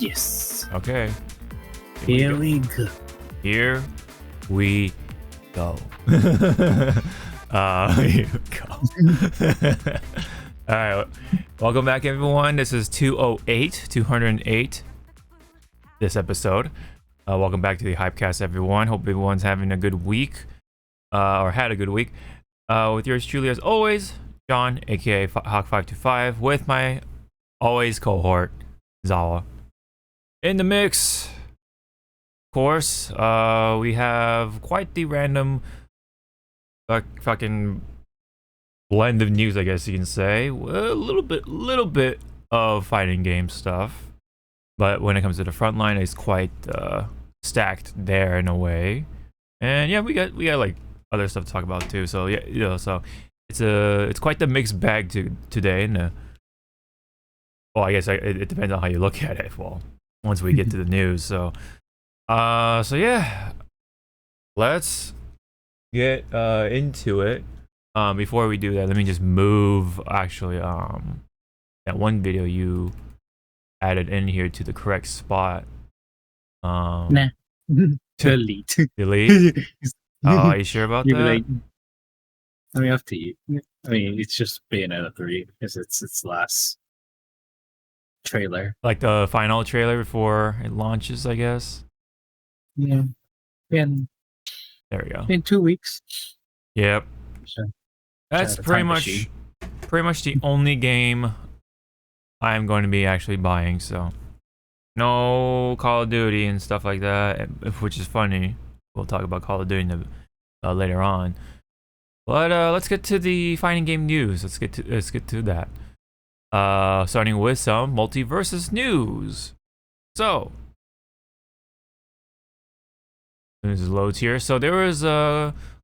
Yes. Okay. Here we go. Here we go. Here we go. All right. Welcome back, everyone. This is 208 this episode. Welcome back to the Hypecast, everyone. Hope everyone's having a good week, or had a good week. With yours truly, as always, John, aka Hawk525, with my always cohort, Zawa. In the mix, of course, we have quite the random fucking blend of news, I guess you can say. A little bit of fighting game stuff, but when it comes to the front line, it's quite stacked there in a way. And yeah, we got like other stuff to talk about too. So yeah, you know, so it's quite the mixed bag today. And well, I guess it depends on how you look at it. Well, once we get to the news, so yeah, let's get into it. Before we do that, let me just move actually that one video you added in here to the correct spot. Nah. Delete. Delete. Oh, are you sure about that? Like, I mean, up to you. I mean, it's just Bayonetta 3 because it's its last trailer. Like the final trailer before it launches, I guess. Yeah. And there we go. in 2 weeks. Yep. Sure. That's pretty much the only game I'm going to be actually buying. So no Call of Duty and stuff like that, which is funny. We'll talk about Call of Duty later on. But let's get to the fighting game news. Let's get to that. Starting with some Multiversus news. So this is loads here. So there was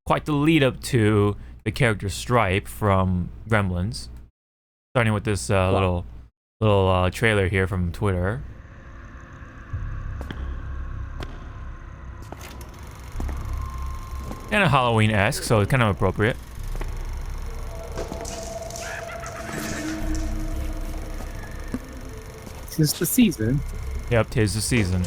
quite the lead up to the character Stripe from Gremlins. Starting with this little trailer here from Twitter. Kind of Halloween-esque, so it's kind of appropriate. Tis the season. Yep, 'tis the season.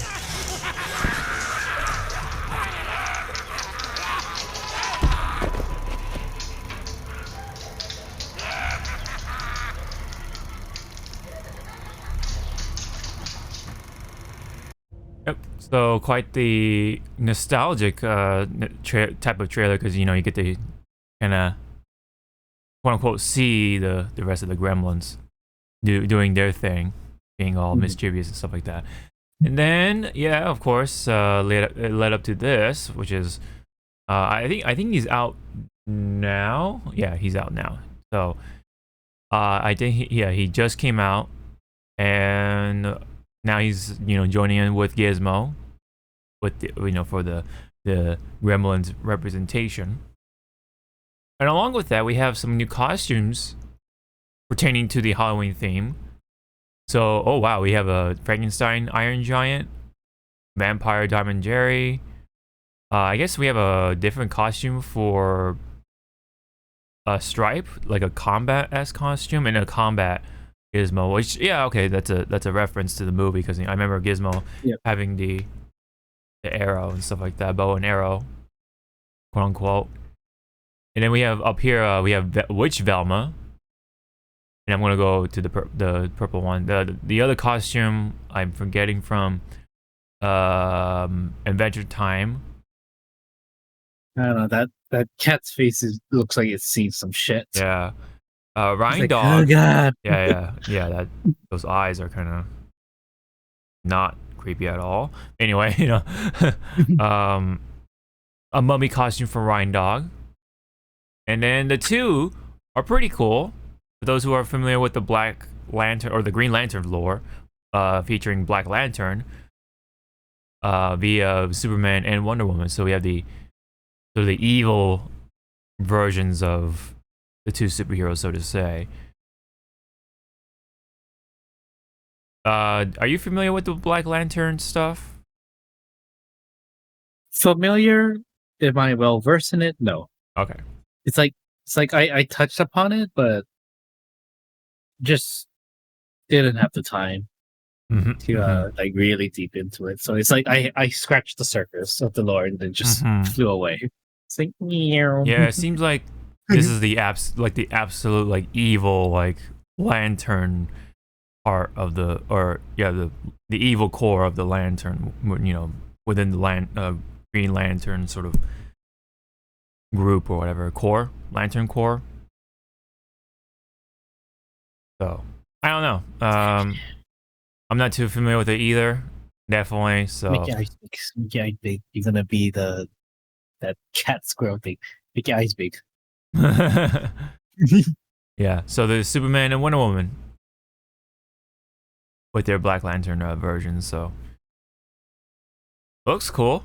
Yep, so quite the nostalgic type of trailer, because you know you get to kind of quote unquote see the rest of the Gremlins doing their thing, being all mischievous and stuff like that. And then yeah, of course, led up to this, which is I think he's out now. Yeah, he's out now. So I think he just came out, and now he's joining in with Gizmo, with for the Gremlins representation. And along with that, we have some new costumes pertaining to the Halloween theme. So oh wow, we have a Frankenstein Iron Giant, Vampire Diamond Jerry. I guess we have a different costume for Stripe, like a combat-esque costume, and a combat Gizmo, which yeah, okay, that's a reference to the movie, because I remember Gizmo having the arrow and stuff like that, bow and arrow, quote unquote. And then we have up here we have Witch Velma, and I'm gonna go to the purple one. The other costume I'm forgetting from Adventure Time. I don't know, that cat's face looks like it's seen some shit. Yeah. Ryan like, Dog. Oh god. Yeah. Those eyes are kind of not creepy at all. Anyway, a mummy costume for Ryan Dog, and then the two are pretty cool. For those who are familiar with the Black Lantern or the Green Lantern lore, featuring Black Lantern via Superman and Wonder Woman. So we have the evil versions of the two superheroes, so to say. Are you familiar with the Black Lantern stuff? Familiar? Am I well versed in it? No. Okay. It's like I touched upon it, but just didn't have the time. to like really deep into it. So it's like I scratched the surface of the lore and then just flew away. It's like meow. Yeah, it seems like this is the absolute like evil like lantern part of the the evil core of the lantern, you know, within the Green Lantern sort of group or whatever, lantern core. So I don't know. I'm not too familiar with it either. Definitely. So Make your eyes big. Make your eyes big. You're gonna be that cat squirrel thing. Make your eyes big. yeah. So there's Superman and Wonder Woman with their Black Lantern versions. So looks cool.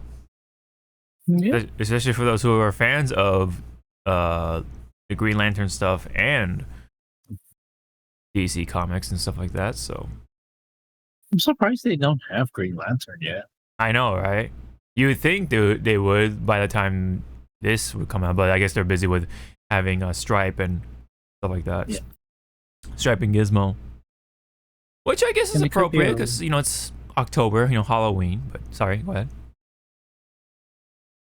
Yeah. Especially for those who are fans of the Green Lantern stuff and DC comics and stuff like that. So I'm surprised they don't have Green Lantern yet. I know, right? You would think they would by the time this would come out, but I guess they're busy with having a Stripe and stuff like that. Yeah. Stripe and Gizmo, which I guess is appropriate because you know it's October, you know, Halloween. But sorry, go ahead.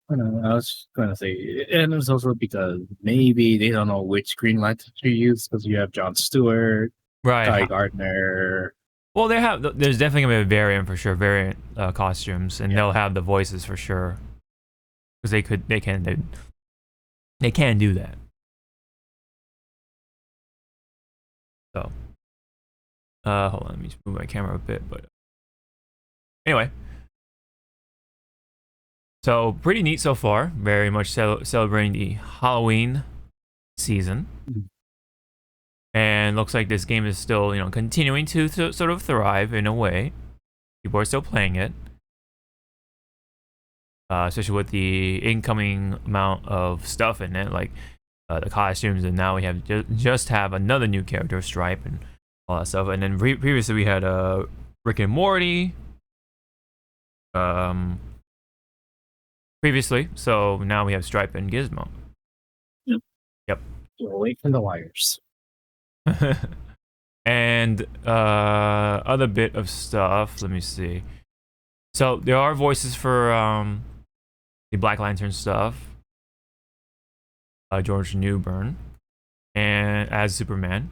I was going to say, and it's also because maybe they don't know which Green Lantern to use because you have Jon Stewart, Right. Guy Gardner. Well, there's definitely gonna be a variant for sure, variant costumes, and they'll have the voices for sure, because they can do that. So, hold on, let me just move my camera a bit, but anyway. So pretty neat so far. Very much celebrating the Halloween season. And looks like this game is still, you know, continuing to sort of thrive in a way. People are still playing it. Especially with the incoming amount of stuff in it, like the costumes, and now we have just have another new character, Stripe, and all that stuff. And then previously we had Rick and Morty. Previously, so now we have Stripe and Gizmo. Yep. Away from the wires. And other bit of stuff. Let me see. So there are voices for the Black Lantern stuff. George Newbern, and as Superman,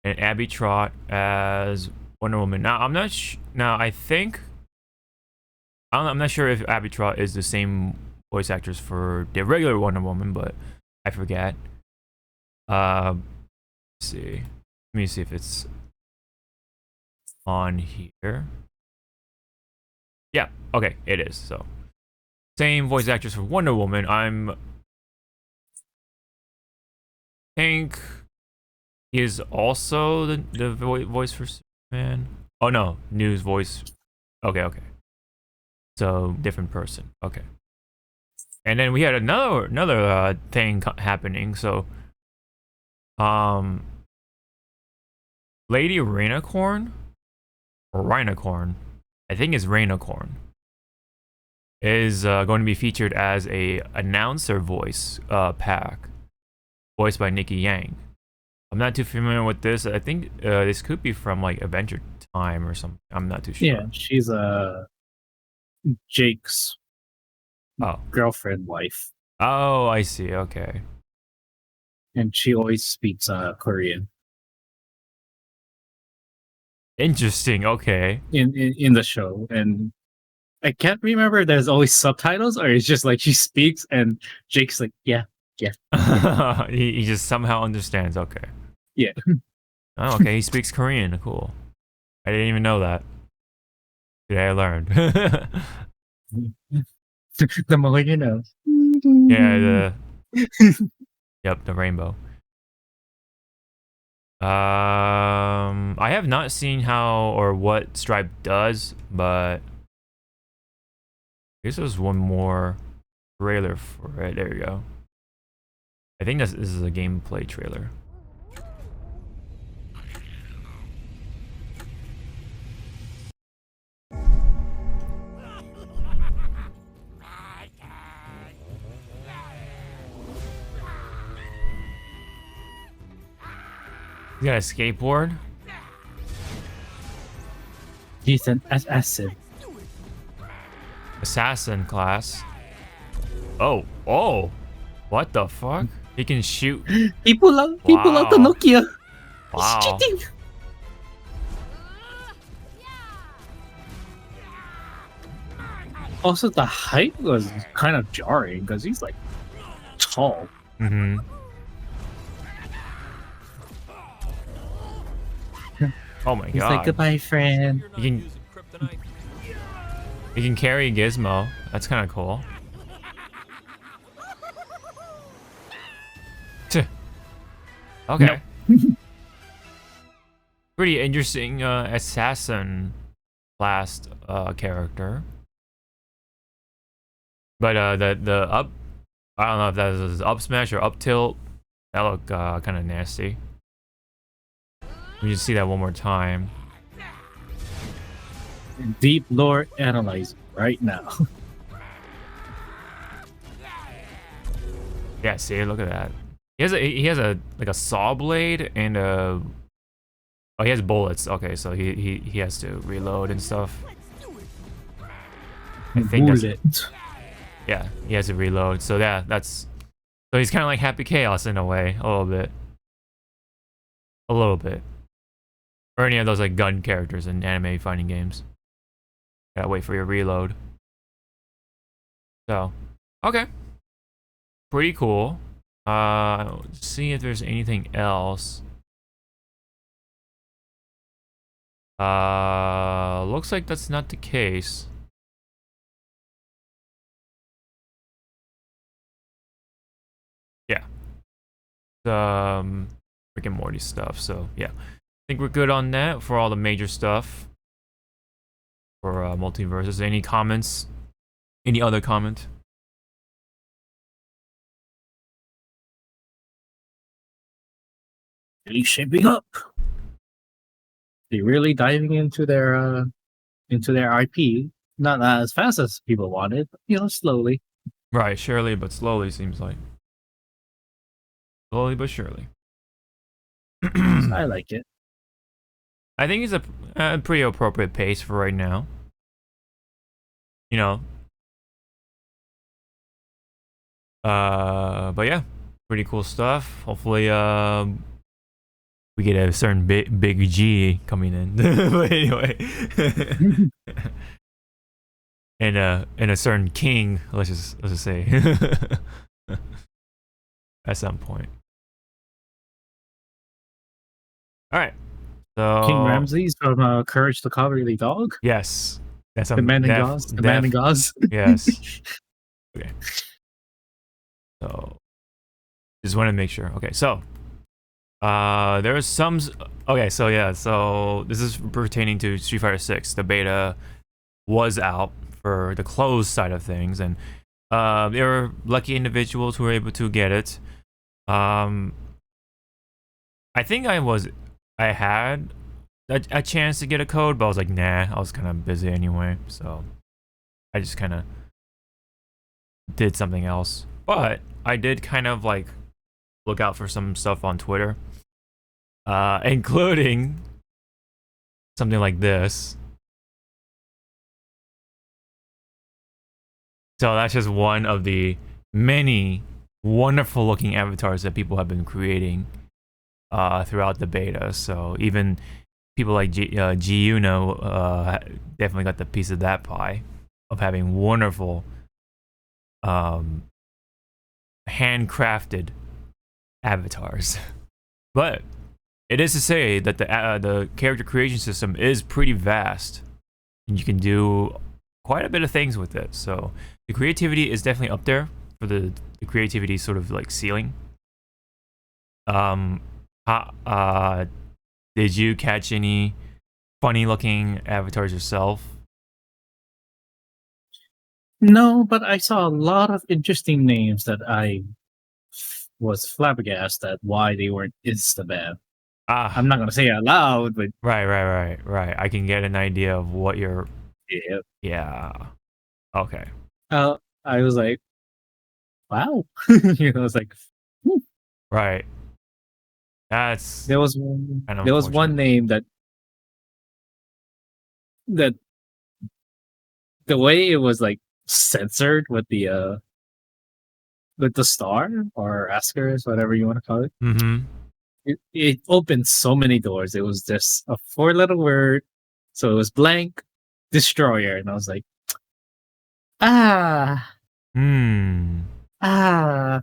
and Abby Trott as Wonder Woman. Now I'm not. I'm not sure if Abby Trott is the same voice actress for the regular Wonder Woman, but I forget. Let's see. Let me see if it's on here. Yeah, okay, it is. So, same voice actress for Wonder Woman. Think he is also the voice for Superman. Oh no, news voice. Okay. So different person. Okay. And then we had another thing happening. So, Lady Rainicorn or Rhinocorn, I think it's Rainicorn, is going to be featured as a announcer voice pack, voiced by Nikki Yang. I'm not too familiar with this. I think this could be from like Adventure Time or something. I'm not too sure. Yeah, she's Jake's girlfriend, wife. Oh, I see. Okay. And she always speaks Korean. Interesting. Okay. In the show, and I can't remember. There's always subtitles, or it's just like she speaks, and Jake's like, yeah. he just somehow understands. Okay. Yeah. Oh, okay. He speaks Korean. Cool. I didn't even know that. Today I learned. The more you know. Yeah. Yep. The rainbow. I have not seen how or what Stripe does, but I guess there's one more trailer for it. There you go. I think this is a gameplay trailer. He's got a skateboard. He's an assassin. Assassin class. Oh, what the fuck? He can shoot. People out the Nokia. Wow. He's cheating. Also, the height was kind of jarring because he's like tall. Mm-hmm. Oh my He's god. like, goodbye, friend. He can carry Gizmo. That's kind of cool. Okay. Pretty interesting assassin class character. But the up, I don't know if that is up smash or up tilt. That look kind of nasty. Let me just see that one more time. Deep lore analyzing right now. Yeah, see, look at that. He has a like a saw blade and a. Oh, he has bullets. Okay, so he has to reload and stuff. I think that's, yeah, he has to reload. So yeah, that's. So he's kind of like Happy Chaos in a way, a little bit. A little bit. Or any of those like gun characters in anime fighting games. Gotta wait for your reload. So, okay. Pretty cool. See if there's anything else. Looks like that's not the case. Yeah. Rick and Morty stuff. So yeah, I think we're good on that for all the major stuff. For Multiversus. Any comments? Any other comment? Really shaping up. They're really diving into their IP. Not as fast as people wanted, but slowly. Right, surely but slowly seems like. Slowly but surely. I like it. I think it's a pretty appropriate pace for right now. But yeah, pretty cool stuff. Hopefully, we get a certain big G coming in. But anyway, and a certain king. Let's just say at some point. All right. So King Ramses from Courage the Cowardly Dog. Yes, that's the man in gauze. The man in gauze. Yes. Okay. So just want to make sure. Okay, so there are some. Okay, so yeah, so this is pertaining to Street Fighter 6. The beta was out for the closed side of things, and there were lucky individuals who were able to get it. I think I had a chance to get a code, but I was like, nah, I was kind of busy anyway, so I just kind of did something else. But I did kind of like look out for some stuff on Twitter, including something like this. So that's just one of the many wonderful looking avatars that people have been creating throughout the beta. So even people like Giyuno definitely got the piece of that pie of having wonderful handcrafted avatars. But it is to say that the character creation system is pretty vast, and you can do quite a bit of things with it. So the creativity is definitely up there for the creativity sort of like ceiling. Did you catch any funny looking avatars yourself? No, but I saw a lot of interesting names that I was flabbergasted at why they weren't Instaban. I'm not gonna say it out loud, but right. I can get an idea of what you're. Yeah. Okay. I was like, wow. I was like, right. That's there was one name that that the way it was like censored with the star or asterisk, whatever you want to call it. Mm-hmm. It opened so many doors. It was just a 4-letter word, so it was blank destroyer, and I was like, ah, ah.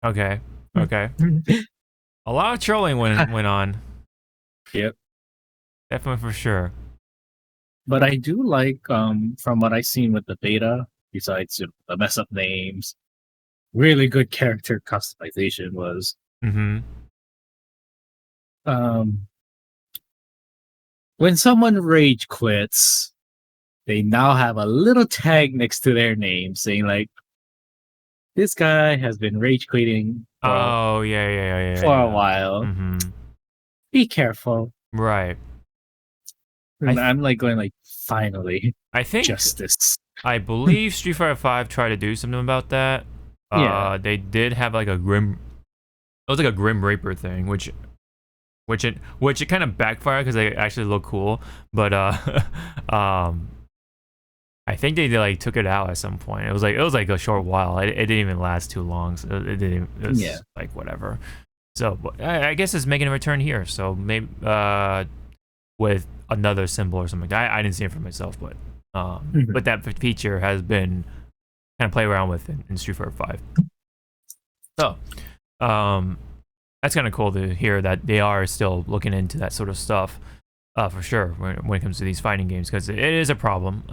Okay. A lot of trolling went on. Yep. Definitely for sure. But I do like, from what I've seen with the beta, besides the mess up names, really good character customization was. When someone rage quits, they now have a little tag next to their name saying like, this guy has been rage quitting for a while. Be careful. Right. And I'm like going like, finally, I think justice. I believe Street Fighter 5 tried to do something about that. Yeah. They did have like it was like a Grim Reaper thing, which it kind of backfired because they actually look cool, but I think they like took it out at some point. It was like a short while. It didn't even last too long. So it was like whatever. So I guess it's making a return here. So maybe with another symbol or something. I didn't see it for myself, but but that feature has been kind of played around with in Street Fighter 5. So that's kind of cool to hear that they are still looking into that sort of stuff. For sure, when it comes to these fighting games, because it is a problem.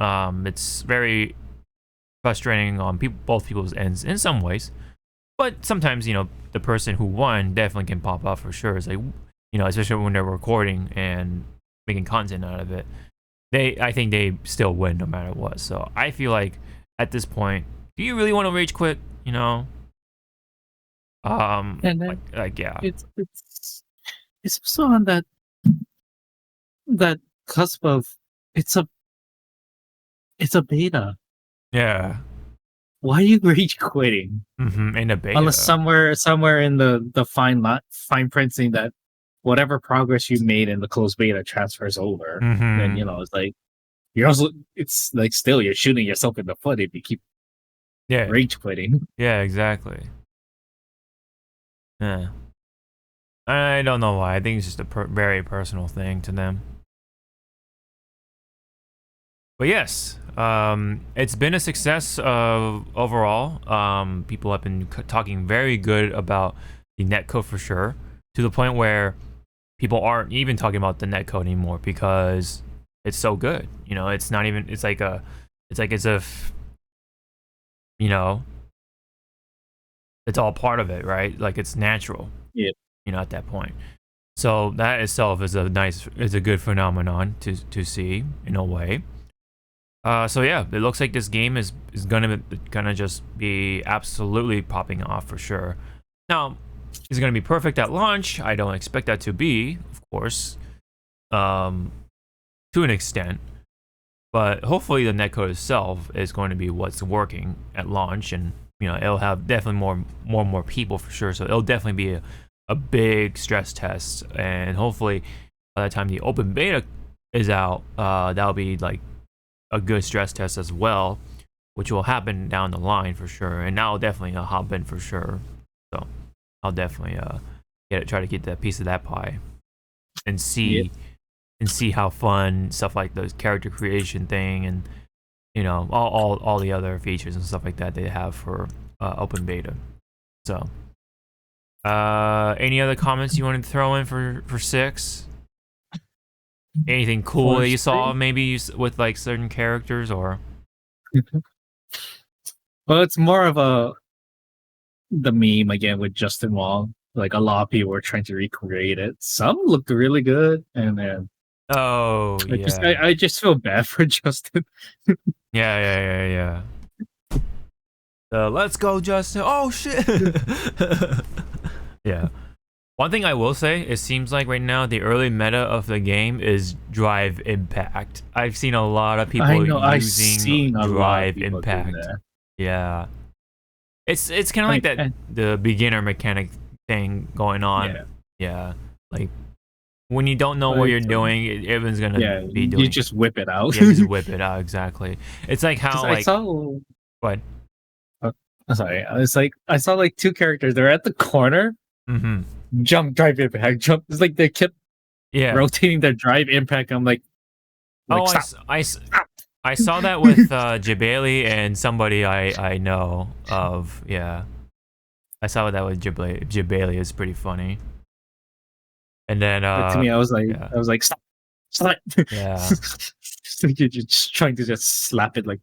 It's very frustrating on both people's ends in some ways, but sometimes the person who won definitely can pop off for sure. It's like especially when they're recording and making content out of it, I think they still win no matter what. So I feel like at this point, do you really want to rage quit? And then, yeah, it's also on that cusp of it's a beta. Yeah. Why are you rage quitting? In a beta. Unless somewhere in the fine print saying that whatever progress you made in the closed beta transfers over, then it's like it's like still you're shooting yourself in the foot if you keep rage quitting. Yeah, exactly. Yeah. I don't know why. I think it's just a very personal thing to them. But yes, it's been a success overall. People have been talking very good about the netcode for sure, to the point where people aren't even talking about the netcode anymore because it's so good. It's not even. It's like as if it's all part of it, right? Like it's natural. Yeah. At that point. So that itself is a good phenomenon to see in a way. So yeah, it looks like this game is gonna just be absolutely popping off for sure. Now, is it gonna be perfect at launch? I don't expect that to be, of course, to an extent. But hopefully the netcode itself is going to be what's working at launch, and it'll have definitely more people for sure. So it'll definitely be a big stress test, and hopefully by the time the open beta is out, that'll be like a good stress test as well, which will happen down the line for sure. And now definitely a hop in for sure. So I'll definitely try to get that piece of that pie and see how fun stuff like the character creation thing and all the other features and stuff like that they have for open beta. So any other comments you want to throw in for 6? Anything cool that you saw maybe with like certain characters or? Well, it's more of the meme again with Justin Wong. Like a lot of people were trying to recreate it. Some looked really good, and then I just feel bad for Justin. Yeah. Let's go, Justin. Oh shit. Yeah. One thing I will say, it seems like right now the early meta of the game is Drive Impact. I've seen a lot of people using Drive Impact. Yeah. It's kind of like that the beginner mechanic thing going on. Yeah. Like when you don't know what you're doing, everyone's gonna be doing. You just whip it out. Yeah, just whip it out. Exactly. It's like how like. I saw. What? I'm sorry. It's like I saw like two characters. They're at the corner. Jump, drive, impact, jump. It's like they kept rotating their drive impact. I'm like stop. I saw that with Jabali and somebody I know of. Yeah, I saw that with Jabali. Is pretty funny. And then to me, I was like, stop. Yeah. You're just trying to just slap it like.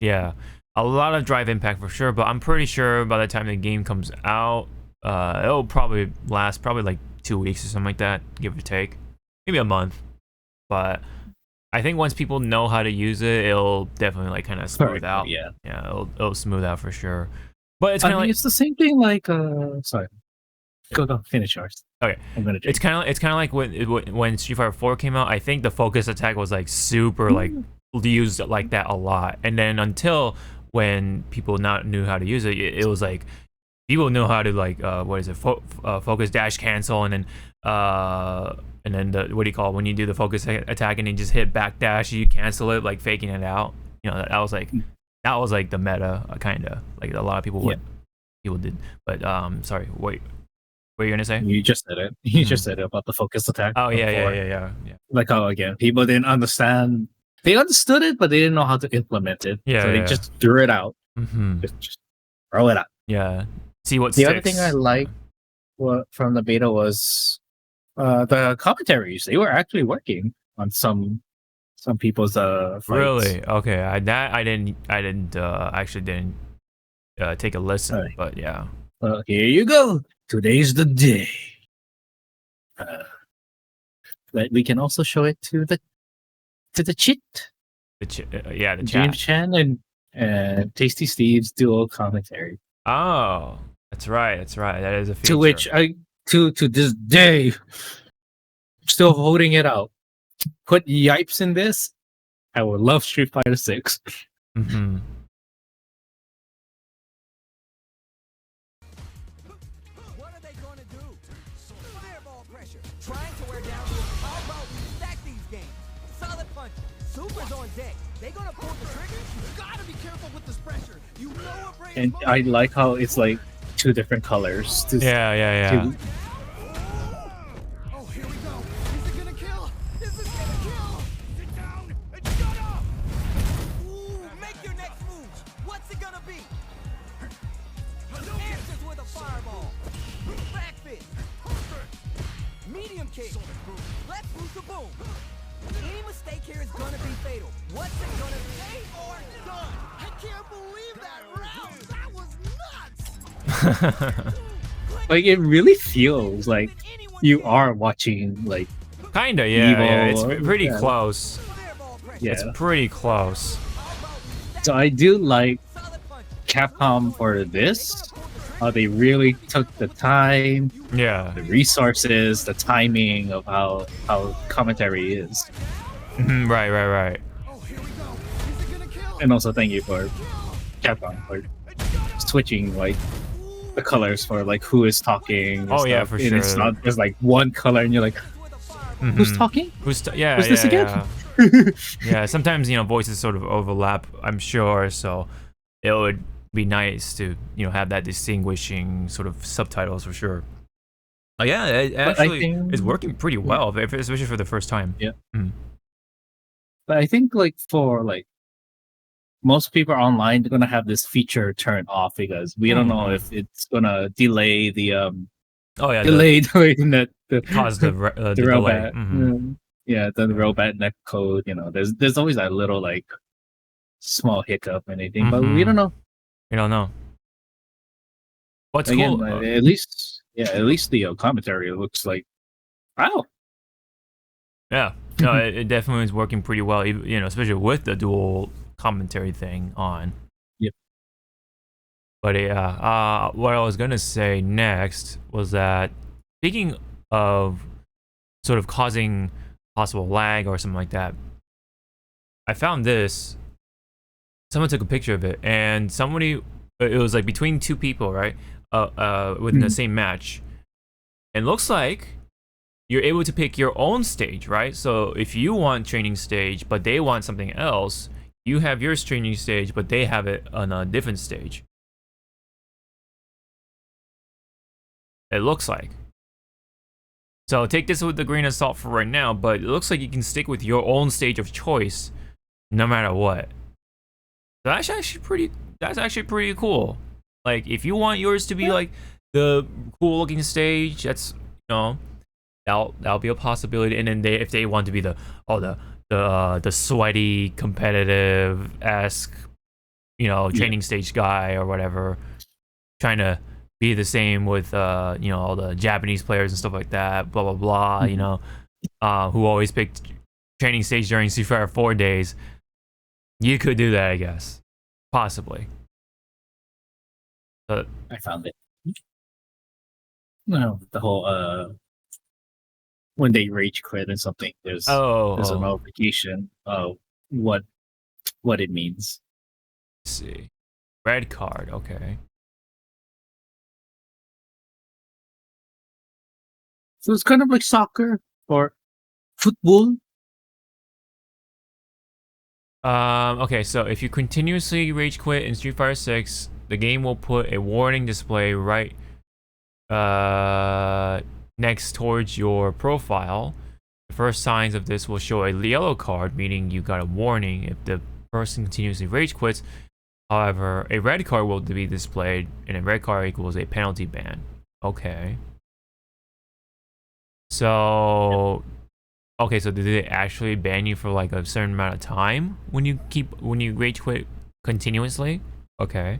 Yeah, a lot of drive impact for sure. But I'm pretty sure by the time the game comes out, it'll probably last like 2 weeks or something like that, give or take, maybe a month. But I think once people know how to use it, it'll definitely like kind of smooth out. Yeah, it'll smooth out for sure. But it's kind of like it's the same thing. Like, sorry. Go finish yours. Okay, it's kind of like when Street Fighter 4 came out. I think the focus attack was like super like used like that a lot, and then until when people not knew how to use it, it was like people know how to like what is it, focus dash cancel, and then the what do you call it when you do the focus attack and you just hit back dash, you cancel it like faking it out. You know, that was like the meta kind of like a lot of people people did. But sorry, wait. What are you gonna say? You just said it. You just said it about the focus attack. Oh yeah. Like how again, people didn't understand. They understood it, but they didn't know how to implement it. Yeah, so they just threw it out. Just throw it out. Yeah. See what the sticks. other thing I liked from the beta was the commentaries. They were actually working on some people's fights. Really? Okay. I didn't take a listen, right. But yeah. Well, here you go. Today's the day. But we can also show it to the chit. The James chat. Chan and Tasty Steve's dual commentary. Oh, that's right. That is a feature. To which to this day, still holding it out. Put Yipes in this, I would love Street Fighter 6. And I like how it's like two different colors. Yeah. Oh, here we go. Is it gonna kill? Is this gonna kill? Sit down and shut up! Ooh, make your next move. What's it gonna be? Answers with a fireball. Back fist. Medium kick. Left boost a boom. Any mistake here is gonna be fatal. What's it gonna be or done? I can't believe that round. That was nuts. Like it really feels like you are watching like kinda, yeah. It's pretty close. Yeah, it's pretty close. So I do like Capcom for this. They really took the time, the resources, the timing of how commentary is. Right. And also thank you for Capcom for switching like the colors for like who is talking. Oh yeah, for sure. It's not just like one color, and you're like, who's talking? Who's this again? Yeah, sometimes voices sort of overlap, I'm sure. So it would be nice to have that distinguishing sort of subtitles for sure. Yeah, it actually is working pretty well, especially for the first time. Yeah. But I think like for like most people online, they're gonna have this feature turned off because we don't know if it's gonna delay the cause the robot. delay. The robot net code. There's always that little like small hiccup and anything, but we don't know. We don't know. What's Again, cool? At least the commentary looks like wow. Yeah, no, it definitely is working pretty well. Especially with the dual commentary thing on. Yep. But yeah, what I was gonna say next was that speaking of sort of causing possible lag or something like that, I found this. Someone took a picture of it, and it was like between two people, right? Within the same match. It looks like you're able to pick your own stage, right? So if you want training stage, but they want something else, you have your training stage, but they have it on a different stage. It looks like. So take this with a grain of salt for right now, but it looks like you can stick with your own stage of choice no matter what. That's actually pretty cool. Like, if you want yours to be like the cool looking stage, that's, you know, that'll be a possibility. And then if they want to be the sweaty competitive-esque, you know, training stage guy or whatever, trying to be the same with you know, all the Japanese players and stuff like that, blah blah blah, you know, who always picked training stage during Street Fighter 4 days. You could do that, I guess, possibly. But I found it. No, the whole when they rage quit or something, there's a notification of what it means. Let's see, red card. Okay. So it's kind of like soccer or football. Okay, so if you continuously rage quit in Street Fighter 6, the game will put a warning display right next towards your profile. The first signs of this will show a yellow card, meaning you got a warning if the person continuously rage quits. However, a red card will be displayed, and a red card equals a penalty ban. Okay. So, okay, so did they actually ban you for like a certain amount of time when you rage quit continuously? Okay.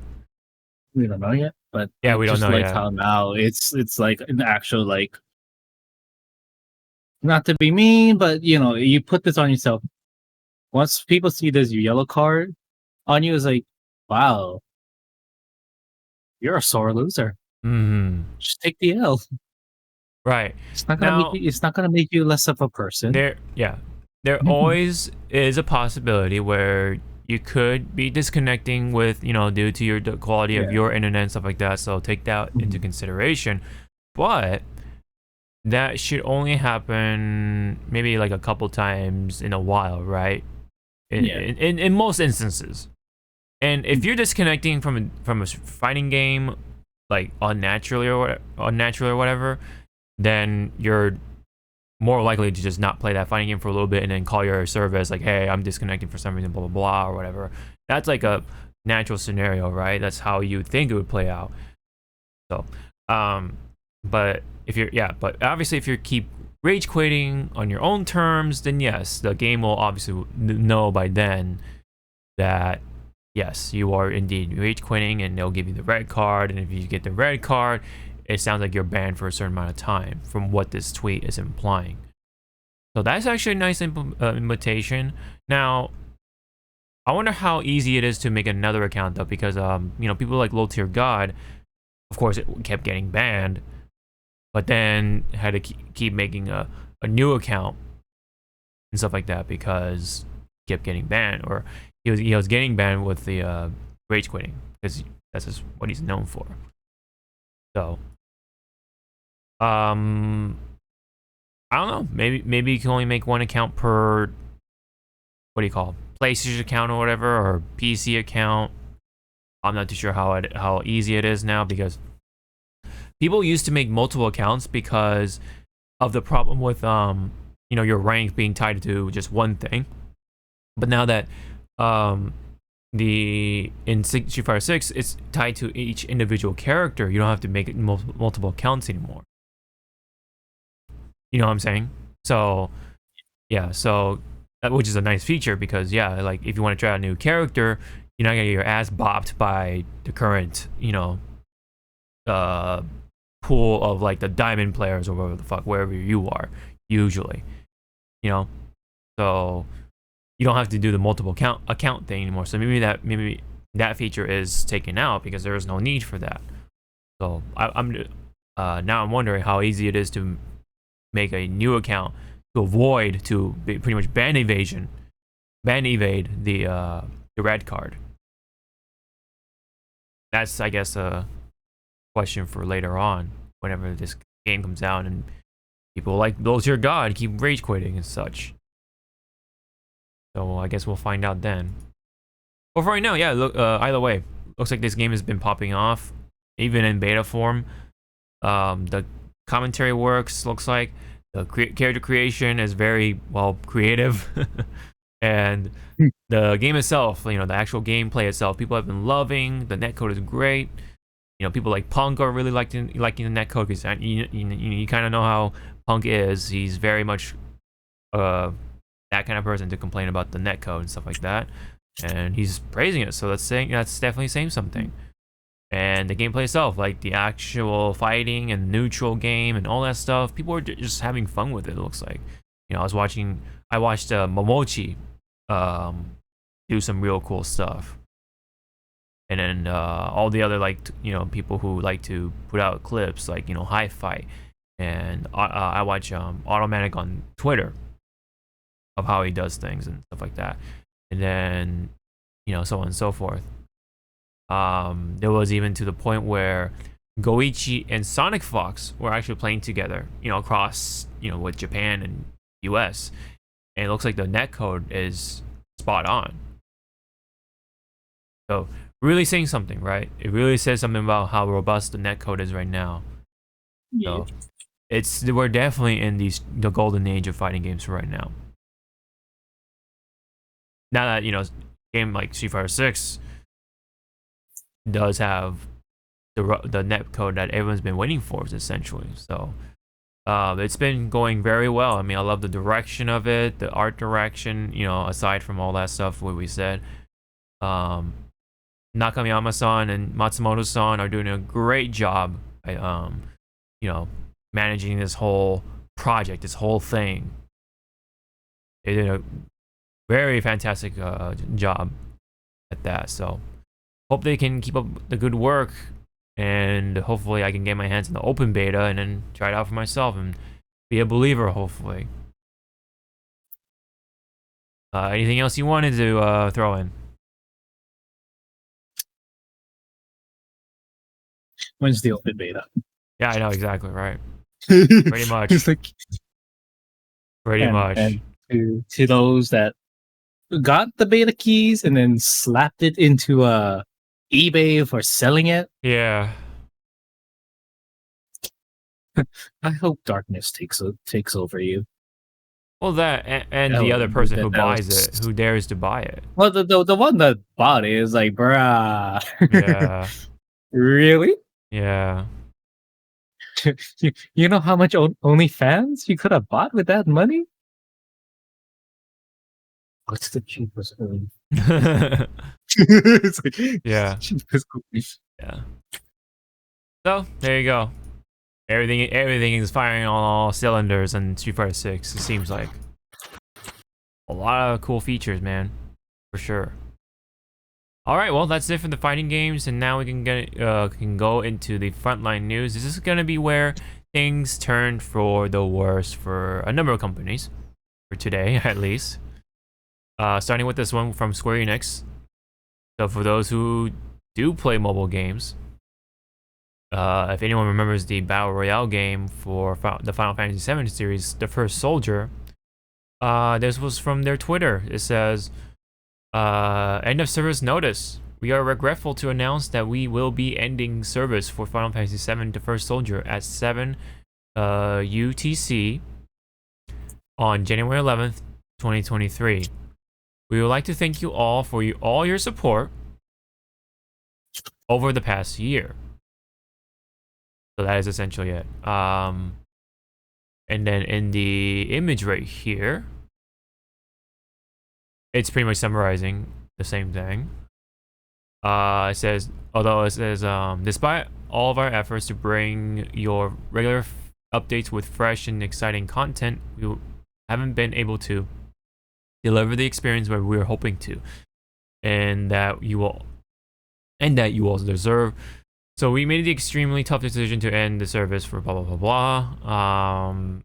We don't know yet, but yeah, we don't know like yet. How now it's like an actual, like, not to be mean, but you know, you put this on yourself. Once people see this yellow card on you, it's like, wow, you're a sore loser. Just take the L. Right. It's not gonna make you less of a person. There always is a possibility where you could be disconnecting with, you know, due to the quality of your internet and stuff like that. So take that into consideration. But that should only happen maybe like a couple times in a while, right? In most instances. And if you're disconnecting from a fighting game, like unnaturally or whatever, then you're more likely to just not play that fighting game for a little bit and then call your service like, hey, I'm disconnecting for some reason, blah blah blah, or whatever. That's like a natural scenario, right? That's how you would think it would play out. So but obviously if you keep rage quitting on your own terms, then yes, the game will obviously know by then that yes, you are indeed rage quitting, and they'll give you the red card. And if you get the red card, it sounds like you're banned for a certain amount of time from what this tweet is implying. So that's actually a nice invitation. Now, I wonder how easy it is to make another account though, because you know, people like Low Tier God, of course, it kept getting banned, but then had to keep making a new account and stuff like that because he kept getting banned, or he was getting banned with the rage quitting, because that's just what he's known for. So I don't know. Maybe you can only make one account per, what do you call it, PlayStation account or whatever, or PC account. I'm not too sure how easy it is now, because people used to make multiple accounts because of the problem with you know, your rank being tied to just one thing. But now that in Street Fighter 6, it's tied to each individual character, you don't have to make it multiple accounts anymore. You know what I'm saying? So yeah, so which is a nice feature, because yeah, like if you want to try out a new character, you're not gonna get your ass bopped by the current, you know, pool of like the diamond players or whatever the fuck, wherever you are usually, you know. So you don't have to do the multiple account thing anymore. So maybe that feature is taken out because there is no need for that. So now I'm wondering how easy it is to make a new account to pretty much ban evade the red card. That's, I guess, a question for later on, whenever this game comes out and people like Build Your God keep rage quitting and such. So I guess we'll find out then. But for right now, yeah, look, either way, looks like this game has been popping off, even in beta form. The commentary works, looks like. The character creation is very, well, creative. And the game itself, you know, the actual gameplay itself, people have been loving. The netcode is great. You know, people like Punk are really liking the netcode because you kind of know how Punk is. He's very much that kind of person to complain about the netcode and stuff like that. And he's praising it, so that's definitely saying something. And the gameplay itself, like the actual fighting and neutral game and all that stuff, people are just having fun with it. It looks like, you know, I watched Momochi do some real cool stuff, and then all the other, like, you know, people who like to put out clips, like, you know, High Fight, and I watch Automatic on Twitter of how he does things and stuff like that, and then, you know, so on and so forth. There was even to the point where Goichi and Sonic Fox were actually playing together, you know, across, you know, with Japan and US, and it looks like the netcode is spot on. So really saying something, right? It really says something about how robust the netcode is right now. Yeah. So we're definitely in the golden age of fighting games right now. Now that, you know, a game like Street Fighter 6 does have the netcode that everyone's been waiting for, essentially. So it's been going very well. I mean, I love the direction of it, the art direction, you know, aside from all that stuff what we said. Nakamiyama-san and Matsumoto-san are doing a great job at, you know, managing this whole project, this whole thing. They did a very fantastic job at that. So hope they can keep up the good work, and hopefully I can get my hands in the open beta and then try it out for myself and be a believer, hopefully. Anything else you wanted to throw in? When's the open beta? Yeah, I know, exactly, right. Pretty much. It's like, Pretty much. And to those that got the beta keys and then slapped it into eBay for selling it. Yeah. I hope darkness takes over you. Well, that and the other person who buys it, who dares to buy it. Well, the one that bought it is like, bruh. Yeah. Really? Yeah. You know how much OnlyFans you could have bought with that money? What's the cheapest one? It's like, yeah. Cheapest. Yeah. So there you go. Everything is firing on all cylinders in Street Fighter 6. It seems like a lot of cool features, man, for sure. All right, well, that's it for the fighting games, and now we can go into the frontline news. This is gonna be where things turned for the worse for a number of companies, for today at least. Starting with this one from Square Enix. So for those who do play mobile games, if anyone remembers the Battle Royale game for the Final Fantasy VII series, The First Soldier, this was from their Twitter. It says, end of service notice. We are regretful to announce that we will be ending service for Final Fantasy VII The First Soldier at 7 UTC on January 11th, 2023. We would like to thank you all for all your support over the past year. So that is essentially it. And then in the image right here, it's pretty much summarizing the same thing. It says, despite all of our efforts to bring your regular updates with fresh and exciting content, we haven't been able to deliver the experience where we were hoping to, and that you all also deserve. So we made the extremely tough decision to end the service for blah blah blah blah.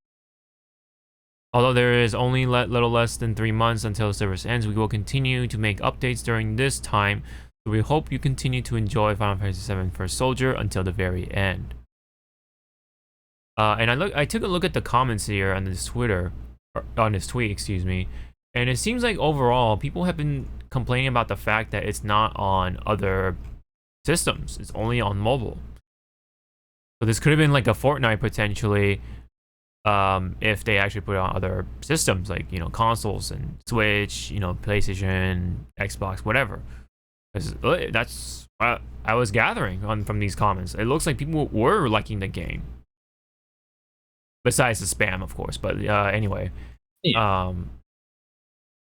Although there is only little less than 3 months until the service ends, we will continue to make updates during this time. So we hope you continue to enjoy Final Fantasy VII First Soldier until the very end. And I took a look at the comments here on this Twitter, or on this tweet, excuse me, and it seems like overall people have been complaining about the fact that it's not on other systems. It's only on mobile. So this could have been like a Fortnite potentially, if they actually put it on other systems, like, you know, consoles and Switch, you know, PlayStation, Xbox, whatever. That's what I was gathering from these comments. It looks like people were liking the game. Besides the spam, of course, but anyway. Yeah.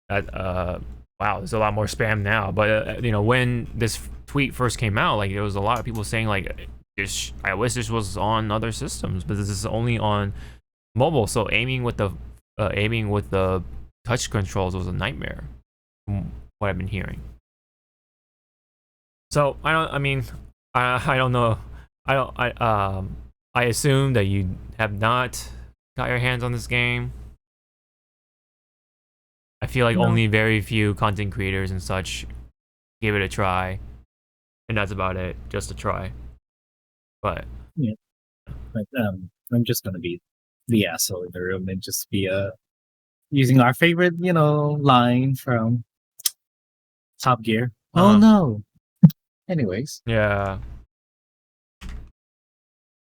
Wow, there's a lot more spam now. But you know, when this tweet first came out, like, there was a lot of people saying like, I wish this was on other systems, but this is only on mobile. So aiming with the touch controls was a nightmare, from what I've been hearing. So I don't know. I assume that you have not got your hands on this game. I feel like only very few content creators and such gave it a try, and that's about it, just a try. But yeah, but I'm just gonna be the asshole in the room and just be using our favorite, you know, line from Top Gear. Oh no. Anyways, yeah,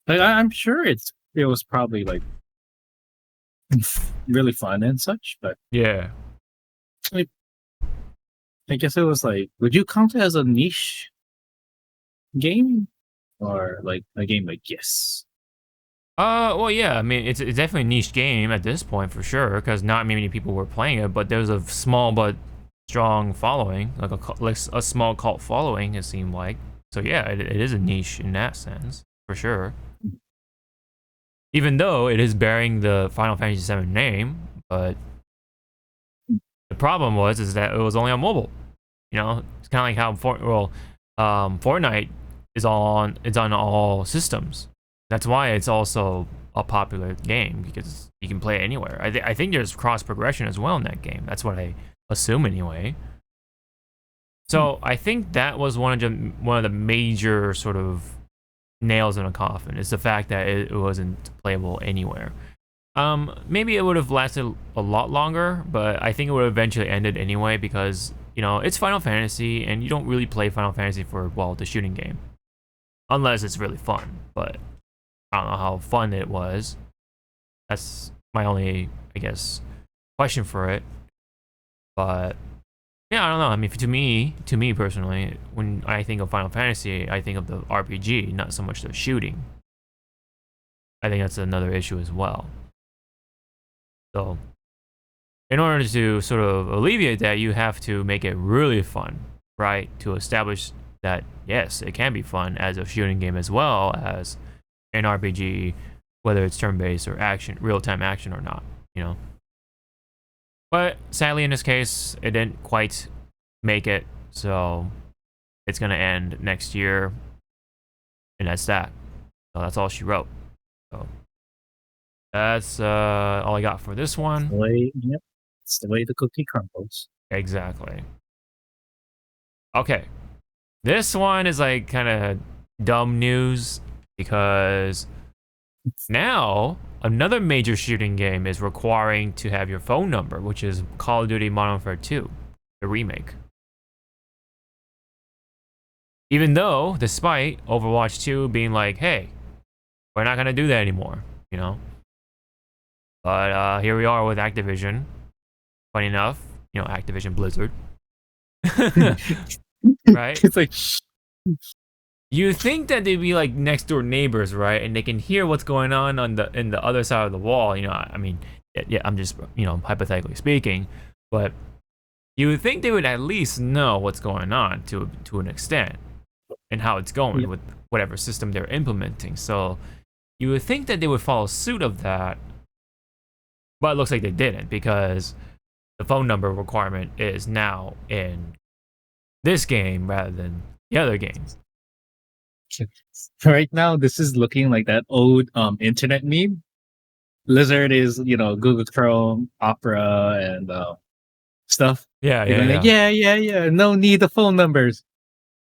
like, I'm sure it was probably like really fun and such, but yeah. I guess it was like, would you count it as a niche game or like a game like Yes? Well, yeah. I mean, it's definitely a niche game at this point for sure, because not many people were playing it. But there's a small but strong following, like a small cult following. It seemed like. So yeah, it is a niche in that sense for sure. Even though it is bearing the Final Fantasy VII name, but the problem is that it was only on mobile. You know, it's kind of like how Fortnite is on all systems. That's why it's also a popular game, because you can play it anywhere. I think there's cross progression as well in that game. That's what I assume anyway. So I think that was one of the major sort of nails in a coffin, is the fact that it wasn't playable anywhere. Maybe it would have lasted a lot longer, but I think it would have eventually ended anyway, because, you know, it's Final Fantasy, and you don't really play Final Fantasy for, well, the shooting game. Unless it's really fun, but I don't know how fun it was. That's my only, I guess, question for it. But yeah, I don't know. I mean, to me personally, when I think of Final Fantasy, I think of the RPG, not so much the shooting. I think that's another issue as well. So, in order to sort of alleviate that, you have to make it really fun, right? To establish that, yes, it can be fun as a shooting game as well as an RPG, whether it's turn-based or action, real-time action or not, you know? But sadly, in this case, it didn't quite make it, so it's gonna end next year, and that's that. So that's all she wrote. So that's all I got for this one. It's the way the cookie crumbles. Exactly. Okay. This one is like kind of dumb news, because now another major shooting game is requiring to have your phone number, which is Call of Duty Modern Warfare 2, the remake. Even though, despite Overwatch 2 being like, hey, we're not going to do that anymore, you know? But here we are with Activision. Funny enough, you know, Activision Blizzard. Right? It's like, you think that they'd be like next door neighbors, right? And they can hear what's going on in the other side of the wall. You know, I mean, yeah, I'm just, you know, hypothetically speaking, but you would think they would at least know what's going on to an extent, and how it's going with whatever system they're implementing. So you would think that they would follow suit of that, but it looks like they didn't, because the phone number requirement is now in this game rather than the other games. right now, this is looking like that old internet meme. Blizzard is, you know, Google Chrome, Opera, and stuff. Yeah. Like, yeah. No need the phone numbers.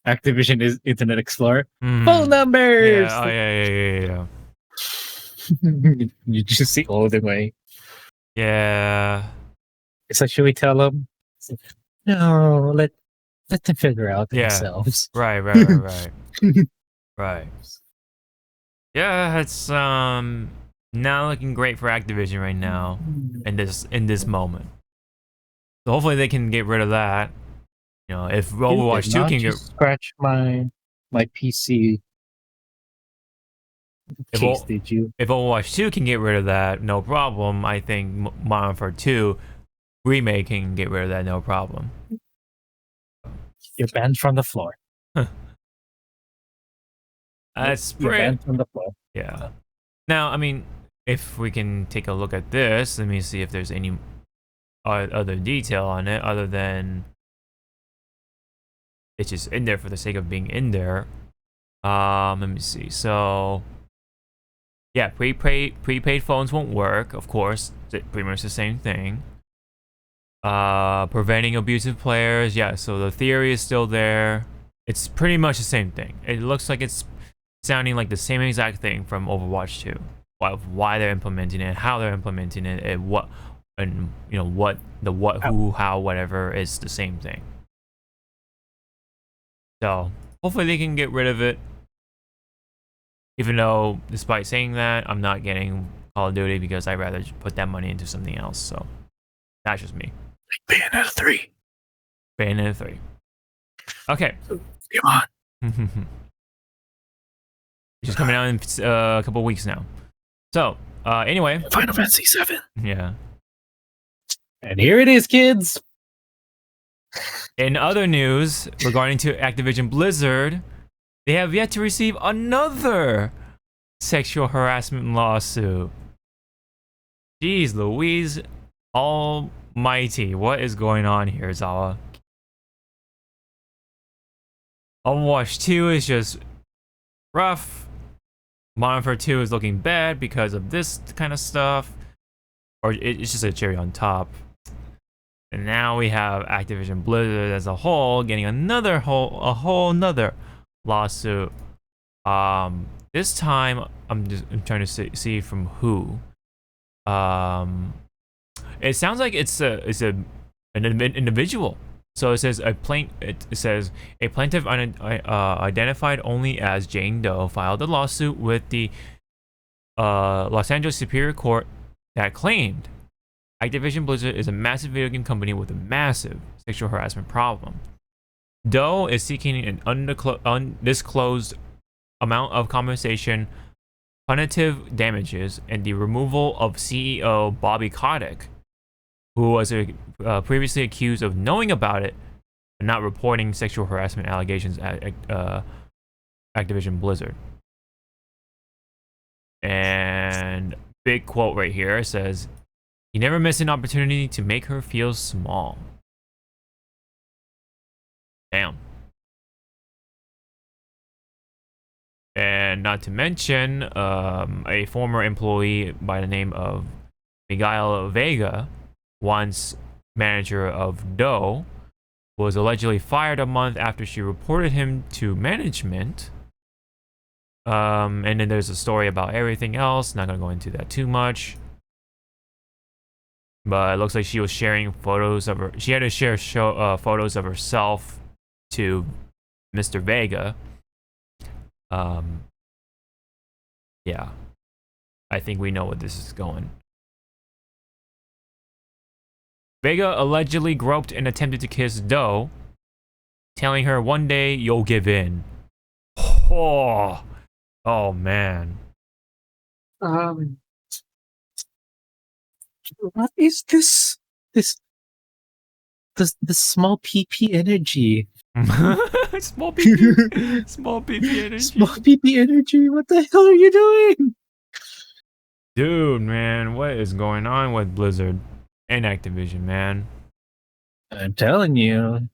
Activision is Internet Explorer. Phone numbers. Yeah. Oh, yeah. You just see all the way. Yeah. It's like, should we tell them? No, let them figure out Yeah. themselves. Right. Right. Yeah, it's not looking great for Activision right now in this moment. So hopefully they can get rid of that. You know, if Overwatch 2 can get scratch my PC case, did you? If Overwatch 2 can get rid of that, no problem. I think Modern Warfare 2 remake can get rid of that, no problem. You're banned from the floor. That's You're banned from the floor. Yeah. Now, I mean, if we can take a look at this, let me see if there's any other detail on it other than it's just in there for the sake of being in there. Let me see. So, yeah, prepaid phones won't work, of course. It's pretty much the same thing. Preventing abusive players, yeah, so the theory is still there. It's pretty much the same thing. It looks like it's sounding like the same exact thing from Overwatch 2. Why they're implementing it, how they're implementing it, and what, and you know, what, who, how, whatever is the same thing. So hopefully they can get rid of it. Even though, despite saying that, I'm not getting Call of Duty because I'd rather put that money into something else. So that's just me. Bayonetta 3. Bayonetta 3. Okay. Come on. Just coming out in a couple of weeks now. So, anyway. Final Fantasy 7. Yeah. And here it is, kids. In other news regarding to Activision Blizzard, they have yet to receive another sexual harassment lawsuit. Jeez Louise almighty, what is going on here, Zawa? Overwatch 2 is just rough. Modern Warfare 2 is looking bad because of this kind of stuff. Or it's just a cherry on top. And now we have Activision Blizzard as a whole getting a whole nother lawsuit. This time I'm trying to see from who. It sounds like it's an individual. So it says a plaintiff identified only as Jane Doe filed a lawsuit with the Los Angeles Superior Court that claimed Activision Blizzard is a massive video game company with a massive sexual harassment problem. Doe is seeking an undisclosed amount of compensation, punitive damages, and the removal of CEO Bobby Kotick, who was previously accused of knowing about it and not reporting sexual harassment allegations at Activision Blizzard. And big quote right here says, "He never missed an opportunity to make her feel small." Damn. And not to mention, a former employee by the name of Miguel Vega, once manager of Doe, was allegedly fired a month after she reported him to management. And then there's a story about everything else. Not gonna go into that too much. But it looks like she was sharing photos of her. She had to share photos of herself to Mr. Vega. Yeah. I think we know where this is going. Vega allegedly groped and attempted to kiss Doe, telling her one day you'll give in. Oh man. What is this? This small PP energy. Small PP. Small PP energy. Small PP energy. What the hell are you doing? Dude, man, what is going on with Blizzard and Activision, man? I'm telling you,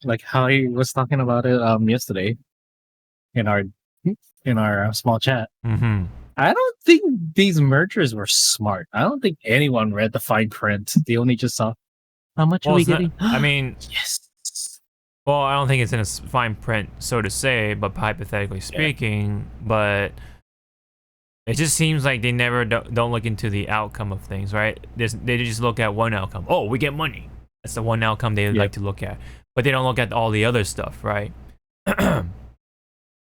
like how he was talking about it yesterday in our small chat. Mm-hmm. I don't think these mergers were smart. I don't think anyone read the fine print. They only just saw how much are we getting. I mean, yes. Well, I don't think it's in a fine print, so to say, but hypothetically speaking, but It just seems like they never don't look into the outcome of things, right? They just look at one outcome. Oh, we get money. That's the one outcome they like to look at. But they don't look at all the other stuff, right?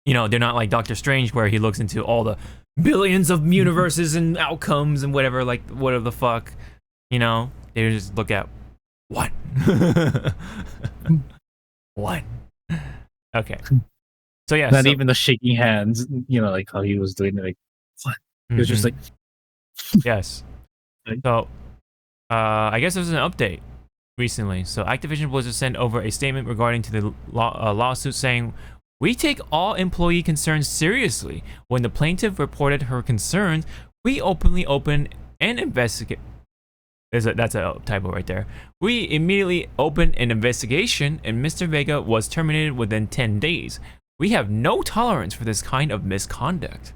You know, they're not like Doctor Strange where he looks into all the billions of universes and outcomes and whatever, like whatever the fuck. You know, they just look at one. One. Okay. So yeah. Not even the shaking hands, you know, like how he was doing it, like what? He was just like yes. So I guess there's an update recently. So Activision Blizzard sent over a statement regarding to the lawsuit saying, "We take all employee concerns seriously. When the plaintiff reported her concerns, we openly opened and investigate." That's a typo right there. "We immediately opened an investigation, and Mr. Vega was terminated within 10 days. We have no tolerance for this kind of misconduct."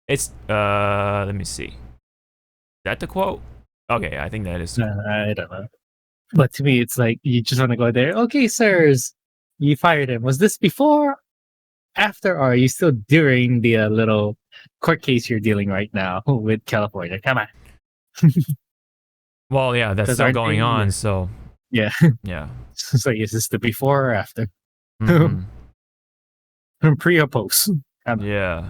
It's let me see. Is that the quote? Okay, I think that is. I don't know. But to me, it's like you just want to go there. Okay, sirs, you fired him. Was this before, after, or are you still during the little court case you're dealing right now with California? Come on. Well, yeah, that's still going on. So yeah, yeah. So is this the before or after? Pre or post? Yeah.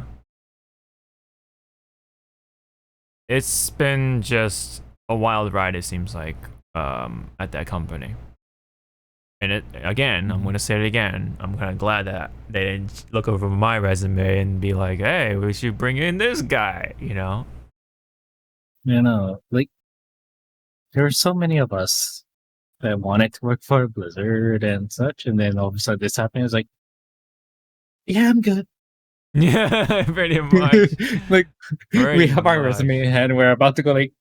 It's been just a wild ride, it seems like, at that company. And it again, I'm gonna say it again. I'm kind of glad that they didn't look over my resume and be like, "Hey, we should bring in this guy," you know? You know, like there are so many of us that wanted to work for Blizzard and such, and then all of a sudden this happened. It's like, yeah, I'm good. Yeah, pretty much. Like we have our resume in hand, we're about to go like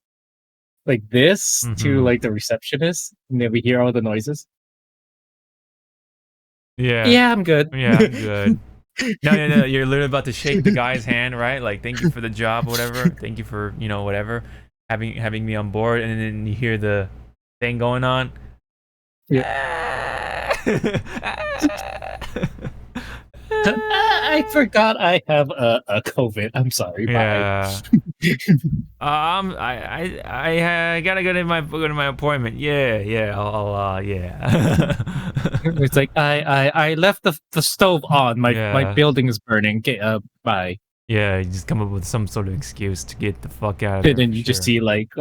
this to like the receptionist, and then we hear all the noises. Yeah, I'm good. Yeah, I'm good. No, you're literally about to shake the guy's hand, right? Like, thank you for the job, whatever. Thank you for, you know, whatever, having me on board, and then you hear the thing going on. Yeah. I forgot I have a COVID. I'm sorry. Yeah. I gotta go to my appointment. Yeah. I'll yeah. It's like I left the stove on. My building is burning. Okay, bye. Yeah, you just come up with some sort of excuse to get the fuck out of there. And then you just see like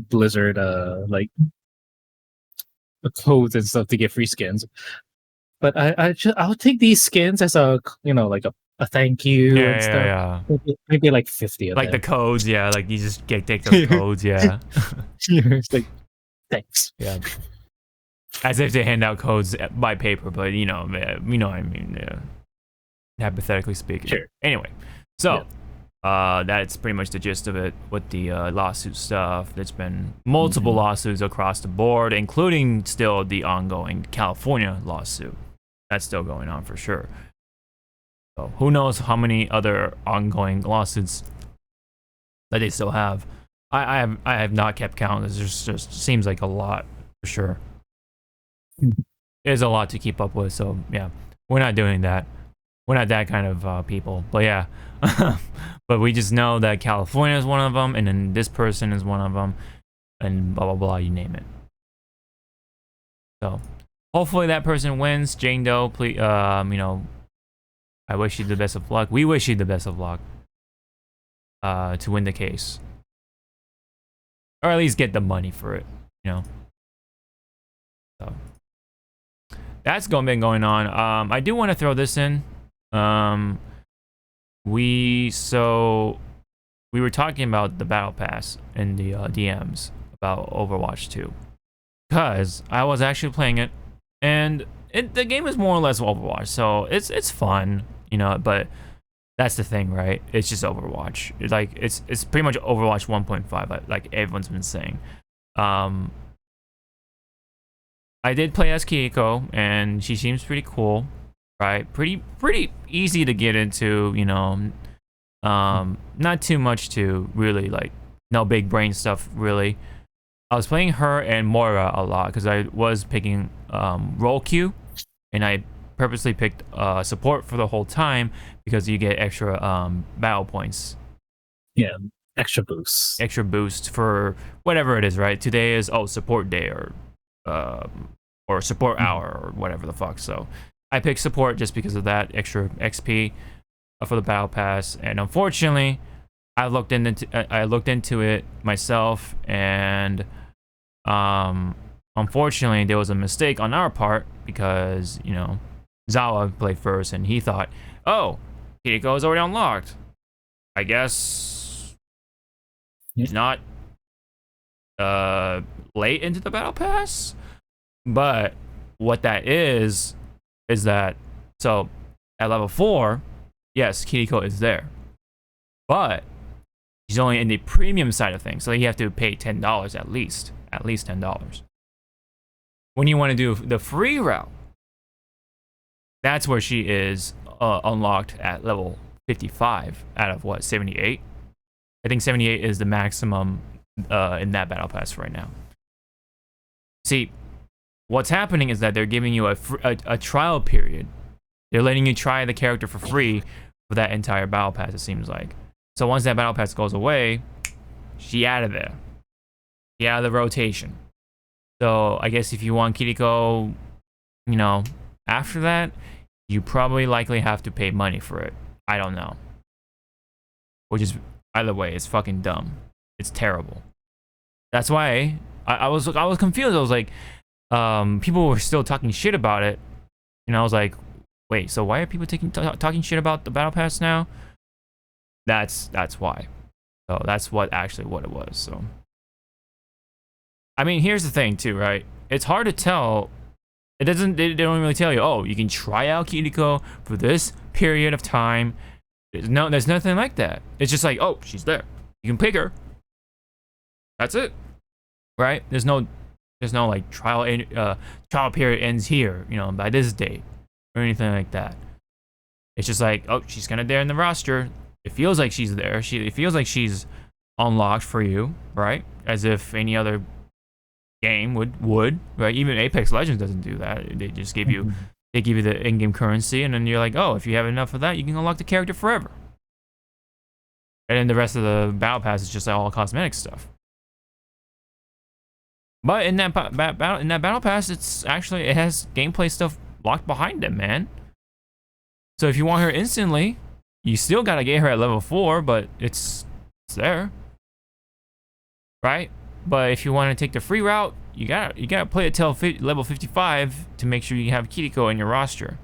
Blizzard like the codes and stuff to get free skins. But I'll take these skins as a, you know, like a thank you and stuff. Yeah. Maybe like 50 of like them. the codes, yeah. Like you just take those codes, yeah. It's like, thanks. Yeah. As if they hand out codes by paper, but you know what I mean. Yeah. Hypothetically speaking. Sure. Anyway, so that's pretty much the gist of it with the lawsuit stuff. There's been multiple lawsuits across the board, including still the ongoing California lawsuit. That's still going on for sure. So who knows how many other ongoing lawsuits that they still have. I have not kept count. It just seems like a lot for sure. There's a lot to keep up with, so yeah, we're not doing that. We're not that kind of people, but yeah. But we just know that California is one of them, and then this person is one of them, and blah blah blah, you name it. So hopefully that person wins. Jane Doe, please, you know, I wish you the best of luck. We wish you the best of luck to win the case, or at least get the money for it, you know. So that's been going on. I do want to throw this in. We were talking about the Battle Pass in the DMs about Overwatch 2, because I was actually playing it, and the game is more or less Overwatch, so it's fun, you know. But that's the thing, right? It's just Overwatch. It's pretty much Overwatch 1.5, like everyone's been saying. I did play as Kiko, and she seems pretty cool. Right, pretty easy to get into, you know. Not too much to really, like, no big brain stuff really. I was playing her and Moira a lot because I was picking role queue, and I purposely picked support for the whole time because you get extra battle points. Yeah, extra boosts. Extra boost for whatever it is, right? Today is support day or support hour or whatever the fuck. So I picked support just because of that extra XP for the battle pass. And unfortunately, I looked into it myself, and unfortunately there was a mistake on our part because Zawa played first and he thought, oh, Kiriko is already unlocked. I guess he's not late into the battle pass. But what that is that, so at level 4, yes, Kiriko is there, but he's only in the premium side of things, so you have to pay $10 at least $10. When you want to do the free route, that's where she is unlocked at level 55 out of what, 78? I think 78 is the maximum in that battle pass right now. See, what's happening is that they're giving you a trial period. They're letting you try the character for free for that entire battle pass, it seems like. So once that battle pass goes away, she out of there. She out of the rotation. So I guess if you want Kiriko, after that, you probably likely have to pay money for it. I don't know. Which is, either way, it's fucking dumb. It's terrible. That's why I was confused. I was like, people were still talking shit about it, and I was like, wait, so why are people talking shit about the battle pass now? That's why. So that's what it was. So I mean, here's the thing too, right? It's hard to tell. They don't really tell you, oh, you can try out Kiriko for this period of time. There's nothing like that. It's just like, oh, she's there, you can pick her. That's it, right? There's no like trial period ends here, by this date or anything like that. It's just like, oh, she's kind of there in the roster. It feels like she's there. It feels like she's unlocked for you, right? As if any other game would, right? Even Apex Legends doesn't do that. They just give you the in-game currency, and then you're like, oh, if you have enough of that, you can unlock the character forever. And then the rest of the battle pass is just all cosmetic stuff. But in that battle pass, it has gameplay stuff locked behind it, man. So if you want her instantly, you still gotta get her at level 4, but it's there, right? But if you want to take the free route, you gotta play it till level 55 to make sure you have Kiriko in your roster.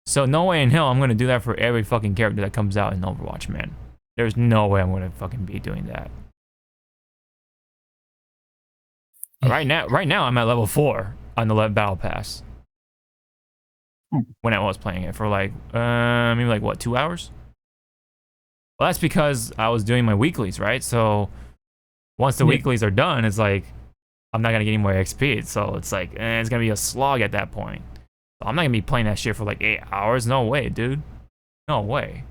So no way in hell I'm gonna do that for every fucking character that comes out in Overwatch, man. There's no way I'm gonna fucking be doing that. Right now I'm at level 4 on the battle pass. When I was playing it for like maybe like what, 2 hours? Well, that's because I was doing my weeklies, right? So once the weeklies are done, it's like I'm not gonna get any more XP. So it's like it's gonna be a slog at that point. So I'm not gonna be playing that shit for like 8 hours. No way, dude. No way.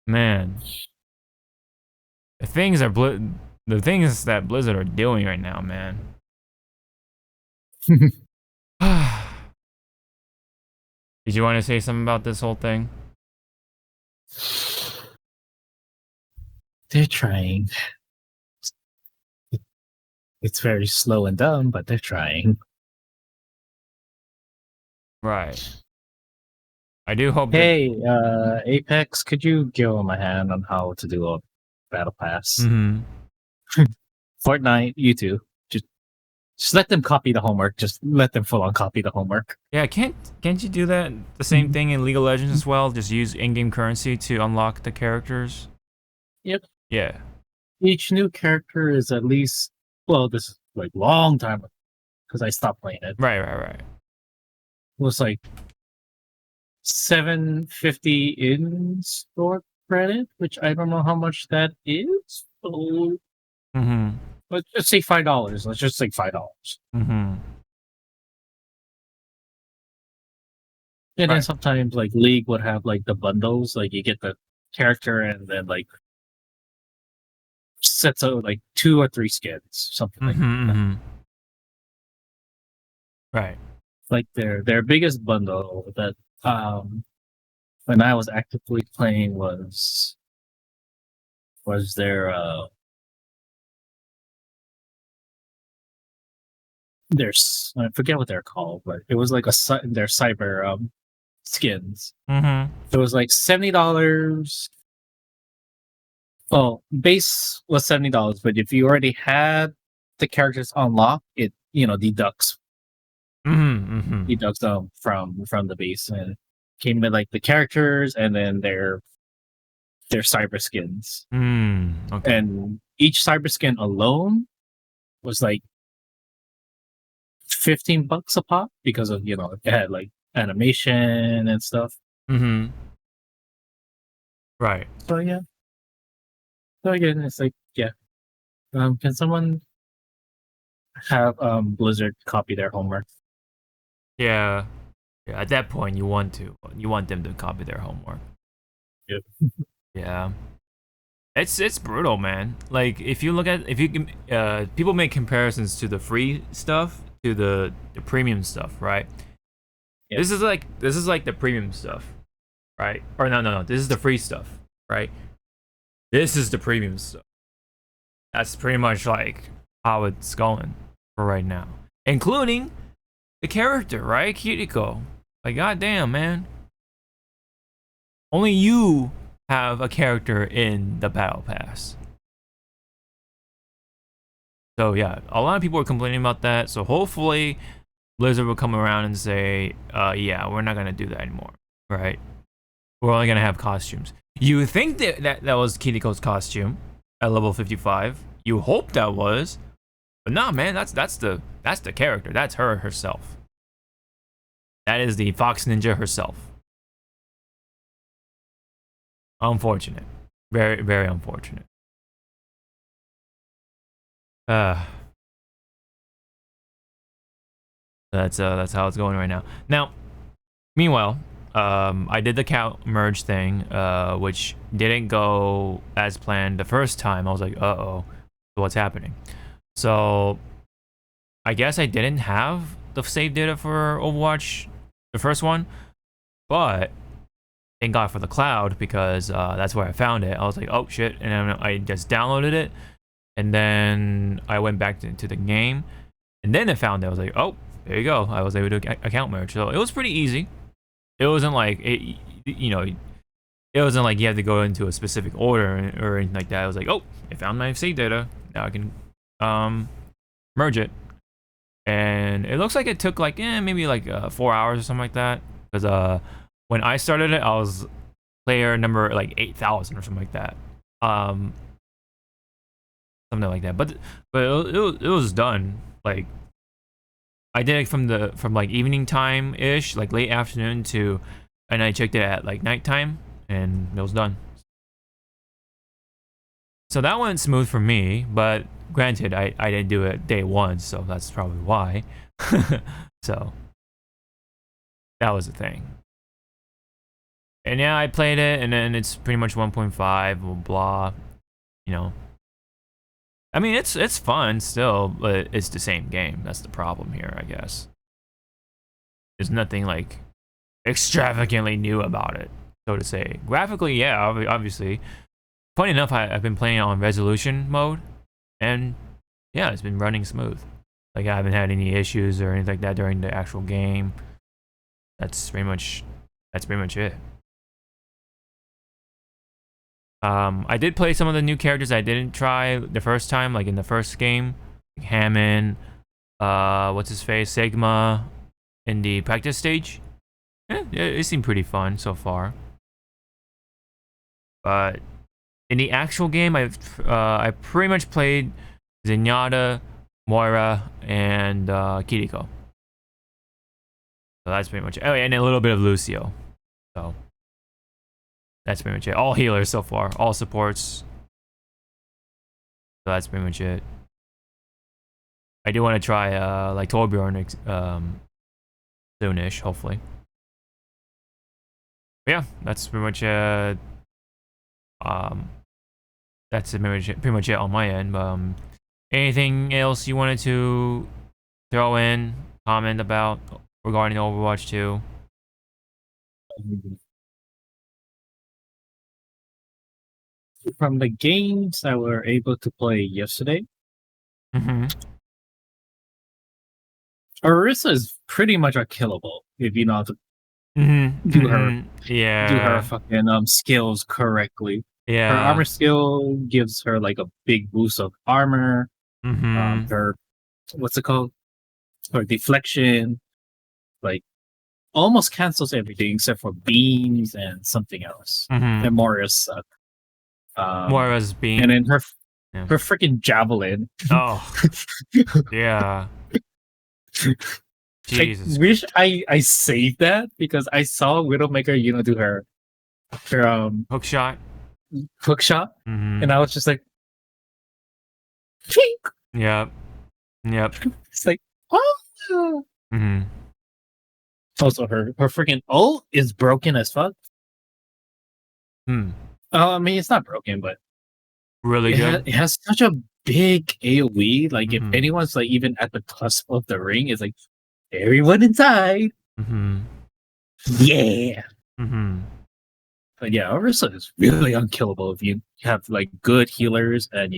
Man, the things that Blizzard are doing right now, man. Did you want to say something about this whole thing? They're trying. It's very slow and dumb, but they're trying. Right. I do hope. Hey, Apex, could you give them a hand on how to do a battle pass? Fortnite, you two. Just let them copy the homework. Just let them full on copy the homework. Yeah, can't you do that? The same thing in League of Legends as well? Just use in-game currency to unlock the characters? Yep. Yeah. Each new character is at least, well, this is like long time ago because I stopped playing it. Right. It was like $7.50 in store credit, which I don't know how much that is. So let's just say $5. Let's just say $5. And then sometimes like League would have like the bundles, like you get the character and then like sets of like 2 or 3 skins, something like that. Right. Like their biggest bundle that when I was actively playing was their I forget what they're called, but it was like their cyber skins. Mm-hmm. It was like $70. Well, base was $70, but if you already had the characters unlocked, it deducts Mm-hmm. them from the base, and came with like the characters and then their cyber skins. Okay. And each cyber skin alone was like $15 a pop because of it had like animation and stuff. Mm-hmm. Right. So yeah. So again, it's like can someone have Blizzard copy their homework? Yeah. Yeah. At that point, you want them to copy their homework. Yep. Yeah. It's brutal, man. Like if you can, people make comparisons to the free stuff to the premium stuff, right? Yeah. This is like the premium stuff, right? Or no, this is the free stuff, right? This is the premium stuff. That's pretty much like how it's going for right now, including the character, right? Kiriko. Like, goddamn, man. Only you have a character in the Battle Pass. So yeah, a lot of people are complaining about that. So hopefully Blizzard will come around and say, yeah, we're not gonna do that anymore, right? We're only gonna have costumes. You think that was Kiriko's costume at level 55. You hope that was, but nah, man, that's the character. That's her herself. That is the Fox Ninja herself. Unfortunate. Very, very unfortunate. That's how it's going right now. Now, meanwhile, I did the account merge thing, which didn't go as planned the first time. I was like, uh-oh, what's happening? So, I guess I didn't have the save data for Overwatch, the first one, but thank God for the cloud, because that's where I found it. I was like, oh shit, and then I just downloaded it, and then I went back into the game, and then I found it. I was like, oh, there you go. I was able to account merge, so it was pretty easy. It wasn't like it wasn't like you had to go into a specific order or anything like that. I was like, oh, I found my save data. Now I can merge it, and it looks like it took like maybe like 4 hours or something like that, because when I started it, I was player number like 8,000 or something like that. Something like that. But it was done. Like I did it from like evening time ish, like late afternoon and I checked it at like nighttime, and it was done. So that went smooth for me, but granted, I didn't do it day one, so that's probably why. So that was the thing. And yeah, I played it, and then it's pretty much 1.5, blah, I mean, it's fun still, but it's the same game. That's the problem here, I guess. There's nothing like extravagantly new about it, so to say. Graphically, yeah, obviously. Funny enough, I've been playing on resolution mode, and yeah, it's been running smooth. Like I haven't had any issues or anything like that during the actual game. That's pretty much it. I did play some of the new characters I didn't try the first time, like in the first game. Like Hammond, what's his face, Sigma, in the practice stage. Yeah, it seemed pretty fun so far. But in the actual game, I pretty much played Zenyatta, Moira, and Kiriko. So that's pretty much it. Oh, yeah, and a little bit of Lucio. So that's pretty much it. All healers so far. All supports. So that's pretty much it. I do want to try like Torbjorn soonish, hopefully. But yeah, that's pretty much that's pretty much it on my end. Anything else you wanted to throw in comment about regarding Overwatch 2? From the games that were able to play yesterday, Orisa is pretty much unkillable if you know how to do her fucking skills correctly. Yeah. Her armor skill gives her like a big boost of armor. Her what's it called? Her deflection, like almost cancels everything except for beams and something else. And Moira's suck. Moira's beam, and then her freaking javelin. Oh, yeah. Jesus. I wish I saved that because I saw Widowmaker, do her hook shot, and I was just like, Pink! Yep. It's like, oh. Also, her freaking ult is broken as fuck. I mean, it's not broken, but really good. It has such a big AoE. Like, if anyone's like even at the cusp of the ring, it's like everyone inside. Yeah. But yeah, Orisa is really unkillable if you have like good healers and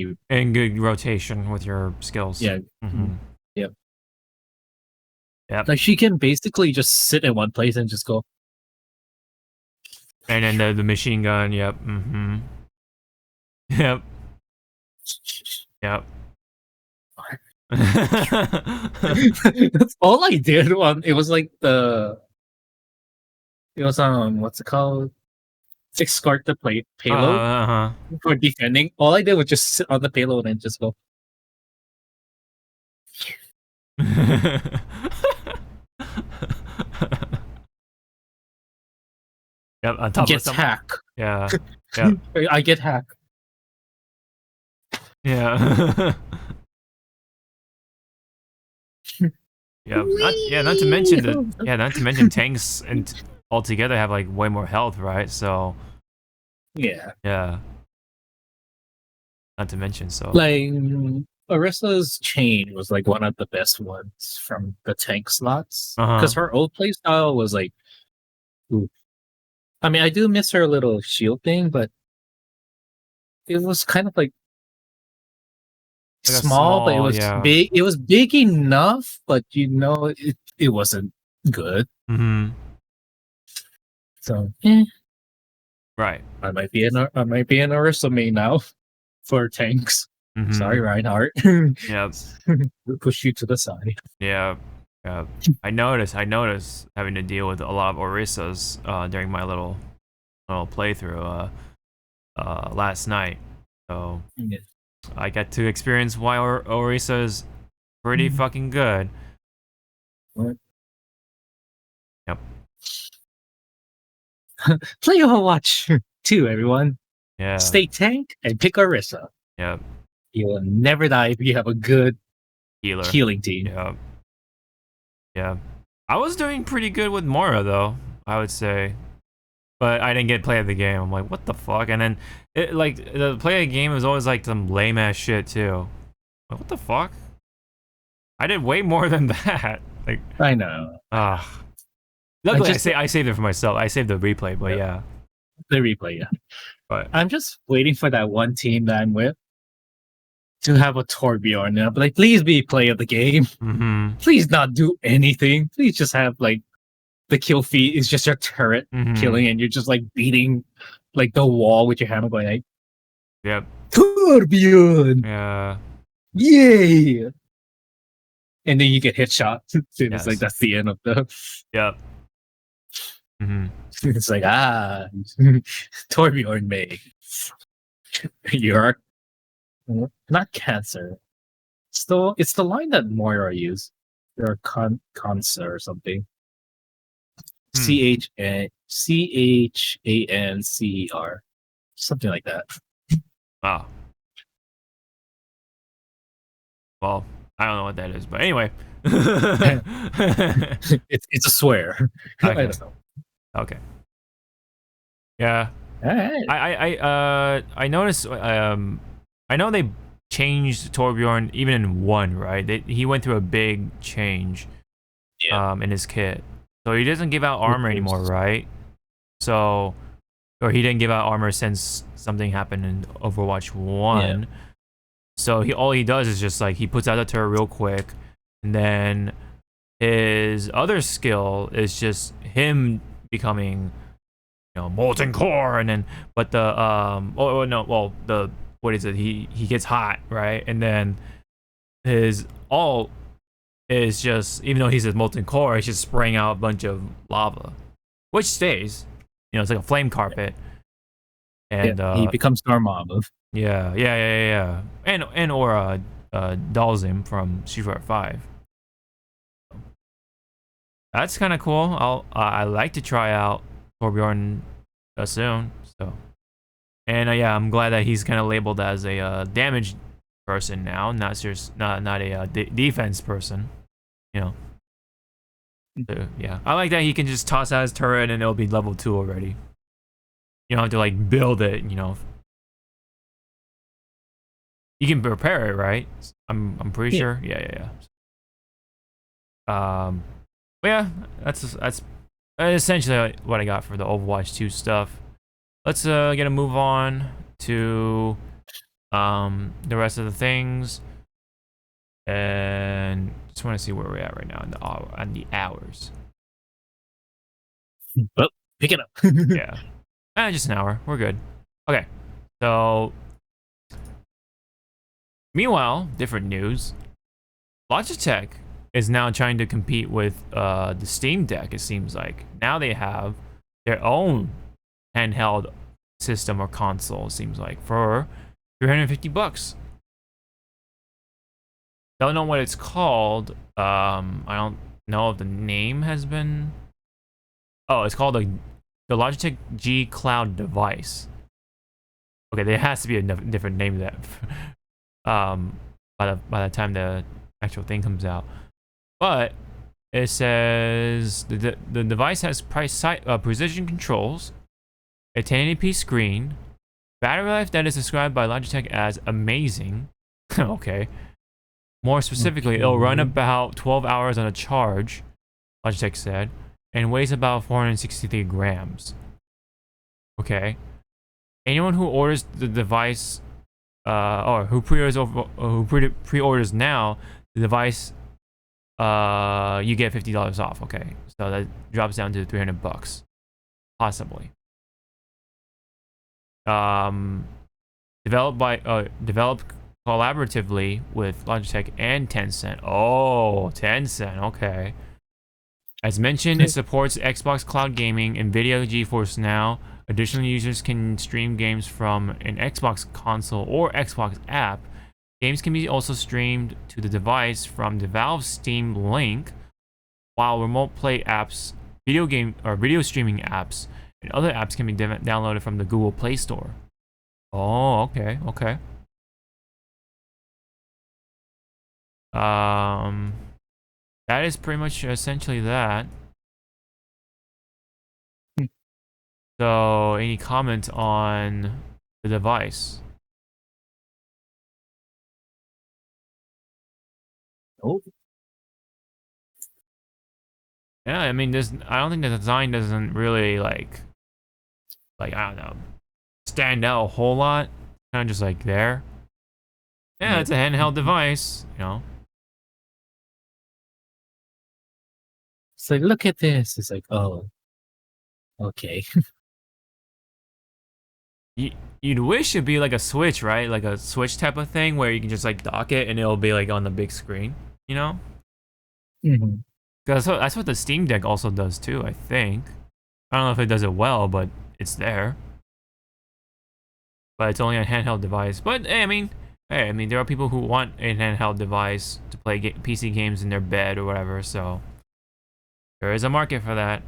good rotation with your skills. Yeah. Yep. Like she can basically just sit in one place and just go. And then the machine gun. Yep. Yep. That's all I did. It was like it was on what's it called? Escort the payload for defending. All I did was just sit on the payload and just go. Yep, on top Gets of hack. Yeah. I get hack. Yeah. Not to mention tanks and altogether have like way more health, right? So yeah. Not to mention, so like Orisa's chain was like one of the best ones from the tank slots because her old playstyle was like, ooh. I mean, I do miss her little shield thing, but it was kind of like small, but it was big. It was big enough, but it wasn't good. So, right. I might be an Orisa main now for tanks. Sorry, Reinhardt. Yeah. We'll push you to the side. Yeah. I noticed having to deal with a lot of Orisas during my little playthrough last night. So I got to experience why Orisa is pretty fucking good. What? Yep. Play Overwatch 2, everyone. Yeah. Stay tank and pick Orisa. Yep. You will never die if you have a good healing team. Yeah. I was doing pretty good with Moira though, I would say. But I didn't get play of the game. I'm like, what the fuck? And then the play of the game was always like some lame ass shit too. Like, what the fuck? I did way more than that. Like I know. Luckily, I saved it for myself. I saved the replay, but yeah. The replay, yeah. But I'm just waiting for that one team that I'm with to have a Torbjorn. And I'm like, please be play of the game. Please not do anything. Please just have like the kill feed is just your turret killing, and you're just like beating like the wall with your hammer going like, yep. Torbjorn. Yeah. Yay. And then you get hit shot. It's like that's the end of the. Yep. It's like Torbjorn May. You're not cancer. It's the line that Moira used. You're cancer or something. CHANCER. Something like that. Oh. Well, I don't know what that is, but anyway. It's a swear. Okay. I don't know. Okay. Yeah. Right. I noticed. I know they changed Torbjorn even in 1, right? He went through a big change in his kit. So he doesn't give out armor anymore, right? So, or he didn't give out armor since something happened in Overwatch 1. Yeah. So all he does is just like he puts out the turret real quick, and then his other skill is just him becoming, molten core, and then what is it? He gets hot, right? And then his ult is just, even though he's a molten core, it's just spraying out a bunch of lava, which stays. It's like a flame carpet. And he becomes Dormammu. Yeah. And Aura Dalzim from Street Fighter 5. That's kind of cool. I like to try out Torbjorn soon. So, and I'm glad that he's kind of labeled as a damage person now, not a defense person. So, yeah, I like that he can just toss out his turret and it'll be level 2 already. You don't have to like build it. You can prepare it, right? I'm pretty sure. Yeah. But yeah, that's essentially what I got for the Overwatch 2 stuff. Let's get a move on to the rest of the things, and just want to see where we're at right now on the hours. Well, pick it up. Yeah, just an hour. We're good. Okay, so meanwhile, different news. Logitech is now trying to compete with the Steam Deck, it seems like. Now they have their own handheld system or console, it seems like, for $350. Don't know what it's called. I don't know if the name has been... Oh, it's called the Logitech G Cloud device. Okay, there has to be a different name to that by the time the actual thing comes out. But it says the device has precision controls, a 1080p screen, battery life that is described by Logitech as amazing. Okay. More specifically, it'll run about 12 hours on a charge, Logitech said, and weighs about 463 grams. Okay. Anyone who orders the device, or who pre-orders now, the device, you get $50 off. Okay, so that drops down to $300, possibly. Developed collaboratively with Logitech and Tencent. Oh, Tencent. Okay. As mentioned, it supports Xbox Cloud Gaming, NVIDIA GeForce Now. Additionally, users can stream games from an Xbox console or Xbox app. Games can be also streamed to the device from the Valve Steam Link, while remote play apps, video streaming apps, and other apps can be downloaded from the Google Play Store. Oh, okay. That is pretty much essentially that. So, any comment on the device? Oh. Yeah, I mean, I don't think the design doesn't really like I don't know, stand out a whole lot. Kind of just like there. Yeah, it's a handheld device, It's like, look at this. It's like, oh, okay. You'd wish it'd be like a Switch, right? Like a Switch type of thing where you can just like dock it and it'll be like on the big screen, Mm-hmm. Because that's what the Steam Deck also does too, I think. I don't know if it does it well, but it's there. But it's only a handheld device. But hey, I mean, there are people who want a handheld device to play PC games in their bed or whatever, so there is a market for that.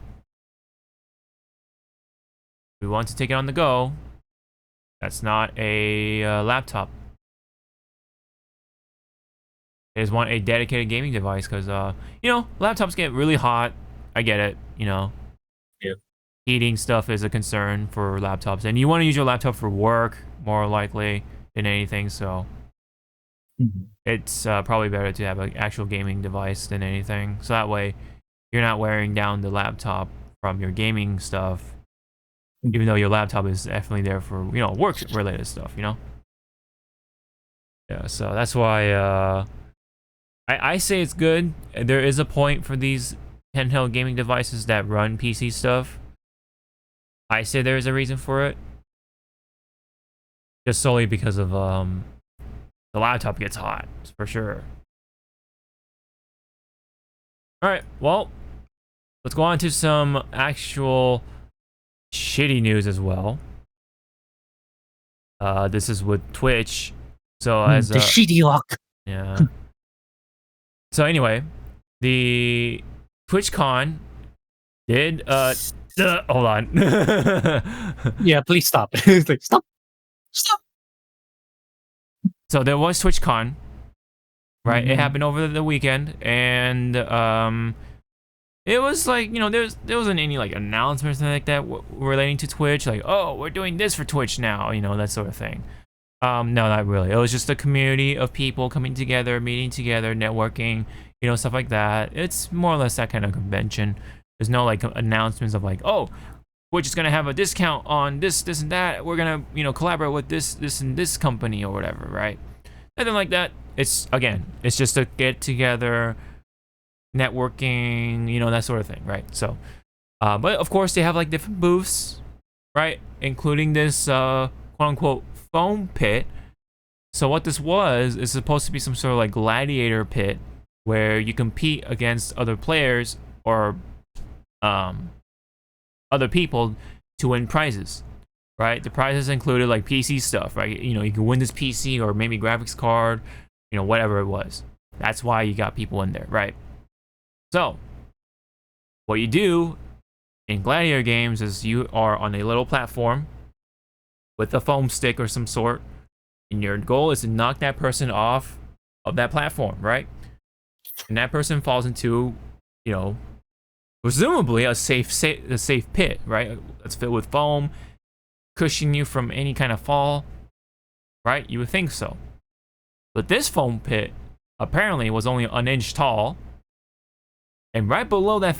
We want to take it on the go. That's not a laptop. They just want a dedicated gaming device because, laptops get really hot. I get it, Yeah. Heating stuff is a concern for laptops. And you want to use your laptop for work, more likely, than anything, so it's probably better to have an actual gaming device than anything. So that way, you're not wearing down the laptop from your gaming stuff, even though your laptop is definitely there for, you know, work related stuff, you know. Yeah, so that's why I say it's good. There is a point for these handheld gaming devices that run PC stuff. I say there is a reason for it, just solely because of the laptop gets hot for sure. All right, well, let's go on to some actual shitty news as well. This is with Twitch. So as the shitty luck. Yeah. So anyway, the TwitchCon did hold on. Yeah, please stop. It's like, stop. So there was TwitchCon, right? It happened over the weekend, and it was like, you know, there wasn't any like announcements or something like that relating to Twitch, like, oh, we're doing this for Twitch now, you know, that sort of thing. No, not really. It was just a community of people coming together, meeting together, networking, you know, stuff like that. It's more or less that kind of convention. There's no like announcements of like, oh, Twitch is gonna have a discount on this and that. We're gonna, you know, collaborate with this and this company or whatever, right? Nothing like that. It's just a get together, networking, you know, that sort of thing, right? So, but of course they have like different booths, right? Including this quote unquote foam pit. So what this was is supposed to be some sort of like gladiator pit where you compete against other players or other people to win prizes, right? The prizes included like PC stuff, right? You know, you can win this PC or maybe graphics card, you know, whatever it was. That's why you got people in there, right? So what you do in gladiator games is you are on a little platform with a foam stick or some sort, and your goal is to knock that person off of that platform, right? And that person falls into, you know, presumably a safe pit, right? That's filled with foam, cushioning you from any kind of fall, right? You would think so. But this foam pit apparently was only an inch tall, and right below that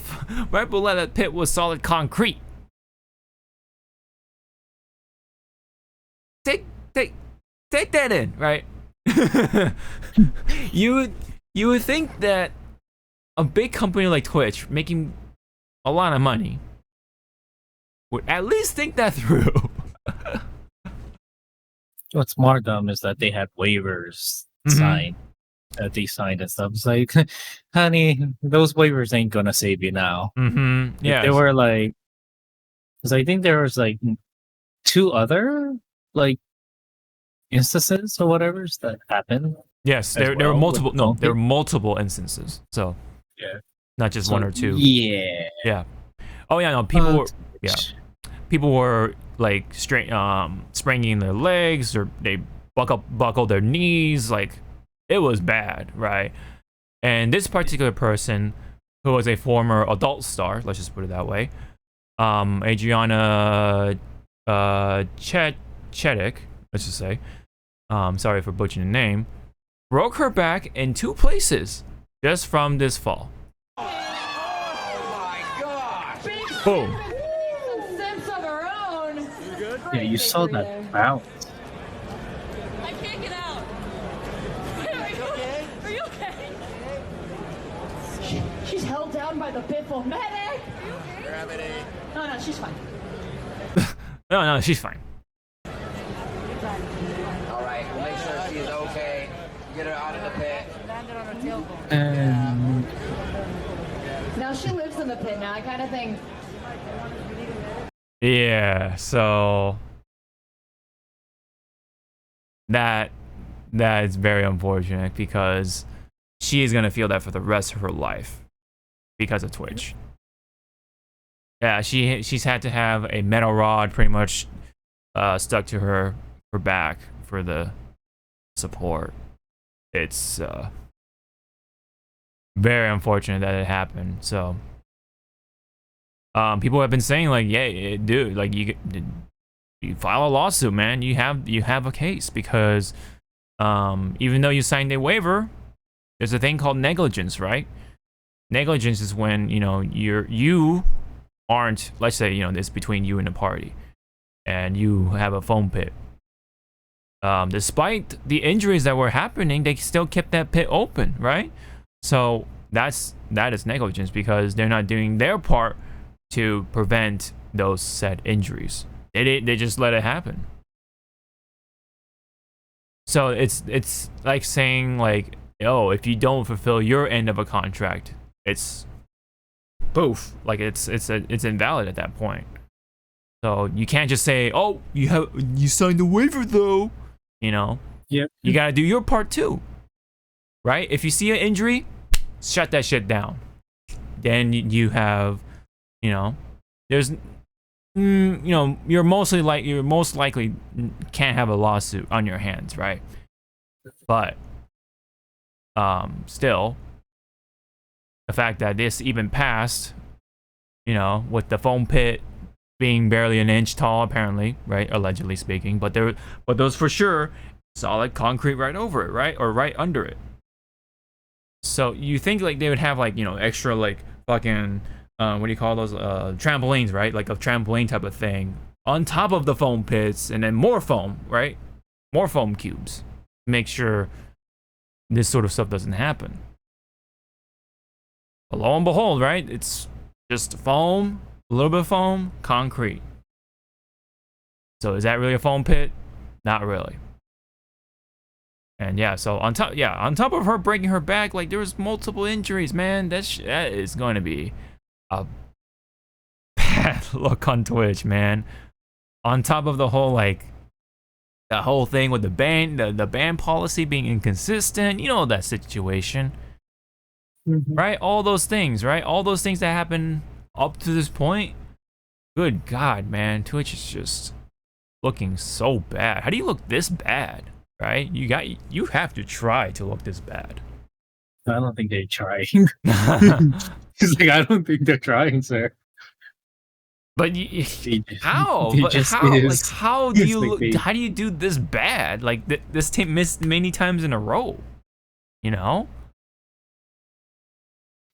pit was solid concrete. Take that in, right? You would think that a big company like Twitch, making a lot of money, would at least think that through. What's more dumb is that they had waivers signed, that they signed and stuff. It's like, honey, those waivers ain't gonna save you now. Yeah, They were like, because I think there was like 2 other like instances or whatever that happened. Yes, there were multiple. No, there were multiple instances. So yeah, not just 1 or 2. Yeah. Oh yeah, no. People were like spraining their legs, or they buckled their knees. Like, it was bad, right? And this particular person, who was a former adult star, let's just put it that way, Adriana Chedick, let's just say, sorry for butchering the name, broke her back in 2 places just from this fall. Oh my gosh! Boom. Some sense of her own. You good? Yeah, you saw that bounce. I can't get out. Are you okay? She's held down by the pitbull. Medic! Gravity. No, she's fine. No, she's fine. All right, we'll make sure she's okay. Get her out of the pit. Landed on her tailbone. And Now she lives in the pit now. I kind of think. Yeah, so that is very unfortunate, because she is gonna feel that for the rest of her life because of Twitch. Yeah, she's had to have a metal rod pretty much stuck to her back for the support. It's very unfortunate that it happened. So people have been saying like, yeah, dude, like you file a lawsuit, man. You have a case, because even though you signed a waiver, there's a thing called negligence, right? Negligence is when, you know, you aren't, let's say, you know, this between you and the party, and you have a foam pit. Despite the injuries that were happening, they still kept that pit open, right? So that is negligence, because they're not doing their part to prevent those said injuries. They just let it happen. So it's like saying, like, oh, if you don't fulfill your end of a contract, it's poof, like it's invalid at that point. So you can't just say, oh, you signed a waiver though, you know. Yep. You gotta do your part too, right? If you see an injury, shut that shit down. Then you have, you know, there's, you know, you're most likely can't have a lawsuit on your hands, right? But still, the fact that this even passed, you know, with the foam pit being barely an inch tall, apparently, right? Allegedly speaking, but those for sure solid concrete right over it, right? Or right under it. So you think like they would have, like, you know, extra, like, fucking what do you call those, trampolines, right? Like a trampoline type of thing on top of the foam pits, and then more foam, right? More foam cubes. Make sure this sort of stuff doesn't happen. But lo and behold, right? It's just foam, a little bit of foam, concrete. So is that really a foam pit? Not really. And yeah, so on top of her breaking her back, like, there was multiple injuries, man. That is going to be a bad look on Twitch, man. On top of the whole, like, the whole thing with the ban policy being inconsistent, you know, that situation. Right? All those things, right? All those things that happen up to this point. Good God, man. Twitch is just looking so bad. How do you look this bad? Right? You have to try to look this bad. I don't think they're trying. It's like, I don't think they're trying, sir. But how? But how? Like, how do you do this bad? Like, this team missed many times in a row. You know?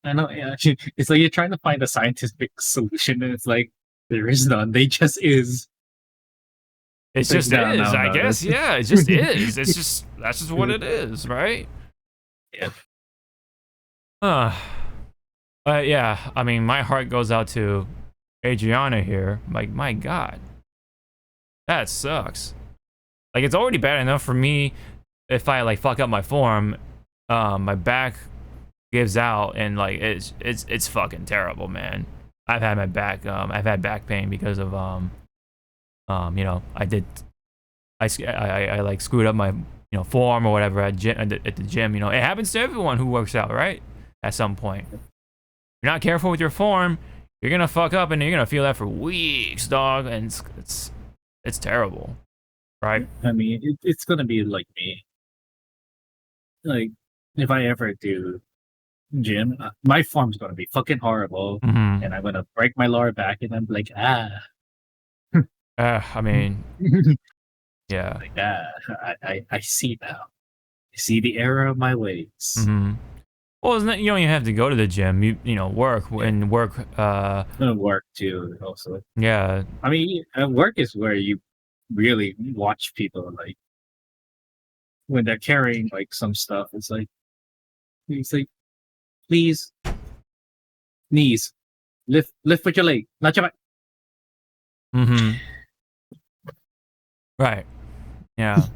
I know. Yeah, it's like you're trying to find a scientific solution, and it's like there is none. They just is. It just is, I guess. Yeah, it just is. That's just what it is, right? Yeah. Yeah. I mean, my heart goes out to Adriana here. Like, my God, that sucks. Like, it's already bad enough for me if I, like, fuck up my form, my back gives out, and, like, it's fucking terrible, man. I've had my back, I've had back pain because of you know, I like screwed up my, you know, form or whatever at the gym. You know, it happens to everyone who works out, right? At some point, if you're not careful with your form, you're gonna fuck up, and you're gonna feel that for weeks, dog. And it's terrible, right? I mean, it's gonna be like me. Like, if I ever do gym, my form's gonna be fucking horrible, and I'm gonna break my lower back, and I'm like, I mean, yeah. Like, I see now. I see the error of my ways. Well, isn't it, you don't even have to go to the gym. You know, work. Work too, also. Yeah. I mean, work is where you really watch people, like, when they're carrying, like, some stuff. It's like, please, knees, lift with your leg, not your back. Right. Yeah.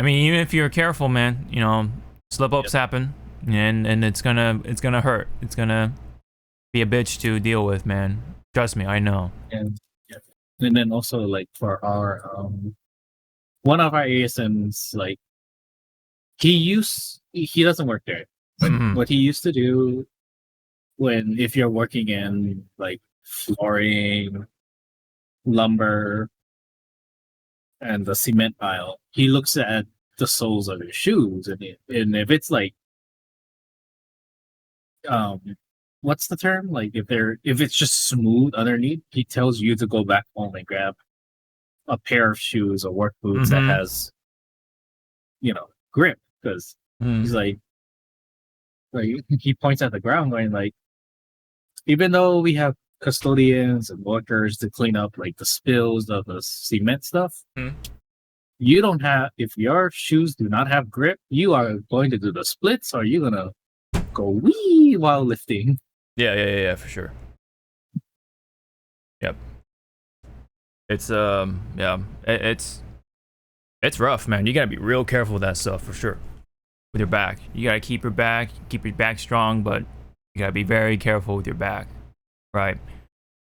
I mean, even if you're careful, man, you know, slip ups happen, and it's gonna hurt. It's gonna be a bitch to deal with, man. Trust me, I know. And then also, like, for our one of our ASMs, like, he doesn't work there, but what he used to do if you're working in, like, flooring, lumber, and the cement aisle, he looks at the soles of your shoes, and if it's like, what's the term? Like, if it's just smooth underneath, he tells you to go back home and grab a pair of shoes or work boots that has, you know, grip, because he's like, like he points at the ground, going like, even though we have custodians and workers to clean up like the spills of the cement stuff, you don't have. If your shoes do not have grip, you are going to do the splits, or you're gonna go wee while lifting. Yeah, for sure. Yep. It's it's rough, man. You gotta be real careful with that stuff for sure. With your back, you gotta keep your back strong, but you gotta be very careful with your back, right?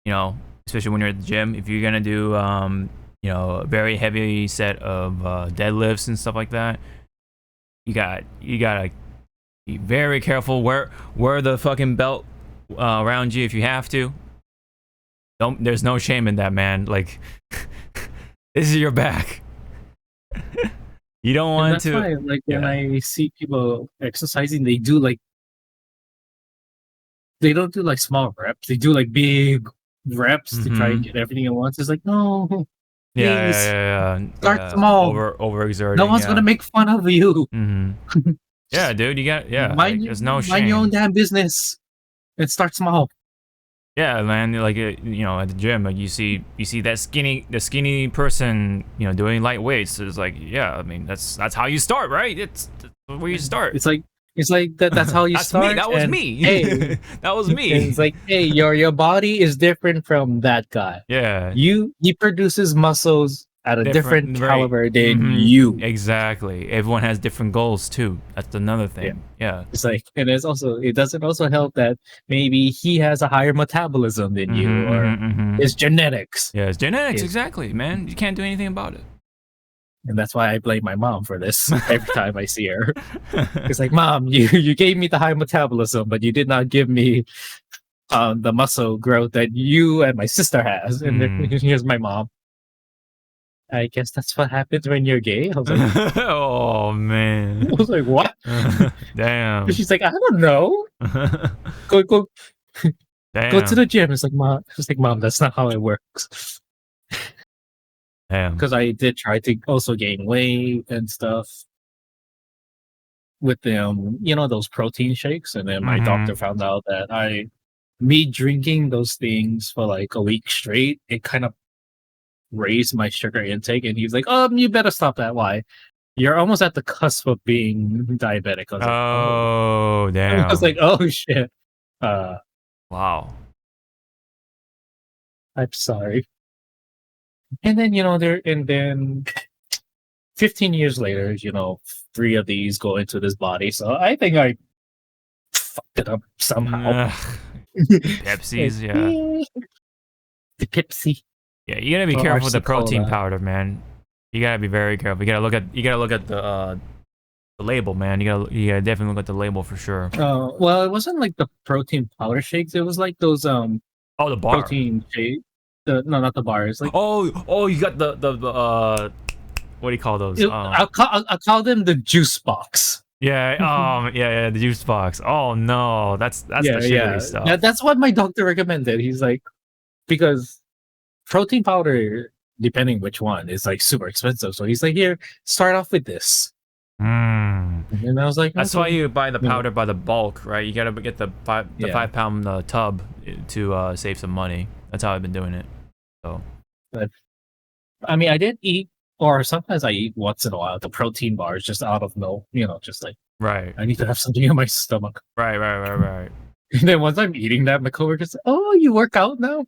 You know, especially when you're at the gym. If you're gonna do you know, a very heavy set of deadlifts and stuff like that, you gotta be very careful. Wear the fucking belt around you if you have to. There's no shame in that, man. Like, this is your back. You don't want to. Why, like, when I see people exercising, they do like, they don't do like small reps. They do like big reps to try and get everything at once. It's like, no. Yeah. Start small. Overexerting. No one's gonna make fun of you. Yeah, dude, you got there's no shame. Mind your own damn business and start small. Yeah, man. Like you know, at the gym, like you see that skinny person, you know, doing light weights. It's like, yeah, I mean, that's how you start, right? That's where you start. It's like that's how you start. Me. That was me. Hey, that was me. It's like, hey, your body is different from that guy. Yeah. He produces muscles at a different caliber than you. Exactly. Everyone has different goals too. That's another thing. Yeah. It's like, and it doesn't also help that maybe he has a higher metabolism than you, or it's genetics. Yeah, it's genetics. Exactly, man. You can't do anything about it. And that's why I blame my mom for this every time I see her. It's like, Mom, you gave me the high metabolism, but you did not give me the muscle growth that you and my sister has. And then here's my mom. I guess that's what happens when you're gay. I was like, oh man. I was like, what? Damn. She's like, I don't know. Go Damn. Go to the gym. It's like, Mom, that's not how it works. Damn. Because I did try to also gain weight and stuff with them, you know, those protein shakes, and then my doctor found out that me drinking those things for like a week straight, it kind of raised my sugar intake, and he's like, you better stop that. Why? You're almost at the cusp of being diabetic. I was like, damn. I was like, oh shit. Wow. I'm sorry. And then, you know, and then 15 years later, you know, 3 of these go into this body. So I think I fucked it up somehow. Pepsis, yeah. The Pepsi. Yeah, you gotta be careful with the protein powder, man. You gotta be very careful. You gotta look at the label, man. You gotta definitely look at the label for sure. Well, it wasn't like the protein powder shakes. It was like those the bar protein shake. No, not the bar. It's like you got the what do you call those? I'll call them the juice box. Yeah. Yeah. The juice box. Oh no, that's the shitty stuff. Yeah, that's what my doctor recommended. He's like, because protein powder, depending which one, is like super expensive. So he's like, here, start off with this. And I was like, that's why you buy the powder by the bulk, right? You gotta get the 5-pound tub to save some money. That's how I've been doing it. So, but I mean, I did eat, or sometimes I eat once in a while, the protein bars just out of no, you know, just like, right. I need to have something in my stomach. Right. And then once I'm eating that, my coworker's like, oh, you work out now?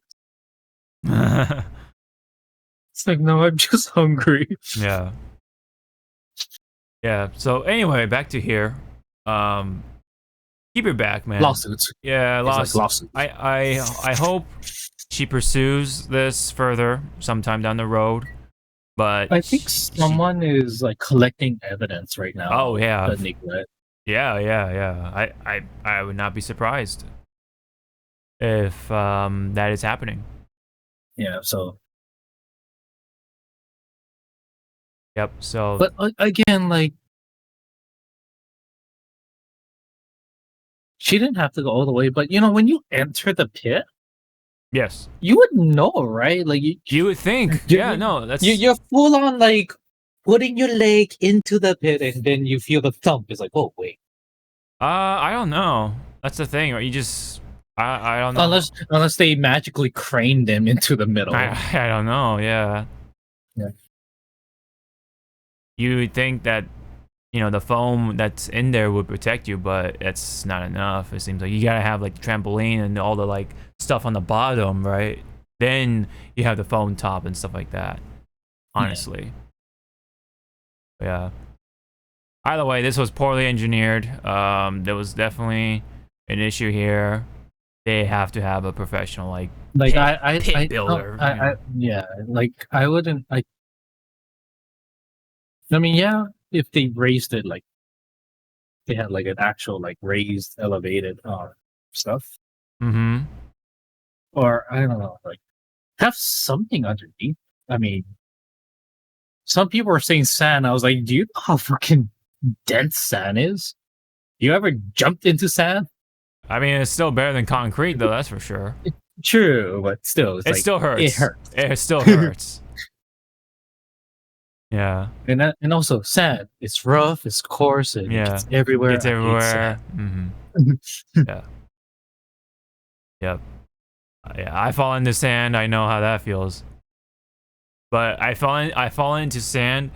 It's like, no, I'm just hungry. Yeah. So anyway, back to here. Keep your back, man. Lawsuits. Yeah, lawsuits. I hope she pursues this further sometime down the road. But I think someone is like collecting evidence right now. Oh yeah. Yeah. I would not be surprised if that is happening. Yeah, so. Yep, so. But again, like, she didn't have to go all the way, but you know, when you enter the pit, yes, you would know, right? Like, you would think. Yeah, no, that's. You're full on, like, putting your leg into the pit, and then you feel the thump. It's like, oh, wait. I don't know. That's the thing, right? You just I don't know. Unless they magically crane them into the middle. I don't know. Yeah. Yeah. You would think that, you know, the foam that's in there would protect you, but it's not enough. It seems like you gotta have like the trampoline and all the like stuff on the bottom, right? Then you have the foam top and stuff like that. Honestly. Yeah. Either way, this was poorly engineered. There was definitely an issue here. They have to have a professional like pit builder. Yeah, like I wouldn't. I mean, yeah, if they raised it, like they had like an actual like raised, elevated stuff, or I don't know, like have something underneath. I mean, some people were saying sand. I was like, do you know how fucking dense sand is? You ever jumped into sand? I mean, it's still better than concrete, though. That's for sure. True, but still, it still hurts. It hurts. It still hurts. Yeah. And also sand. It's rough. It's coarse. And it's everywhere. It's everywhere. Yeah. Yep. Yeah. I fall into sand. I know how that feels. But I fall into sand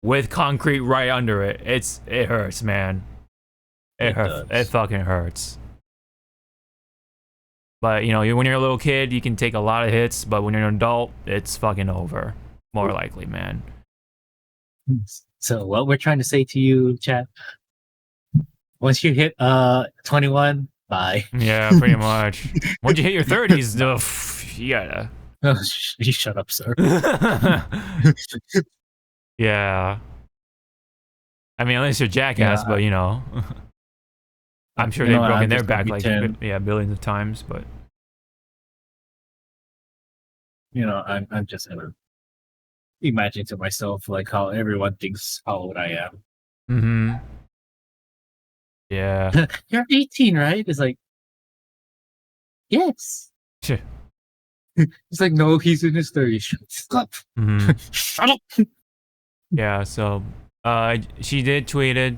with concrete right under it. It hurts, man. It hurts. It fucking hurts. But you know, when you're a little kid, you can take a lot of hits. But when you're an adult, it's fucking over. More likely, man. So what we're trying to say to you, chat, once you hit 21, bye. Yeah, pretty much. Once you hit your 30s, though, you gotta. Oh, you shut up, sir. Yeah. I mean, unless you're jackass, but you know, I'm sure they've broken their back like billions of times. But you know, I'm just gonna imagine to myself like how everyone thinks how old I am. Yeah. You're 18, right? It's like, yes. It's like, no, he's in his 30s. Shut up. Shut up. Yeah. So, she did tweeted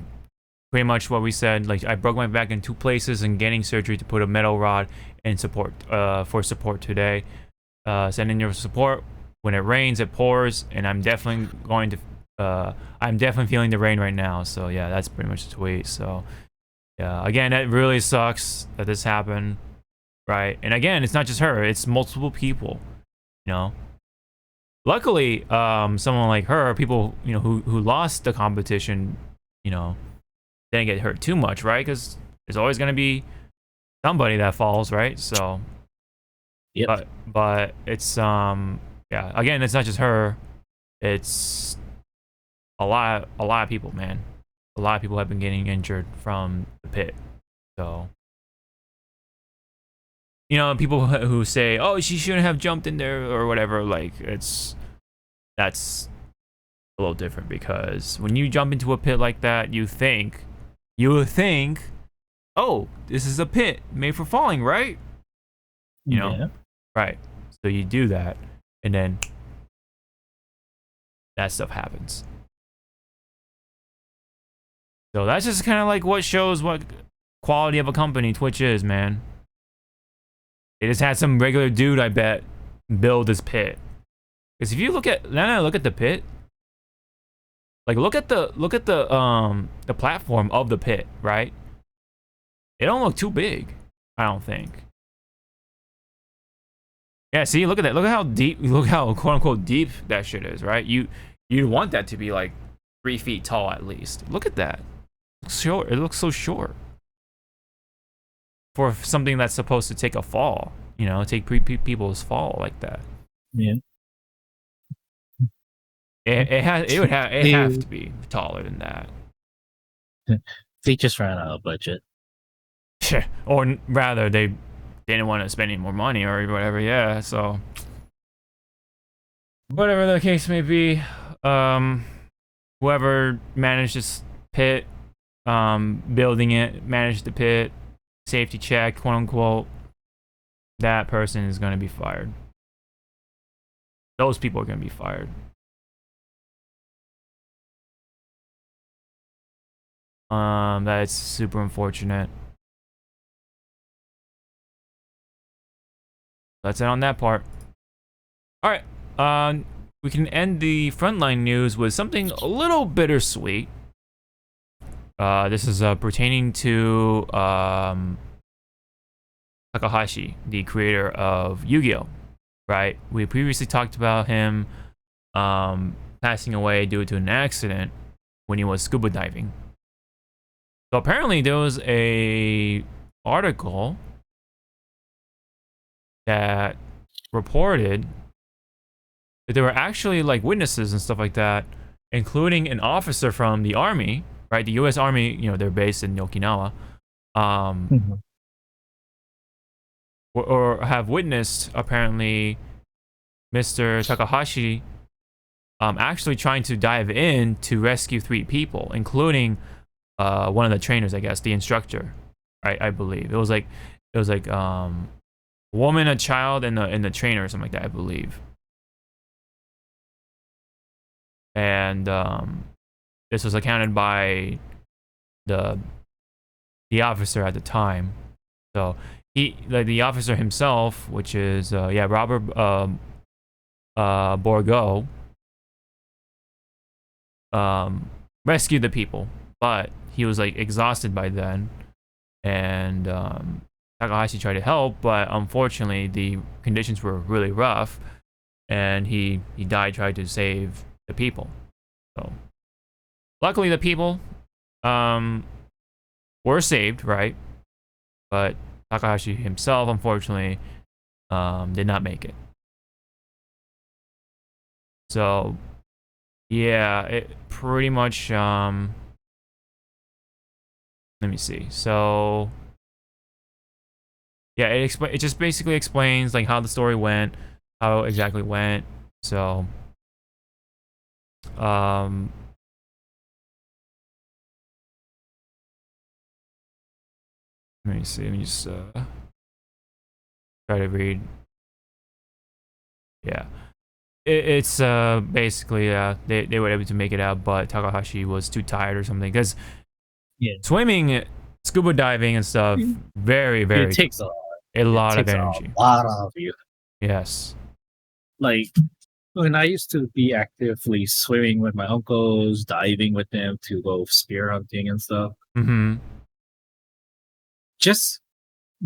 pretty much what we said. Like, I broke my back in 2 places and getting surgery to put a metal rod in support for support today. Send in your support. When it rains, it pours, and I'm definitely going to. I'm definitely feeling the rain right now. So yeah, that's pretty much the tweet. So yeah, again, it really sucks that this happened, right? And again, it's not just her; it's multiple people. You know. Luckily, someone like her, people who lost the competition, didn't get hurt too much, right? Because there's always going to be somebody that falls, right? So, yeah. But it's yeah. Again, it's not just her; it's a lot of people, man. A lot of people have been getting injured from the pit. So, people who say, "Oh, she shouldn't have jumped in there" or whatever, like that's a little different, because when you jump into a pit like that, you would think, "Oh, this is a pit made for falling, right?" Yeah. Right. So you do that, and then that stuff happens. So that's just kind of like what shows what quality of a company Twitch is, man. They just had some regular dude, I bet, build this pit. Because if you look at the pit, like look at the platform of the pit, right? It don't look too big, I don't think. Yeah, see, look at that. Look how quote unquote deep that shit is, right? You'd want that to be like 3 feet tall at least. Look at that. Short. It looks so short for something that's supposed to take a fall. Take people's fall like that. Yeah. It would have to be taller than that. They just ran out of budget. Or rather, they didn't want to spend any more money or whatever. Yeah. So whatever the case may be, whoever managed this pit, building it, managed the pit, safety check, quote unquote, that person is going to be fired. Those people are going to be fired. That is super unfortunate. That's it on that part. All right. We can end the frontline news with something a little bittersweet. This is pertaining to Takahashi, the creator of Yugioh, right? We previously talked about him passing away due to an accident when he was scuba diving. So apparently there was a article that reported that there were actually like witnesses and stuff like that, including an officer from the army, right? The U.S. Army, you know, they're based in Okinawa, or have witnessed apparently Mr. Takahashi actually trying to dive in to rescue 3 people, including one of the trainers, I guess, the instructor, I believe. It was like a woman, a child, and the trainer or something like that, I believe. And this was accounted by the officer at the time. So the officer himself, which is Robert Borgo, rescued the people, but he was like exhausted by then, and Takahashi tried to help, but unfortunately the conditions were really rough, and he died trying to save the people. So luckily the people were saved, right? But Takahashi himself, unfortunately, did not make it. So yeah, it pretty much let me see. So yeah, it just basically explains like how the story went, how it exactly went. So let me see. Let me just try to read. Yeah, it's basically they were able to make it out, but Takahashi was too tired or something, because swimming, scuba diving, and stuff very it takes a lot of energy. A lot of you. Yes. Like when I used to be actively swimming with my uncles, diving with them to go spear hunting and stuff. Just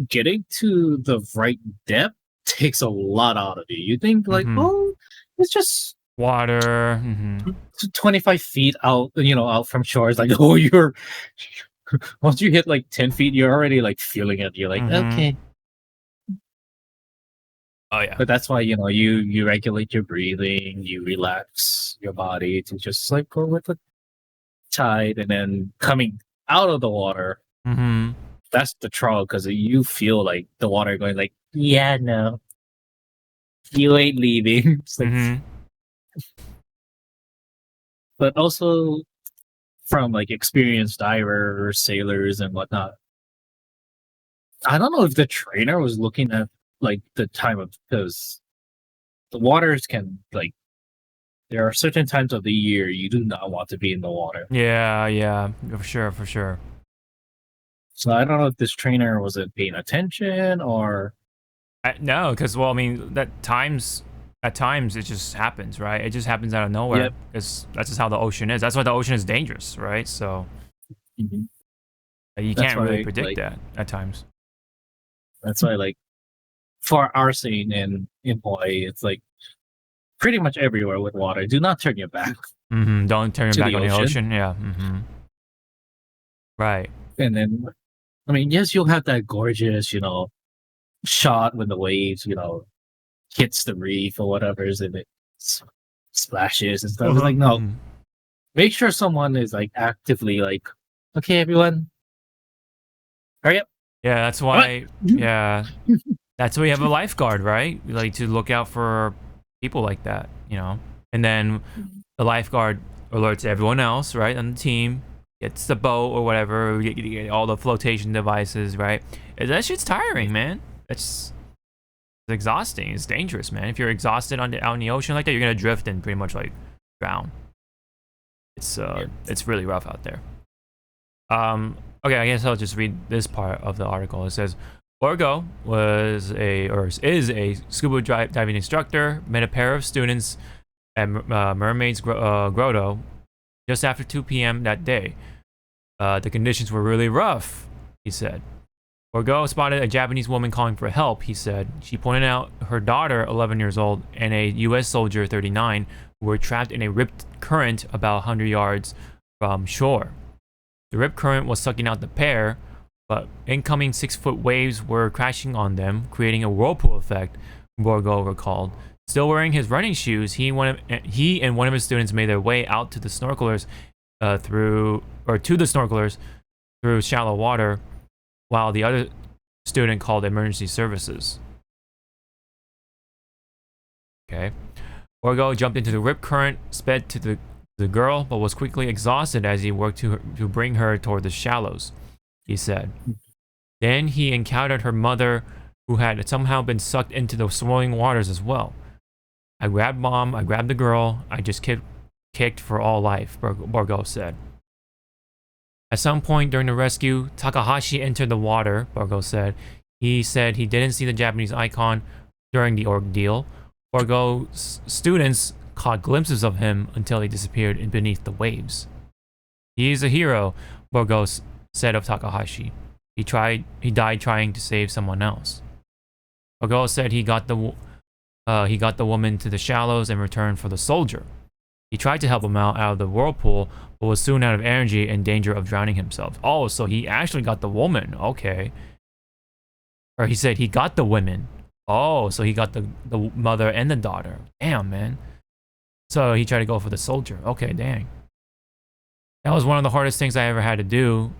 getting to the right depth takes a lot out of you. You think like, oh, it's just water, 25 feet out, out from shore. It's like, oh, you're once you hit like 10 feet, you're already like feeling it. You're like, okay. Oh yeah. But that's why, you regulate your breathing, you relax your body to just like go with the tide, and then coming out of the water. That's the trial, because you feel like the water going like, yeah, no, you ain't leaving. It's like, but also from like experienced divers, sailors, and whatnot. I don't know if the trainer was looking at like the time of, because the waters can like, there are certain times of the year you do not want to be in the water. Yeah, for sure. So I don't know if this trainer wasn't paying attention or no, because well, I mean, at times it just happens, right? It just happens out of nowhere. Because that's just how the ocean is. That's why the ocean is dangerous, right? So you can't really predict that at times. That's why, like, for our scene in Hawaii, it's like pretty much everywhere with water. Do not turn your back. Don't turn your back on the ocean. Yeah. Right. And then, I mean, yes, you'll have that gorgeous, shot when the waves, hits the reef or whatever, and it splashes and stuff. It's like, no, make sure someone is like actively like, okay, everyone, hurry up. Yeah, that's why. Yeah, that's why you have a lifeguard, right? Like to look out for people like that, And then the lifeguard alerts everyone else, right, on the team. Gets the boat or whatever, you get all the flotation devices, right? That shit's tiring, man. It's exhausting. It's dangerous, man. If you're exhausted out in the ocean like that, you're gonna drift and pretty much like drown. It's really rough out there. Okay, I guess I'll just read this part of the article. It says, Borgo is a scuba diving instructor, met a pair of students at Mermaid's Grotto just after 2 p.m. that day. The conditions were really rough, he said. Borgo spotted a Japanese woman calling for help, he said. She pointed out her daughter, 11 years old, and a U.S. soldier, 39, who were trapped in a ripped current about 100 yards from shore. The rip current was sucking out the pair, but incoming 6-foot waves were crashing on them, creating a whirlpool effect, Borgo recalled. Still wearing his running shoes, he and one of his students made their way out to the snorkelers through shallow water, while the other student called emergency services. Okay. Borgo jumped into the rip current, sped to the girl, but was quickly exhausted as he worked to bring her toward the shallows, he said. Then he encountered her mother, who had somehow been sucked into the swirling waters as well. I grabbed mom, I grabbed the girl, I just kicked for all life, Borgo said. At some point during the rescue, Takahashi entered the water, Borgo said. He said he didn't see the Japanese icon during the ordeal. Borgo's students caught glimpses of him until he disappeared beneath the waves. He is a hero, Borgo said of Takahashi. He died trying to save someone else. Borgo said he got the woman to the shallows and returned for the soldier. He tried to help him out of the whirlpool, but was soon out of energy and danger of drowning himself. Oh, so he actually got the woman. Okay. Or he said he got the women. Oh, so he got the mother and the daughter. Damn, man. So he tried to go for the soldier. Okay, dang. That was one of the hardest things I ever had to do.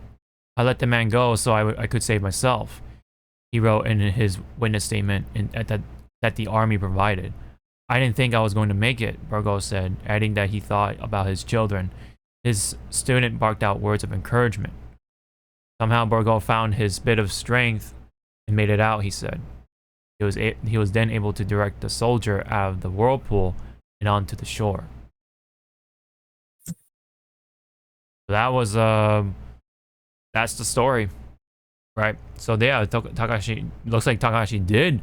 I let the man go so I could save myself, he wrote in his witness statement that the army provided. I didn't think I was going to make it, Borgo said, adding that he thought about his children. His student barked out words of encouragement. Somehow Borgo found his bit of strength and made it out, he said. He was then able to direct the soldier out of the whirlpool and onto the shore. So that was that's the story, right? So yeah, Takahashi looks like Takahashi did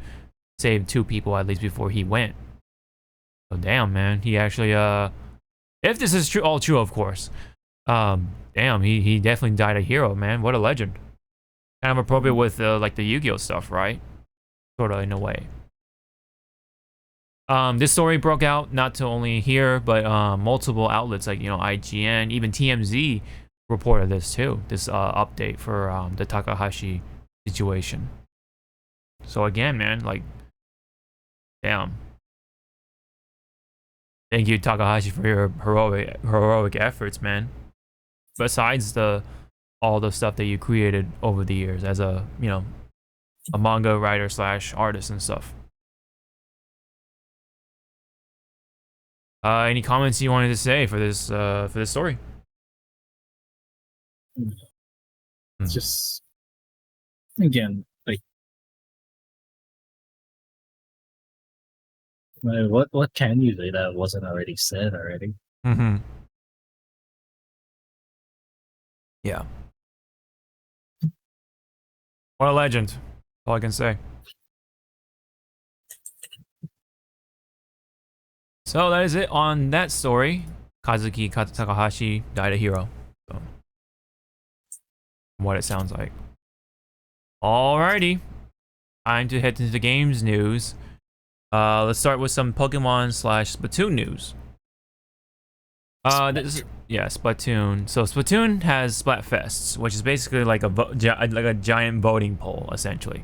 save 2 people at least before he went. So damn, man, he actually if this is all true, of course, damn, he definitely died a hero, man. What a legend. Kind of appropriate with like the Yu-Gi-Oh stuff, right? Sort of in a way. This story broke out not to only here, but multiple outlets like, you know, IGN, even TMZ reported this too. This update for the Takahashi situation. So again, man, like, damn. Thank you, Takahashi, for your heroic efforts, man. Besides all the stuff that you created over the years as a, you know, a manga writer / artist and stuff. Any comments you wanted to say for this story? Just again, like, what can you say that wasn't already said already? Mm-hmm. Yeah. What a legend. That's all I can say. So that is it on that story. Kazuki Takahashi died a hero. So, what it sounds like. Alrighty. Time to head into the games news. Let's start with some Pokemon / Splatoon news. Splatoon. So Splatoon has Splatfests, which is basically like a giant voting poll, essentially.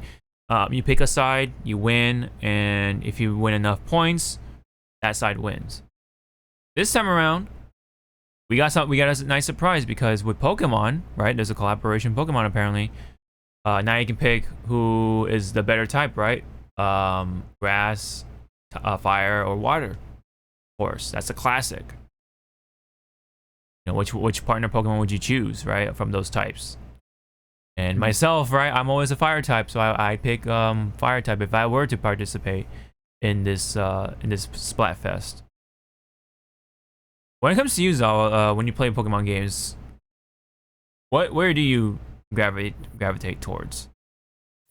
You pick a side, you win, and if you win enough points, that side wins. This time around, we got a nice surprise because with Pokemon, right? There's a collaboration with Pokemon apparently. Now you can pick who is the better type, right? Grass, fire, or water. Of course, that's a classic. You know, which partner Pokemon would you choose, right? From those types. And myself, right? I'm always a fire type, so I pick fire type if I were to participate in this Splatfest. When it comes to you, Zawa, when you play Pokemon games, Where do you gravitate towards?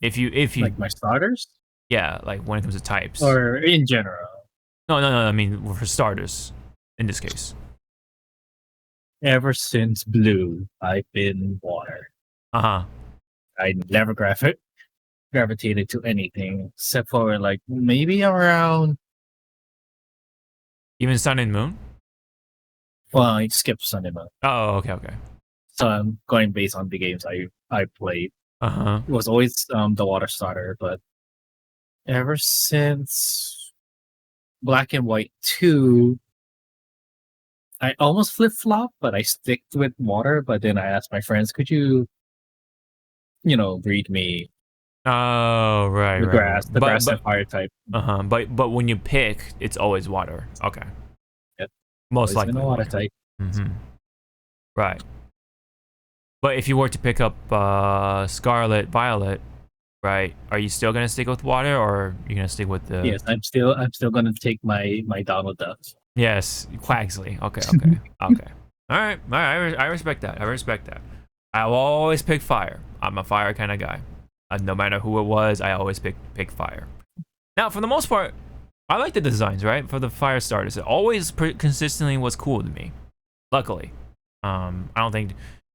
If you like my starters, yeah, like when it comes to types, or in general. no. I mean for starters, in this case. Ever since Blue, I've been water. Uh-huh. I never gravitated to anything except for like maybe around. Even Sun and Moon? Well, I skipped Sunday Moon, Oh, okay. so I'm going based on the games I played. Uh-huh. It was always the water starter, but ever since Black and White 2, I almost flip flop, but I stick with water. But then I asked my friends, "Could you read me Oh, right, the right. grass, Right. the grass and fire type?" Uh-huh. But when you pick, it's always water. Okay. Yep. Most Always been likely a water type. Mm-hmm. Right. But if you were to pick up Scarlet Violet, right, are you still gonna stick with water, or are you gonna stick with the? Yes, I'm still gonna take my Donald Duck. Yes, Quaxley. Okay. All right. I respect that. I will always pick fire. I'm a fire kind of guy. No matter who it was, I always pick fire. Now, for the most part, I like the designs, right? For the fire starters, it always consistently was cool to me. Luckily, I don't think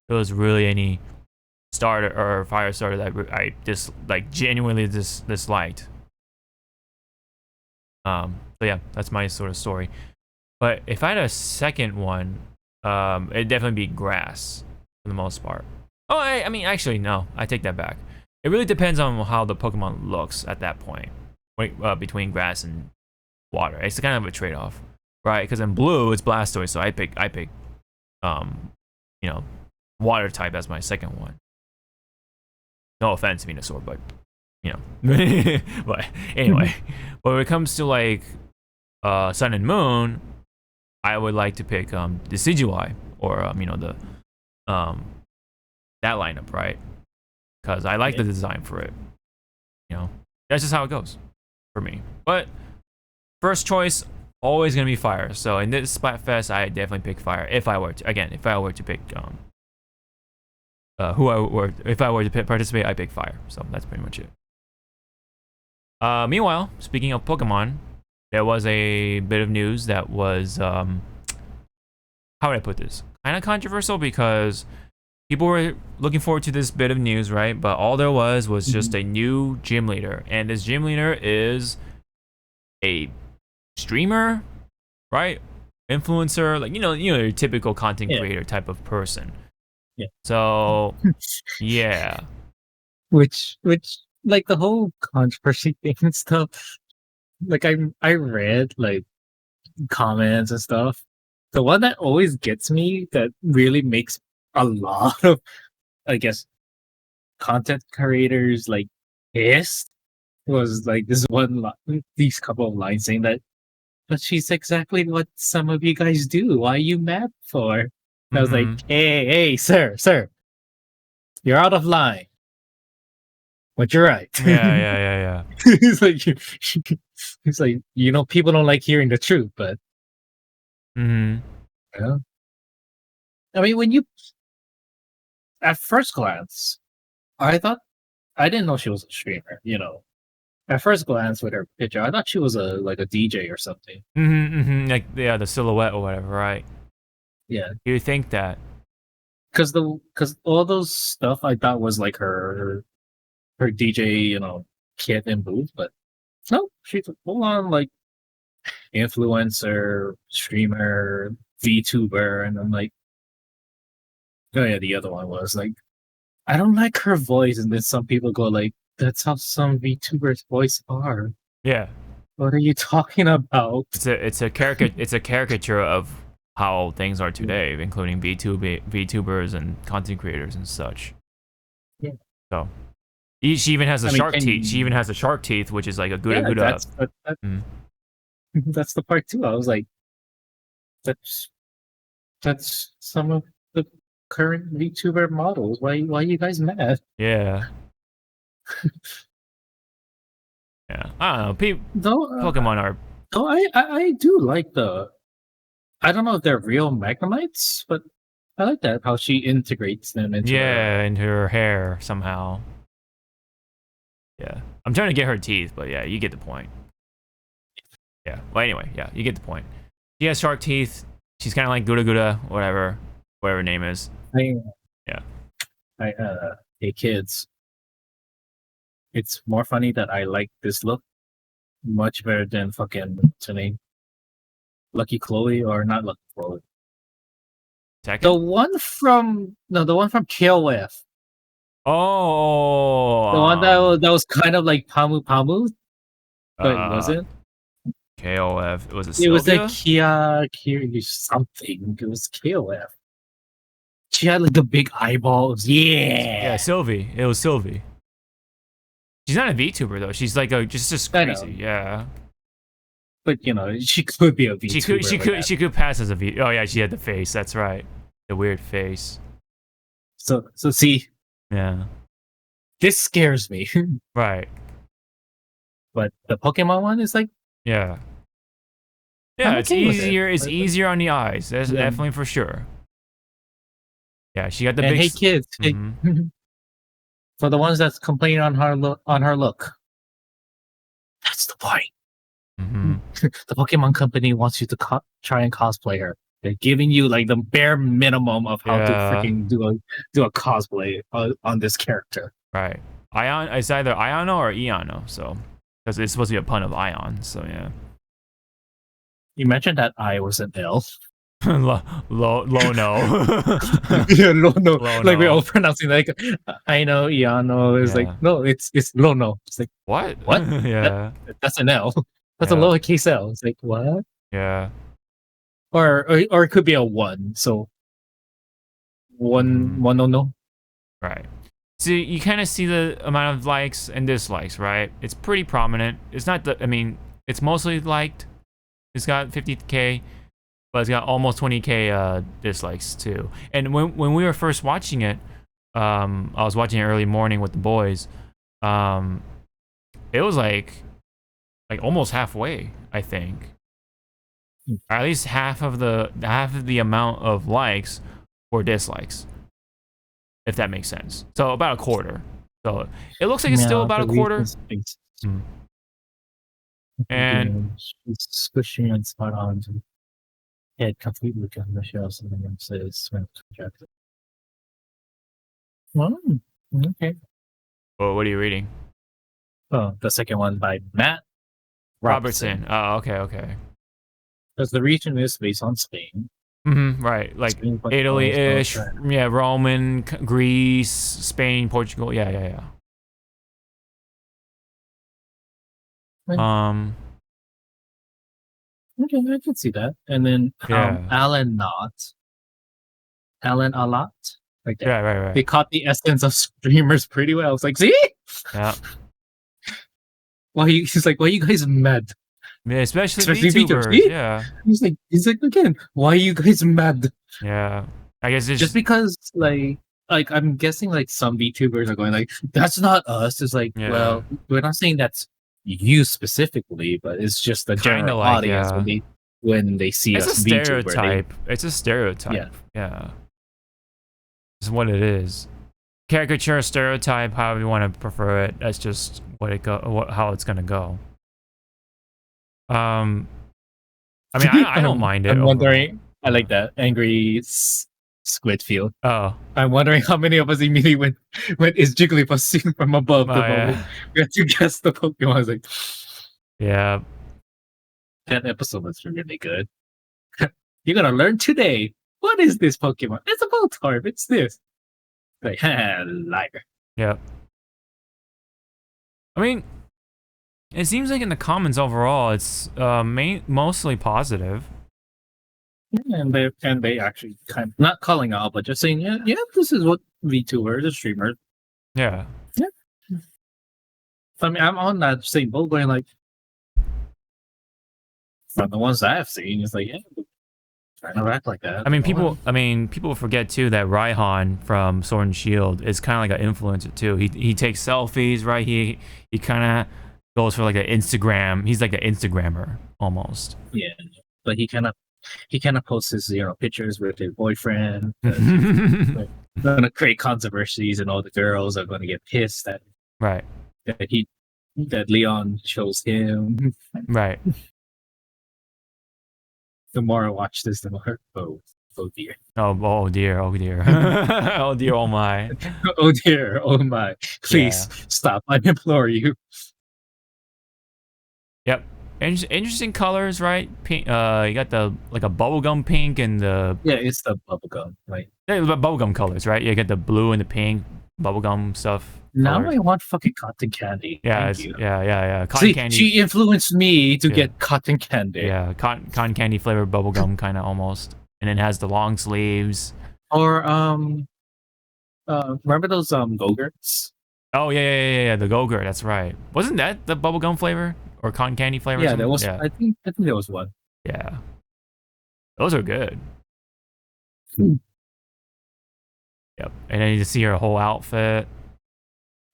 there was really any starter or fire starter that I genuinely disliked. So yeah, that's my sort of story. But if I had a second one, it'd definitely be grass for the most part. Oh, I mean, actually, no, I take that back. It really depends on how the Pokemon looks at that point, between grass and water. It's kind of a trade-off, right? Because in blue, it's Blastoise, so I pick, water type as my second one. No offense, Venusaur, but but anyway. But when it comes to like Sun and Moon, I would like to pick Decidueye or that lineup, right? Because I like the design for it. That's just how it goes for me. But first choice always gonna be fire. So in this Splatfest, I definitely pick fire. If I were to pick if I were to participate, I pick fire. So that's pretty much it. Meanwhile, speaking of Pokemon, there was a bit of news that was how would I put this? Kind of controversial because people were looking forward to this bit of news, right? But all there was just a new gym leader, and this gym leader is a streamer, right? Influencer, like your typical content creator type of person. Yeah. So, yeah. Which like the whole controversy thing and stuff. Like I read like comments and stuff. The one that always gets me, that really makes a lot of, I guess, content creators like pissed, was like these couple of lines saying that, but she's exactly what some of you guys do. Why are you mad for? And I was like, hey, sir, you're out of line. But you're right. Yeah. He's like, people don't like hearing the truth, but I mean, when you at first glance, I didn't know she was a streamer. At first glance with her picture, I thought she was a DJ or something. Like the silhouette or whatever, right? Yeah. You think that? Because all those stuff I thought was like her DJ, kit and booth, but no, she's a full on like influencer, streamer, VTuber, and I'm like, oh yeah, the other one was like, I don't like her voice, and then some people go like, that's how some VTubers' voice are. Yeah. What are you talking about? It's a caricature of how things are today, including VTubers and content creators and such. Yeah. So she even has shark teeth. She even has the shark teeth, which is like a Gouda Gouda. That's the part too. I was like, that's some of the current VTuber models. Why are you guys mad? Yeah. Yeah. I don't know. Pokemon are. Oh, I do like I don't know if they're real Magnemites, but I like that how she integrates them into into her hair somehow. Yeah, I'm trying to get her teeth, but yeah, you get the point. Yeah. Well, anyway, yeah, you get the point. She has shark teeth. She's kind of like Guda, whatever her name is. Yeah. Hey kids, it's more funny that I like this look much better than fucking what's her name, Lucky Chloe or not Lucky Chloe. Tekken? The one from KOF. Oh, The one that was kind of like Pamu, but it wasn't. KOF. Was it It was like Sylvia? Kia something. It was KOF. She had like the big eyeballs. Yeah, Sylvie. It was Sylvie. She's not a VTuber though. She's like just crazy. Yeah. But you know, she could be a VTuber. She could pass as a V. Oh yeah, she had the face. That's right. The weird face. So see. Yeah. This scares me. Right. But the Pokemon one is like. Yeah. Yeah, it's easier. It's easier on the eyes. That's definitely for sure. Yeah, she got the big. Hey kids, for the ones that's complaining on her look, that's the point. The Pokemon company wants you to try and cosplay her. They're giving you like the bare minimum of how to freaking do a cosplay on this character. Right. Ion. It's either Iono or Eono. So because it's supposed to be a pun of Ion. So yeah. You mentioned that I was an L. Lono. Yeah, Lono. Like we're all pronouncing like I know Iano is like no, it's Lono. It's like what? Yeah. That's an L. That's a lowercase L. It's like what? Yeah. Or it could be a 1. So one no. Right. So you kind of see the amount of likes and dislikes, right? It's pretty prominent. It's not it's mostly liked. It's got 50K, but it's got almost 20K dislikes too. And when we were first watching it, I was watching it early morning with the boys. It was like almost halfway, I think. Or at least half of the amount of likes or dislikes, if that makes sense. So about a quarter. So it looks like it's still about a quarter. And it's squishing and spot on to head completely on the show. Something says okay. Well, what are you reading? Oh, the second one by Matt Robertson. Oh, okay. Because the region is based on Spain. Right, like Italy-ish, Roman, Greece, Spain, Portugal. Yeah. Okay, I can see that. And then Alan Alot. Like that. Right. They caught the essence of streamers pretty well. It's like, see? Yeah. He's like, why are you guys mad? Yeah, especially VTubers. Yeah. He's like again, why are you guys mad? Yeah. I guess it's just because like I'm guessing like some VTubers are going like, that's not us. It's like, well, we're not saying that's you specifically, but it's just the general audience when they see us. It's a stereotype. It's a stereotype. Yeah. It's what it is. Caricature, stereotype, however you want to prefer it. That's just how it's gonna go. I don't mind it. I'm wondering. I like that angry squid feel. Oh, I'm wondering how many of us immediately went is Jigglypuff seen from above the bubble? We had to guess the Pokemon. I was like, yeah. That episode was really good. You're gonna learn today. What is this Pokemon? It's a Voltorb. It's this. Like, liar. Yeah. I mean, it seems like in the comments overall, it's mostly positive. And they actually kind of not calling out, but just saying, yeah, this is what VTubers, the streamers. Yeah. I mean, I'm on that same boat, going like, from the ones I've seen, it's like, trying to act like that. People forget too that Raihan from Sword and Shield is kind of like an influencer too. He takes selfies, right? He kind of goes for like an Instagram. He's like an Instagrammer almost. Yeah, but he kind of he kind of posts his pictures with his boyfriend. Like, gonna create controversies, and all the girls are gonna get pissed that Right. that Leon chose him. Right. The more I watch this, the more oh dear. Oh dear. Oh dear. Oh dear. Oh my. Oh dear. Oh my. Please stop. I implore you. Yep. Interesting colors, right? Pink. You got the like a bubblegum pink and the It's the bubblegum, right? yeah, the bubblegum colors, right? You got the blue and the pink bubblegum stuff. Now colors. I want fucking cotton candy. Yeah, Thank you. yeah. Cotton candy. She influenced me to get cotton candy. Yeah, cotton candy flavored bubblegum kind of almost, and it has the long sleeves. Or remember those Go-Gurts? Oh yeah, the Go-Gurt. That's right. Wasn't that the bubblegum flavor or cotton candy flavor? Yeah, there was. Yeah. I think there was one. Yeah, those are good. Yep, and then you see her whole outfit.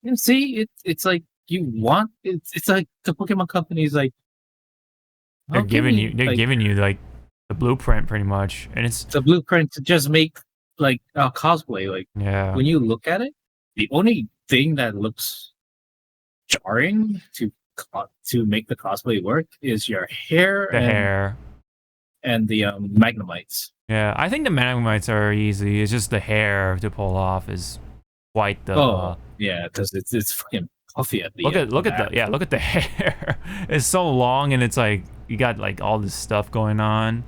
Yeah, see, it's like you want it's like the Pokemon company's like they're giving you like the blueprint pretty much, and it's the blueprint to just make like a cosplay. Like when you look at it, the only thing that looks jarring to make the cosplay work is your hair, and the Magnemites. Yeah, I think the Magnemites are easy. It's just the hair to pull off is quite the. Yeah, because it's fucking puffy at the look end. Look at the hair. It's so long, and it's like you got like all this stuff going on.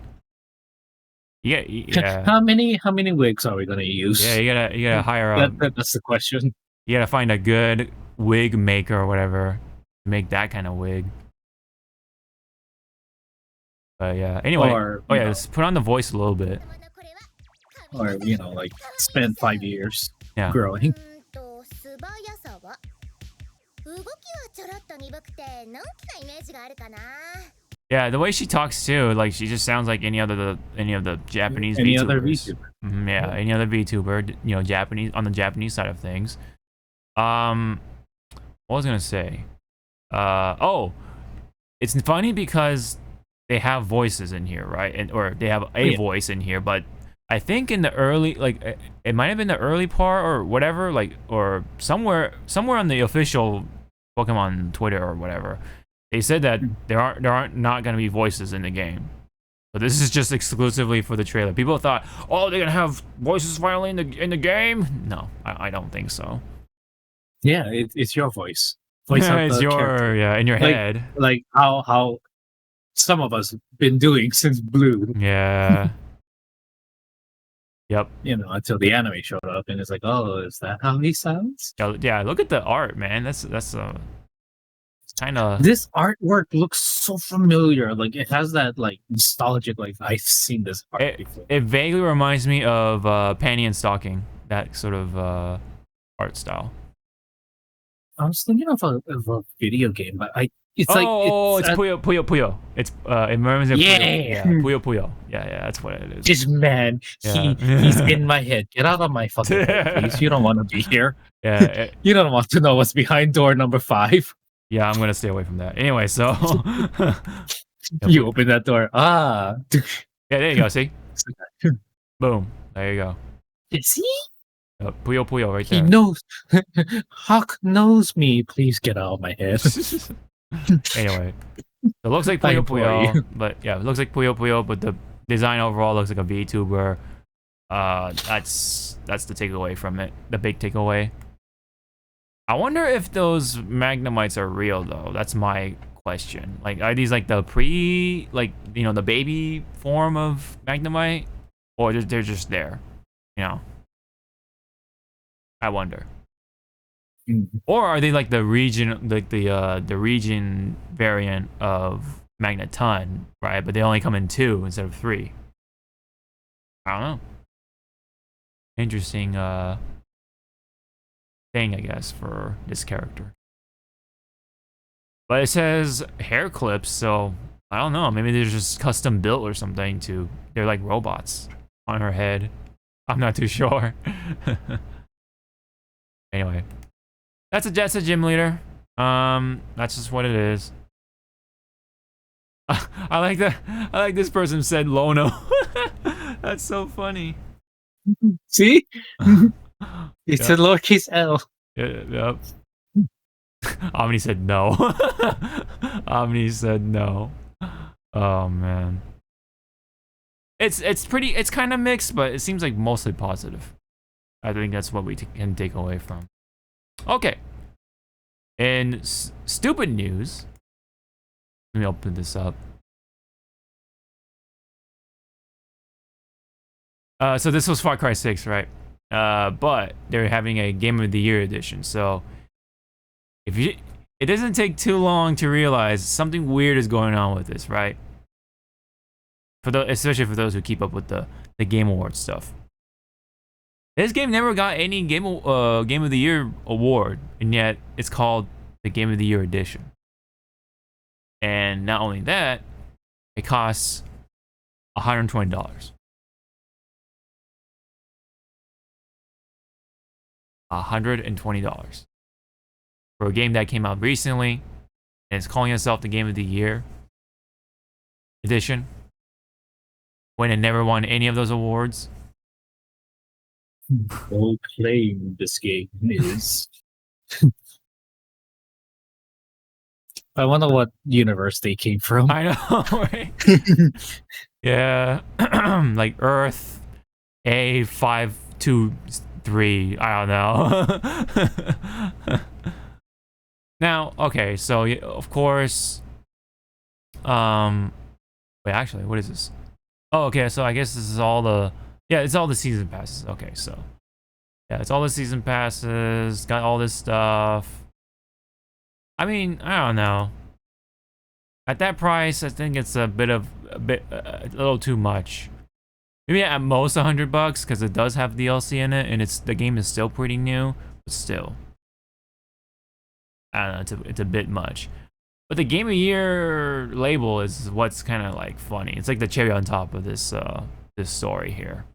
Yeah. How many wigs are we gonna use? Yeah, you gotta hire a. That's the question. You gotta find a good wig maker or whatever to make that kind of wig. But yeah. Anyway. Let's put on the voice a little bit. Or like spend 5 years Yeah. growing. Yeah, the way she talks too, like she just sounds like any of the Japanese any VTubers. other VTuber. Yeah, any other VTuber, Japanese on the Japanese side of things. What was I gonna say? It's funny because they have voices in here, right? Or they have a voice in here, but I think in the early, like it might have been the early part or whatever, like or somewhere on the official Pokemon Twitter or whatever, they said that there aren't not gonna be voices in the game. But this is just exclusively for the trailer. People thought, oh, they're gonna have voices finally in the game. No, I don't think so. Yeah, it's your voice. It's your character. in your head. Like how some of us been doing since Blue. Yeah. Yep. Until the anime showed up, and it's like, oh, is that how he sounds? Yeah. Look at the art, man. That's kind of. This artwork looks so familiar. Like it has that like nostalgic. Like I've seen this art before. It vaguely reminds me of Panty and Stocking. That sort of art style. I was thinking of a video game, but it's Puyo. It's it reminds me of Puyo. Puyo. Yeah, that's what it is. This man, he's in my head. Get out of my fucking head, please. You don't want to be here. Yeah, you don't want to know what's behind door number 5. Yeah, I'm gonna stay away from that. Anyway, so you open that door. Yeah, there you go. See, boom. There you go. Is he? Puyo right there. He knows. Hawk knows me. Please get out of my head. Anyway, it looks like Puyo, but yeah, it looks like Puyo, but the design overall looks like a VTuber. That's the takeaway from it. The big takeaway. I wonder if those Magnemites are real though. That's my question. Like, are these like the the baby form of Magnemite, or they're just there? I wonder. Or are they like the region, like the region variant of Magneton, right? But they only come in 2 instead of 3. I don't know. Interesting thing, I guess, for this character. But it says hair clips, so I don't know. Maybe they're just custom built or something. They're like robots on her head. I'm not too sure. Anyway. That's a gym leader. That's just what it is. I like that. I like this person said Lono. That's so funny. See? It's a lowercase L. Yep. Omni said no. Omni said no. Oh man. It's kind of mixed, but it seems like mostly positive. I think that's what we can take away from. Okay. In stupid news, let me open this up. So this was Far Cry 6, right? But they're having a Game of the Year edition. So it doesn't take too long to realize something weird is going on with this, right? Especially for those who keep up with the Game Awards stuff. This game never got any Game of the Year award, and yet it's called the Game of the Year edition. And not only that, it costs $120. $120 for a game that came out recently, and it's calling itself the Game of the Year edition, when it never won any of those awards. Well claim this game is. I wonder what universe they came from. I know, right? Yeah, like Earth A523. I don't know. Now, okay, so of course, wait, actually, what is this? Oh, okay, so I guess this is all the, yeah, it's all the season passes. Okay, so yeah, it's all the season passes. Got all this stuff. I mean, I don't know. At that price, I think it's a little too much. Maybe at most $100 because it does have DLC in it, and the game is still pretty new, but still, I don't know. It's a bit much. But the Game of the Year label is what's kind of like funny. It's like the cherry on top of this this story here.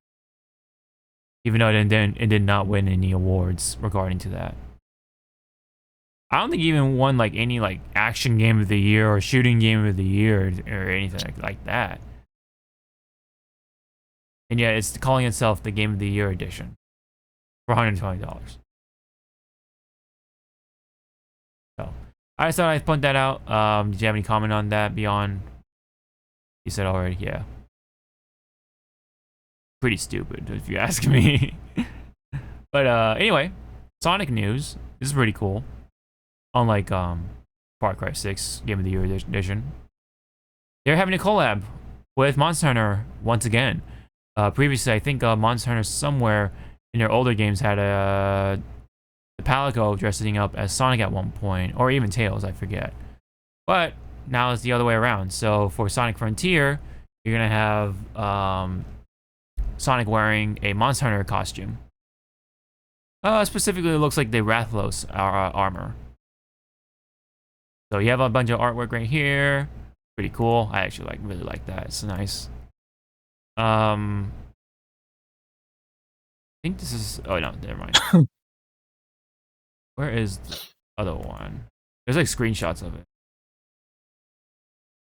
Even though it did not win any awards regarding to that. I don't think it even won like any like action game of the year or shooting game of the year or anything like that. And yet it's calling itself the Game of the Year edition for $120. So I just thought I'd point that out. Did you have any comment on that beyond? You said already, yeah. Pretty stupid if you ask me. But anyway, Sonic news. This is pretty cool. Unlike Far Cry 6 Game of the Year edition, they're having a collab with Monster Hunter once again. Previously, I think Monster Hunter somewhere in their older games had the Palico dressing up as Sonic at one point, or even Tails, I forget. But now it's the other way around. So for Sonic Frontier, you're gonna have Sonic wearing a Monster Hunter costume. Specifically, it looks like the Rathalos armor. So you have a bunch of artwork right here. Pretty cool. I actually really like that. It's nice. I think this is. Oh no, never mind. Where is the other one? There's like screenshots of it.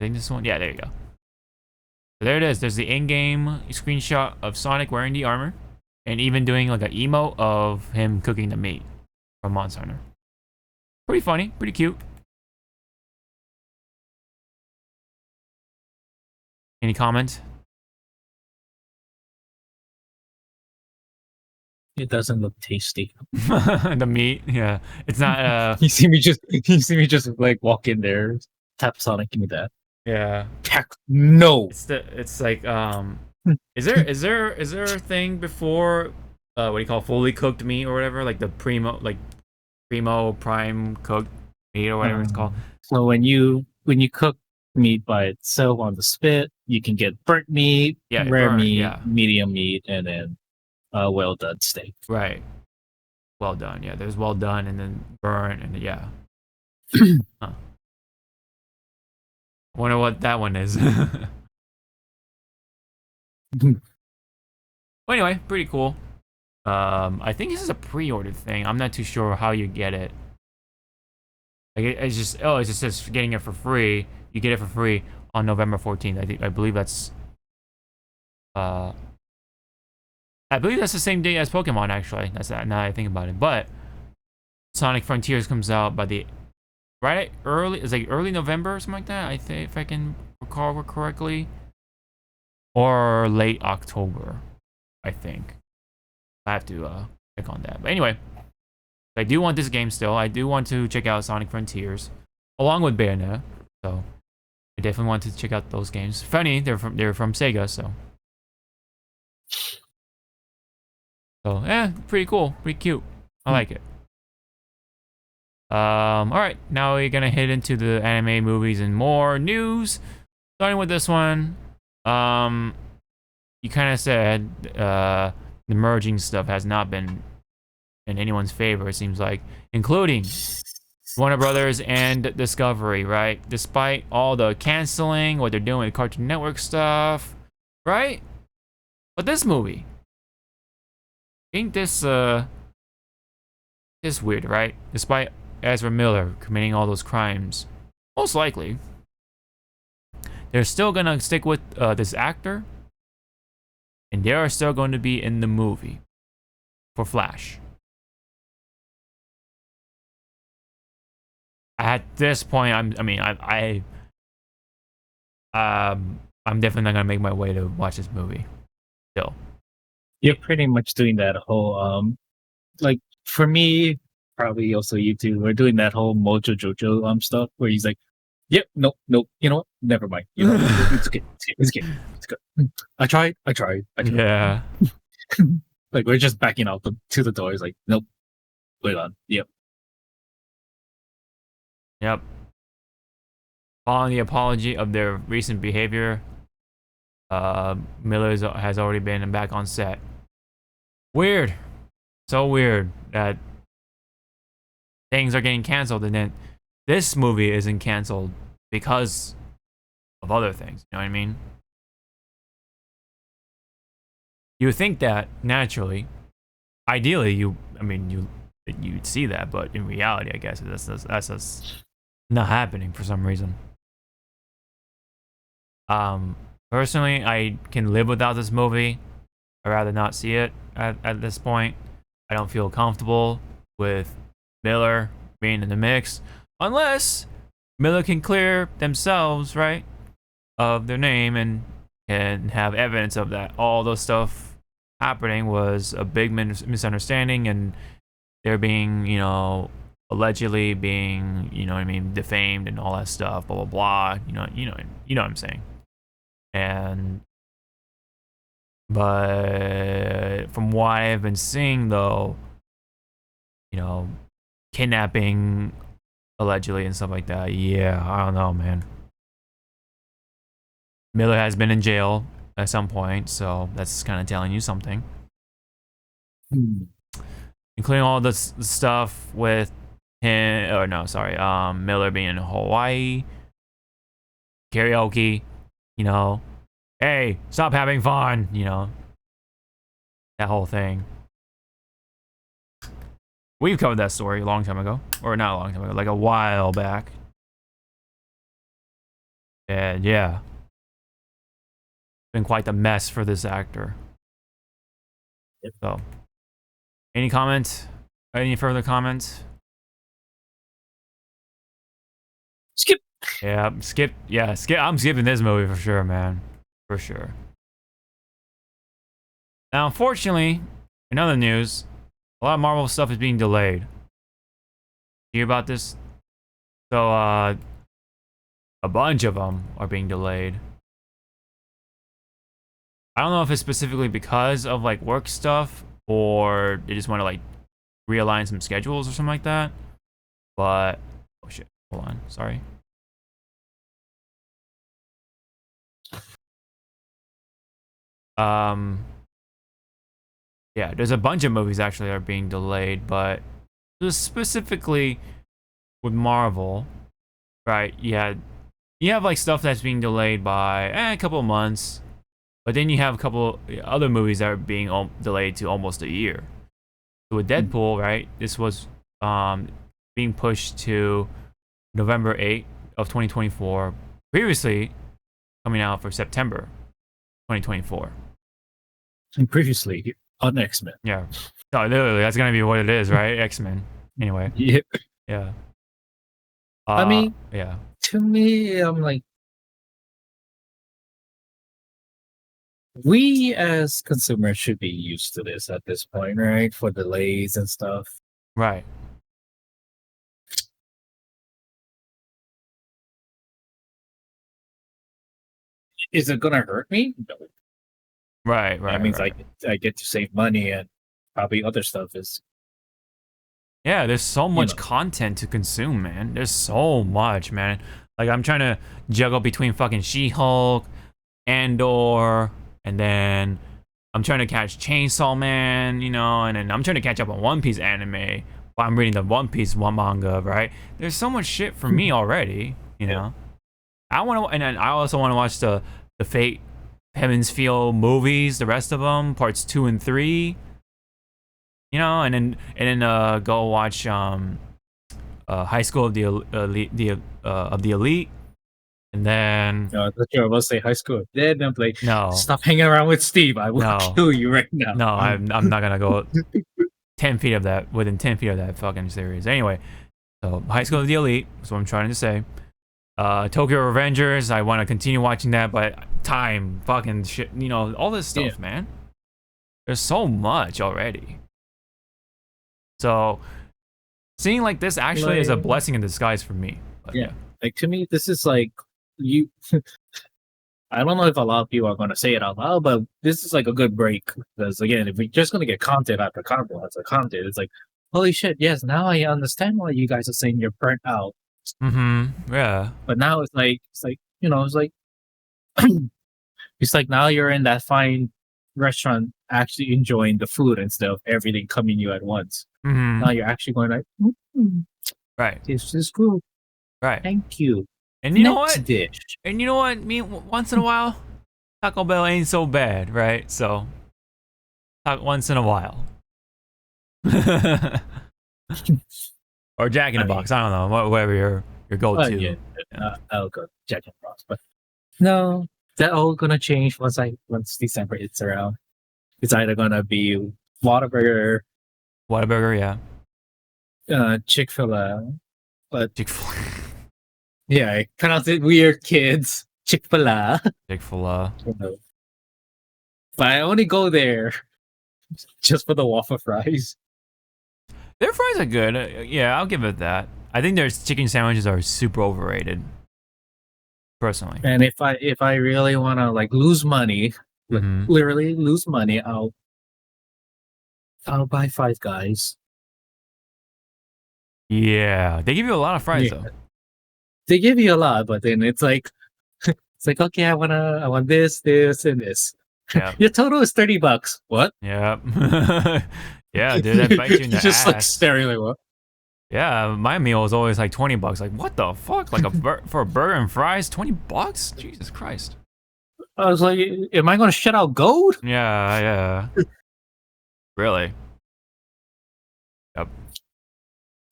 I think this one. Yeah, there you go. So there it is. There's the in-game screenshot of Sonic wearing the armor, and even doing like an emote of him cooking the meat from Monster Hunter. Pretty funny. Pretty cute. Any comment? It doesn't look tasty. The meat, yeah. It's not You see me just like walk in there, tap Sonic, give me that. yeah. No. It's like is there a thing before what do you call fully cooked meat or whatever? Like the primo prime cooked meat or whatever it's called. So when you cook meat by itself on the spit, you can get burnt meat, rare burnt, meat, yeah. medium meat, and then well done steak. Right. Well done, yeah. There's well done and then burnt and yeah. Huh. Wonder what that one is. Well, anyway, pretty cool. I think this is a pre-ordered thing. I'm not too sure how you get it. Like it just says getting it for free. You get it for free on November 14th. I believe that's the same day as Pokemon, actually. That's that, now that I think about it. But Sonic Frontiers comes out by the it's like early November or something like that, I think, if I can recall correctly. Or late October, I think. I have to check on that. But anyway, I do want this game still. I do want to check out Sonic Frontiers along with Bayonetta. So I definitely want to check out those games. Funny, they're from Sega, so pretty cool, pretty cute. I like it. All right, now we're gonna hit into the anime, movies, and more news. Starting with this one, you kind of said the merging stuff has not been in anyone's favor, it seems like, including Warner Brothers and Discovery, right? Despite all the canceling, what they're doing with Cartoon Network stuff, right? But this movie, I think this is weird, right? Despite Ezra Miller committing all those crimes, most likely, they're still gonna stick with this actor, and they are still going to be in the movie for Flash. At this point, I'm definitely not gonna make my way to watch this movie. Still, you're pretty much doing that whole like, for me, probably also you too. We're doing that whole Mojo Jojo stuff where he's like, "Yep, nope. You know what? Never mind. You know, it's good. It's good. I tried. yeah." Like, we're just backing out to the doors. Like, nope. Wait on. Yep. Following the apology of their recent behavior, Miller has already been back on set. Weird. So weird that things are getting canceled and then this movie isn't canceled because of other things. You know what I mean? You would think that naturally, ideally, you'd see that, but in reality, I guess that's just not happening for some reason. Personally, I can live without this movie. I'd rather not see it at this point. I don't feel comfortable with Miller being in the mix unless Miller can clear themselves, right, of their name and have evidence of that. All those stuff happening was a big misunderstanding, and they're being, allegedly being, defamed and all that stuff, blah blah blah. You know what I'm saying. But from what I've been seeing, though, kidnapping allegedly and stuff like that. Yeah, I don't know, man. Miller has been in jail at some point, so that's kind of telling you something. Including all this stuff with Miller being in Hawaii, karaoke, hey, stop having fun, that whole thing. We've covered that story a long time ago, or not a long time ago, like a while back. And yeah, been quite the mess for this actor. So, any comments? Any further comments? Skip. Yeah, skip. Yeah, skip. I'm skipping this movie for sure, man. For sure. Now, unfortunately, in other news, a lot of Marvel stuff is being delayed. You hear about this? So, a bunch of them are being delayed. I don't know if it's specifically because of like work stuff or they just want to like realign some schedules or something like that. But oh shit, hold on, sorry. Yeah, there's a bunch of movies actually that are being delayed, but just specifically with Marvel, right? You have like stuff that's being delayed by a couple of months. But then you have a couple other movies that are being delayed to almost a year. So with Deadpool, right, this was being pushed to November 8th of 2024. Previously, coming out for September 2024. And previously on X-Men. Yeah. No, literally, that's gonna be what it is, right? X-Men. Anyway. Yep. Yeah. I mean, yeah. to me, I'm like, we as consumers should be used to this at this point, right? For delays and stuff. Right. Is it gonna hurt me? No. Right. That means I get to save money, and probably other stuff is. Yeah, there's so much content to consume, man. There's so much, man. Like, I'm trying to juggle between fucking She-Hulk, Andor, and then I'm trying to catch Chainsaw Man, you know, and then I'm trying to catch up on One Piece anime while I'm reading the One Piece manga, right? There's so much shit for me already, you know. I want to, and then I also want to watch the Fate Heaven's Feel movies, the rest of them, parts 2 and 3. You know, and then go watch High School of the Elite, and then I thought you were about to say High School. Then I'm like, no, stop hanging around with Steve. I will kill you right now. No, I'm not gonna go 10 feet of that, within 10 feet of that fucking series. Anyway, so High School of the Elite is what I'm trying to say. Tokyo Revengers, I want to continue watching that, but time, fucking shit, you know, all this stuff, man. There's so much already. So, seeing like this actually is a blessing in disguise for me. But, yeah, like to me, this is like you. I don't know if a lot of people are going to say it out loud, but this is like a good break because again, if we're just going to get content after content after content, it's like, holy shit! Yes, now I understand why you guys are saying you're burnt out. Mm-hmm. Yeah. But now it's like you know, it's like it's like now you're in that fine restaurant actually enjoying the food instead of everything coming you at once. Mm-hmm. Now you're actually going like, right, this is good. Right. Thank you. And you know Next what? Dish. And you know what? Once in a while, Taco Bell ain't so bad, right? So, once in a while. Or Jack in the Box. I don't know. Whatever your go-to. Yeah. I'll go Jack in the Box. But no, that all gonna change once December hits around. It's either gonna be Whataburger, yeah. Chick-fil-A, but Chick-fil-A. Yeah, I pronounce it weird, kids. Chick-fil-A. Chick-fil-A. But I only go there just for the waffle fries. Their fries are good. Yeah, I'll give it that. I think their chicken sandwiches are super overrated. Personally. And if I really want to like lose money, literally lose money, I'll buy Five Guys. Yeah, they give you a lot of fries though. They give you a lot, but then it's like okay, I want this, and this. Yeah. Your total is $30. What? Yeah. Yeah, dude, that bites you in the just ass. like staring like what? Yeah, my meal was always like $20. Like, what the fuck? Like for a burger and fries, $20? Jesus Christ. I was like, am I gonna shut out gold? Yeah. Really? Yep.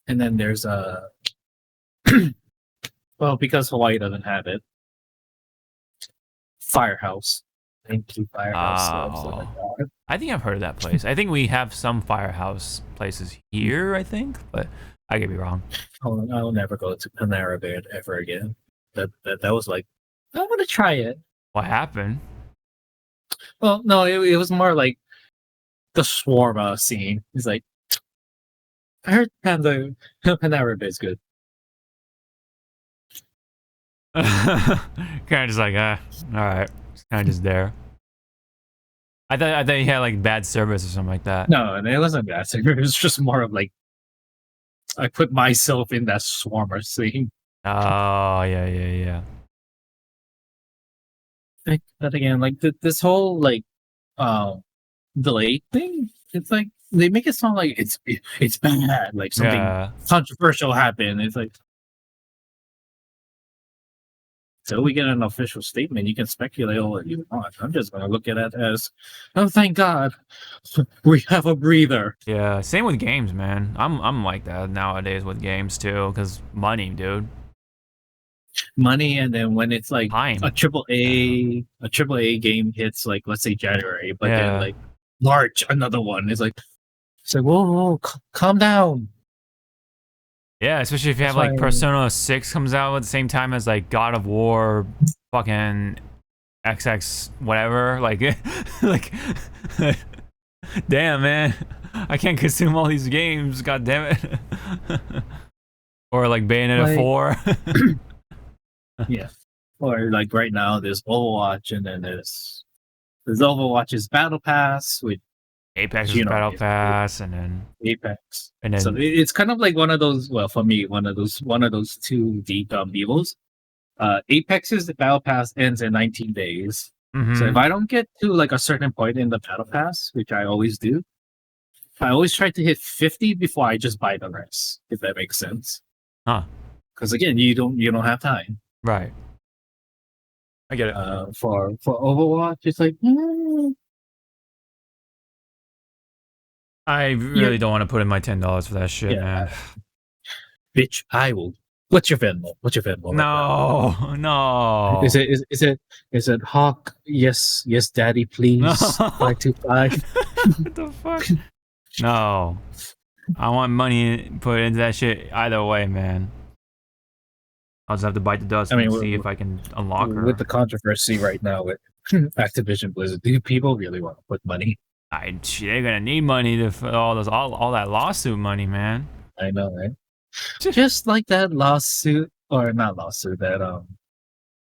And then there's well, because Hawaii doesn't have it, Firehouse. Thank you, Firehouse. Oh. I think I've heard of that place. I think we have some Firehouse places here, I think, but I could be wrong. I'll never go to Panera Bread ever again. That was like, I want to try it. What happened? Well, no, it was more like the shawarma scene. It's like, I heard Panera Bread is good. Kind of just like, all right, kind of just there. I thought he had like bad service or something like that. No, and it wasn't bad. It was just more of like, I put myself in that shawarma scene. Oh yeah. But again, like this whole like delay thing, it's like they make it sound like it's bad, like something controversial happened. It's like, so we get an official statement. You can speculate all that you want. I'm just gonna look at it as, oh, thank God, we have a breather. Yeah, same with games, man. I'm like that nowadays with games too, because money, dude. money, and then when it's like Time. a triple A game hits like let's say January, but Yeah. then like March another one is like it's like whoa, calm down. Yeah, especially if you have That's like why- Persona 6 comes out at the same time as like God of War, fucking XX whatever. Like, like, damn man, I can't consume all these games. God damn it. Or like Bayonetta Like- 4. Yeah. Or like right now there's Overwatch, and then there's Overwatch's Battle Pass with Apex You know, Battle it's- Pass, and then Apex. and then So it's kind of like one of those. Well, for me, one of those two deep evils. Apex's Battle Pass ends in 19 days. mhm. So if I don't get to like a certain point in the Battle Pass, which I always do, I always try to hit 50 before I just buy the rest. If that makes sense. Huh. Because again, you don't have time. Right. I get it. For Overwatch, it's like I really don't want to put in my $10 for that shit, Yeah. man. bitch, I will. What's your Venmo? What's your Venmo? right now? No. Is it Hawk? Yes, daddy, please. No. 525. What the fuck? No. I want money put into that shit either way, man. I'll just have to bite the dust I mean, and with- see if I can unlock her. With the controversy right now with Activision Blizzard, do people really want to put money? They're gonna need money for all that lawsuit money, man. I know, right? Just like that lawsuit, or not lawsuit, that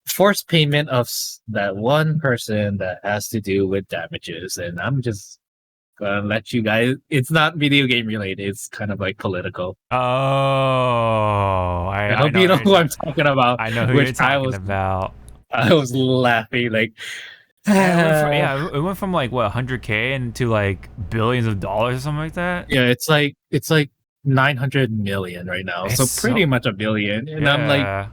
forced payment of that one person that has to do with damages, and I'm just gonna let you guys. It's not video game related. It's kind of like political. Oh, I hope you know who I'm talking about. I know who you're which I talking was, about. I was laughing like. It went from like what 100K into like billions of dollars or something like that. Yeah, it's like 900 million right now, It's so pretty much a billion. And I'm like, Yeah.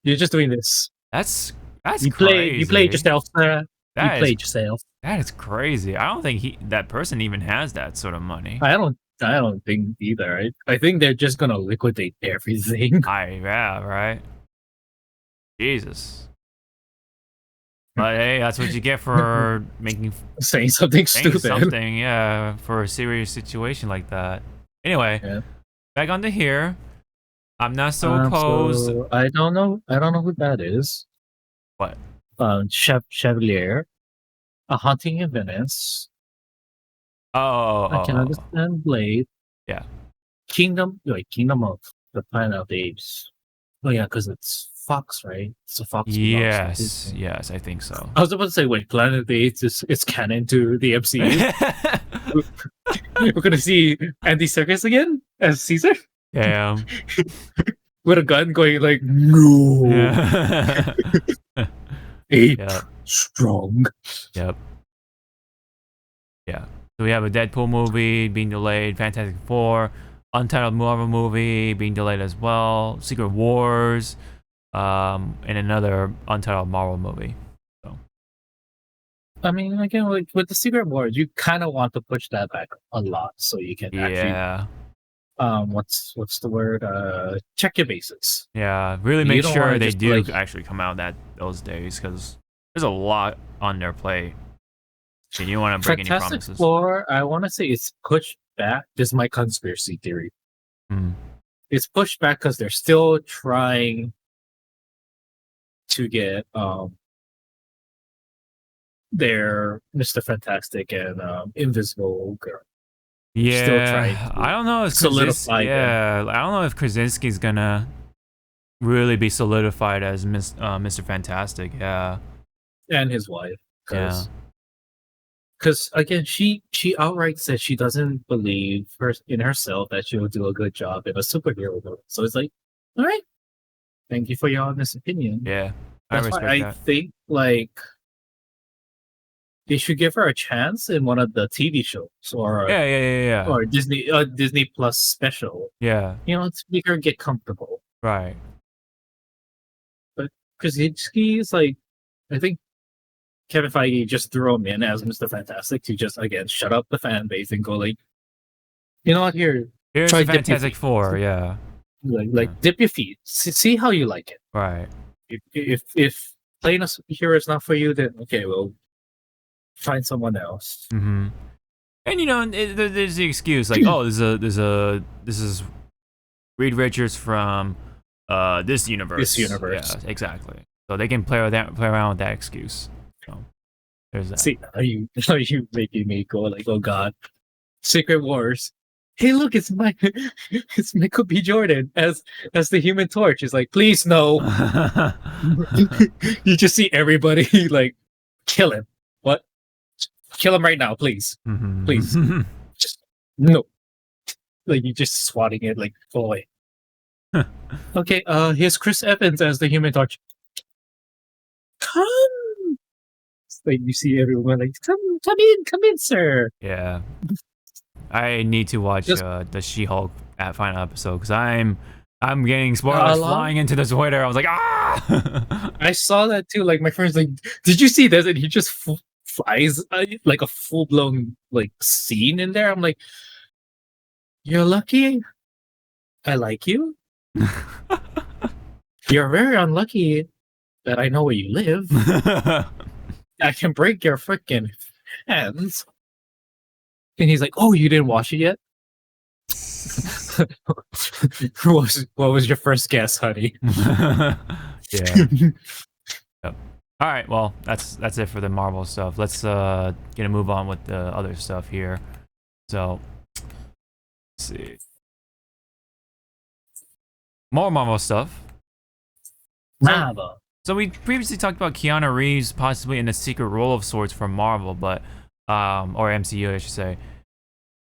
you're just doing this. That's You crazy. played yourself, sir. That You is- played yourself. That is crazy. I don't think that person even has that sort of money. I don't think either. I think they're just gonna liquidate everything. Yeah, right. Jesus. But hey, that's what you get for saying Saying something stupid. something, yeah, for a serious situation like that. Anyway, Yeah. back onto here. I'm not so opposed. So I don't know who that is. What? Chevalier, a hunting in Venice. I can understand Blade. Yeah. Kingdom of the Planet of the Apes. Oh yeah, because it's Fox, right? It's a Fox. belongs to Yes, Disney. yes, I think so. I was about to say, wait, Planet of the Apes is canon to the MCU. We're gonna see Andy Serkis again as Caesar Damn. with a gun, going like, "No, Yeah. ape Yep. strong." Yep. Yeah. So we have a Deadpool movie being delayed, Fantastic Four, Untitled Marvel movie being delayed as well, Secret Wars, and another Untitled Marvel movie. I mean, again, with the Secret Wars, you kind of want to push that back a lot so you can Yeah. actually, what's the word? Check your bases. Yeah. Really You make don't sure wanna they just, do like- actually come out those days because there's a lot on their plate. And you don't want to break any Fantastic promises. Four, I want to say it's pushed back. This is my conspiracy theory. Hmm. It's pushed back because they're still trying to get their Mr. Fantastic and Invisible Girl. Yeah, trying to I don't know if solidify I don't know if Krasinski's gonna really be solidified as Mr. Fantastic. Yeah, And his wife. yeah, Because again, she outright said she doesn't believe in herself that she will do a good job in a superhero movie. So it's like, all right, thank you for your honest opinion. yeah. I That's why respect I that. think like they should give her a chance in one of the TV shows or Yeah. or Disney Disney Plus special. Yeah, You know, to make her get comfortable. right. Krasinski is like, I think Kevin Feige just threw him in as Mr. Fantastic to just again shut up the fan base and go like, you know what, here, Here's Try the dipping Fantastic feet. Four. Yeah, Like dip your feet, see how you like it. Right. If playing a superhero is not for you, then okay, well, find someone else. Mm-hmm. And you know, there's the excuse like, oh, this is Reed Richards from this universe. This universe. Yeah, exactly. So they can play around with that excuse. So there's that. See, are you making me go like, oh god, Secret Wars? Hey, look, it's Michael B. Jordan as the Human Torch. It's like, please no. You just see everybody like kill him. What? Kill him right now, please. Mm-hmm. Please. Just no. Like you just swatting it like go away. Okay, here's Chris Evans as the Human Torch. Come. It's like you see everyone like come in, sir. Yeah. I need to watch the She-Hulk final episode because I'm getting spoilers flying into the Twitter. I was like, ah! I saw that too. Like my friend's like, did you see this? And he just flies like a full blown like scene in there. I'm like, you're lucky. I like you. You're very unlucky that I know where you live. I can break your freaking hands. And he's like, oh, you didn't watch it yet? What was your first guess, honey? Yeah. Yep. All right, well, that's it for the Marvel stuff. Let's get a move on with the other stuff here. So, let's see. More Marvel stuff. Marvel. So we previously talked about Keanu Reeves possibly in a secret role of sorts for Marvel, but or MCU, I should say.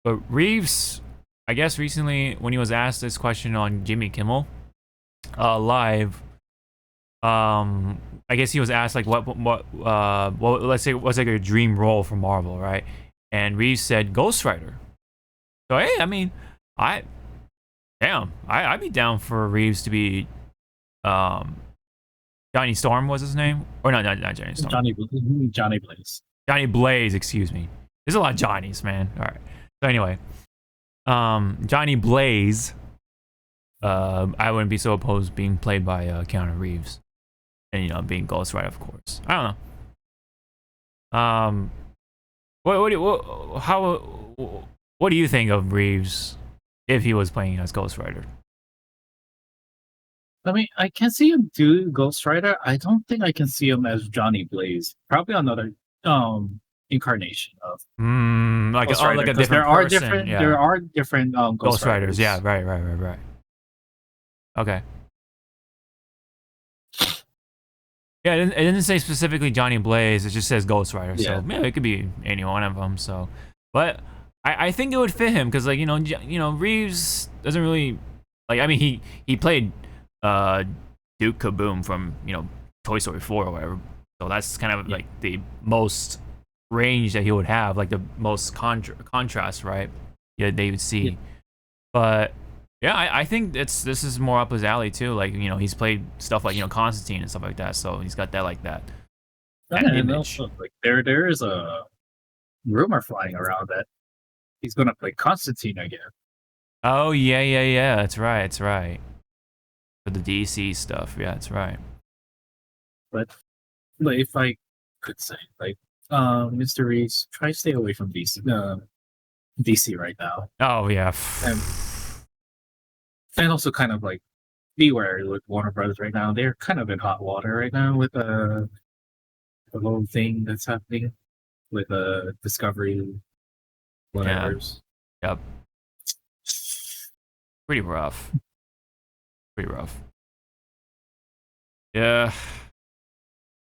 But Reeves, I guess recently when he was asked this question on Jimmy Kimmel live, I guess he was asked like what let's say what's like a dream role for Marvel, right? And Reeves said Ghost Rider. So hey, I mean, I'd be down for Reeves to be Johnny Storm was his name? Or not Johnny Storm. Johnny Blaze. Johnny Blaze, excuse me. There's a lot of Johnnies, man. All right. So anyway, Johnny Blaze, I wouldn't be so opposed being played by Keanu Reeves, and you know, being Ghost Rider, of course. I don't know. What do you think of Reeves if he was playing as Ghost Rider? I mean, I can see him do Ghost Rider. I don't think I can see him as Johnny Blaze. Probably another incarnation of like Ghost a Rider, like a 'cause different person. There are different Ghost Riders. Yeah, right. Okay. Yeah, it didn't say specifically Johnny Blaze. It just says Ghost Rider. Yeah. So yeah, it could be any one of them. So, but I think it would fit him because like you know Reeves doesn't really like. I mean he played Duke Kaboom from Toy Story 4 or whatever. So that's kind of like the most range that he would have, like the most contrast, right? Yeah, they would see. Yeah. But yeah, I think this is more up his alley too. Like he's played stuff like Constantine and stuff like that. So he's got that and also, like there is a rumor flying around that he's gonna play Constantine again. Oh yeah. That's right. For the DC stuff, yeah, that's right. But if I could say, like, Mr. Reeves, try to stay away from DC right now. Oh yeah. And also kind of like be wary with Warner Brothers right now. They're kind of in hot water right now with the whole thing that's happening with Discovery, whatever's. Yep. Pretty rough. Yeah.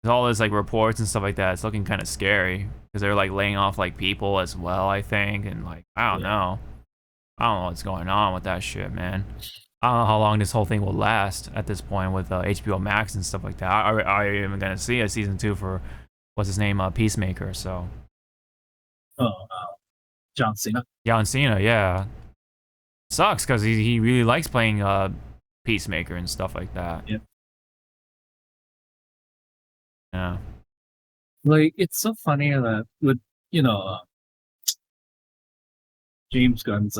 There's all this like reports and stuff like that. It's looking kind of scary because they're like laying off like people as well, I think, and like I don't know what's going on with that shit, man. I don't know how long this whole thing will last at this point with HBO Max and stuff like that. Are you even gonna see a season 2 for what's his name, Peacemaker? So. John Cena. John Cena, yeah. Sucks because he really likes playing Peacemaker and stuff like that. Yep. Yeah. Like it's so funny that with James Gunn's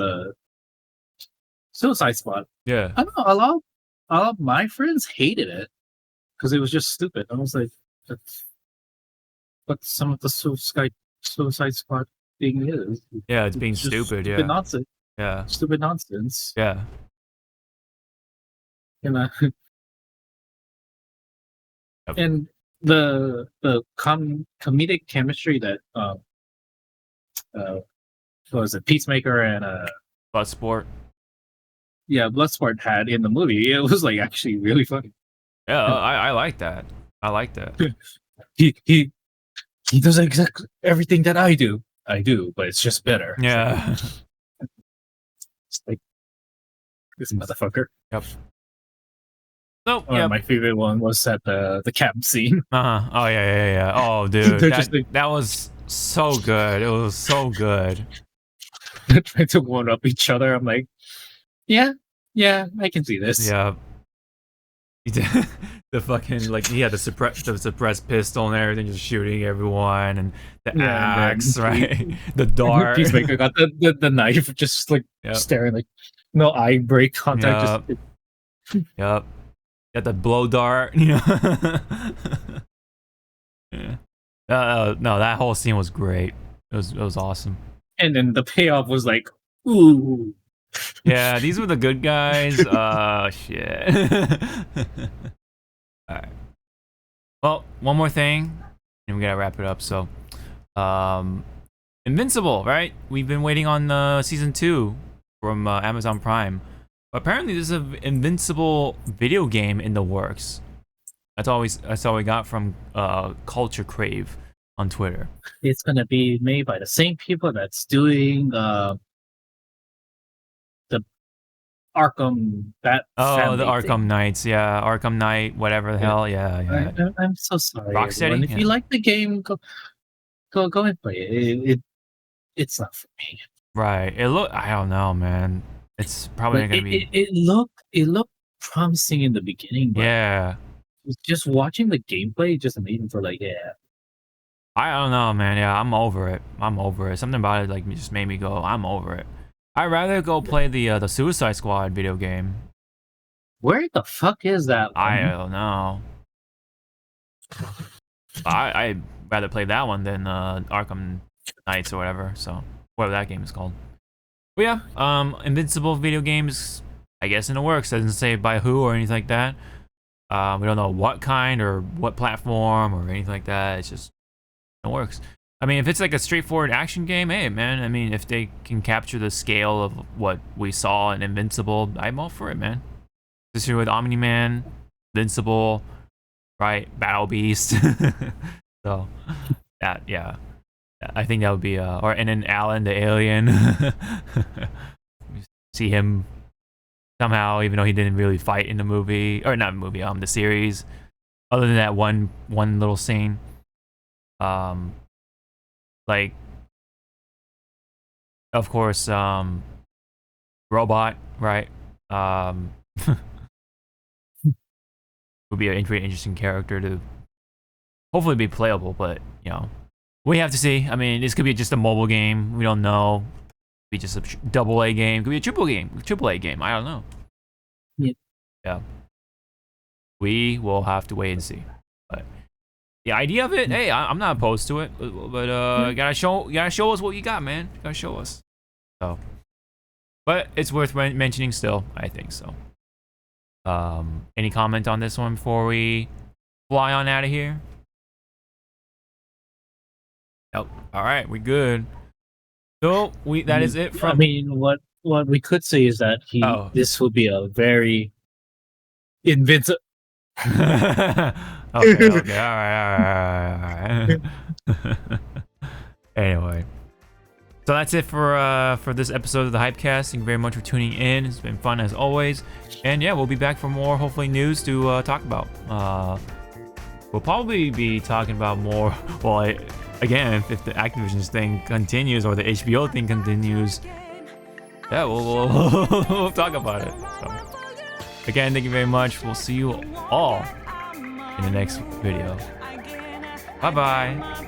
Suicide Squad. Yeah. I don't know. A lot of my friends hated it because it was just stupid. I was like, that's what some of the Suicide Squad thing is. Yeah, it's being just stupid. Stupid nonsense. Yeah. Stupid nonsense. Yeah. And Yep. and the comedic chemistry that what was it, Peacemaker and Bloodsport. Bloodsport had in the movie, it was like actually really funny. Yeah, I like that. I like that. He does exactly everything that I do, but it's just better. Yeah. It's like this motherfucker. Yep. So Oh, my favorite one was at the camp scene. Oh yeah. Oh dude, They're just that was so good. It was so good. They're trying to one up each other. I'm like, yeah, I can see this. Yeah. He did the fucking like he had the suppressed pistol and everything, just shooting everyone, and the axe, right? The dart. Peacemaker got the knife, just like staring, like no eye break contact. Yep. Got the blow dart, you know. Yeah. No, that whole scene was great. It was awesome. And then the payoff was like, ooh. Yeah, these were the good guys. Oh shit. Alright. Well, one more thing, and we gotta wrap it up. So, Invincible, right? We've been waiting on season 2 from Amazon Prime. Apparently, there's an Invincible video game in the works. That's all we got from Culture Crave on Twitter. It's gonna be made by the same people that's doing the Arkham the Arkham Knights, yeah, Arkham Knight, whatever the hell, yeah. I'm so sorry. Rocksteady, if you like the game, go and play it. It's not for me. Right. I don't know, man. It's probably not gonna be. It looked promising in the beginning. But yeah. Just watching the gameplay just amazing for like, yeah. I don't know, man. Yeah, I'm over it. Something about it like just made me go, I'm over it. I'd rather go play the Suicide Squad video game. Where the fuck is that one? I don't know. I'd rather play that one than Arkham Knights or whatever. So whatever that game is called. But yeah, Invincible video games, I guess in the works. Doesn't say by who or anything like that. We don't know what kind or what platform or anything like that. It's just in the works. I mean, if it's like a straightforward action game, hey man, I mean, if they can capture the scale of what we saw in Invincible, I'm all for it, man. This year with Omni-Man, Invincible, right, Battle Beast. So that, yeah, I think that would be and then Alan the alien. See him somehow, even though he didn't really fight in the movie, or not movie, the series, other than that one little scene. Like, of course, Robot, right? Would be a pretty interesting character to hopefully be playable, but you know, we have to see. I mean, this could be just a mobile game. We don't know. Could be just a AA game. Could be a AAA game. I don't know. Yeah. We will have to wait and see. But the idea of it, hey, I'm not opposed to it, but gotta show us what you got, man. Gotta show us. So, but it's worth mentioning still, I think so. Any comment on this one before we fly on out of here? Nope. All right, we good. So that is it from. I mean, what we could say is that this will be a very Invincible. Okay, all right. Anyway, so that's it for this episode of the Hypecast. Thank you very much for tuning in. It's been fun as always, and yeah, we'll be back for more hopefully news to talk about. We'll probably be talking about more. Well, again, if the Activision thing continues or the HBO thing continues, yeah, we'll talk about it. So, again, thank you very much. We'll see you all in the next video. Bye bye.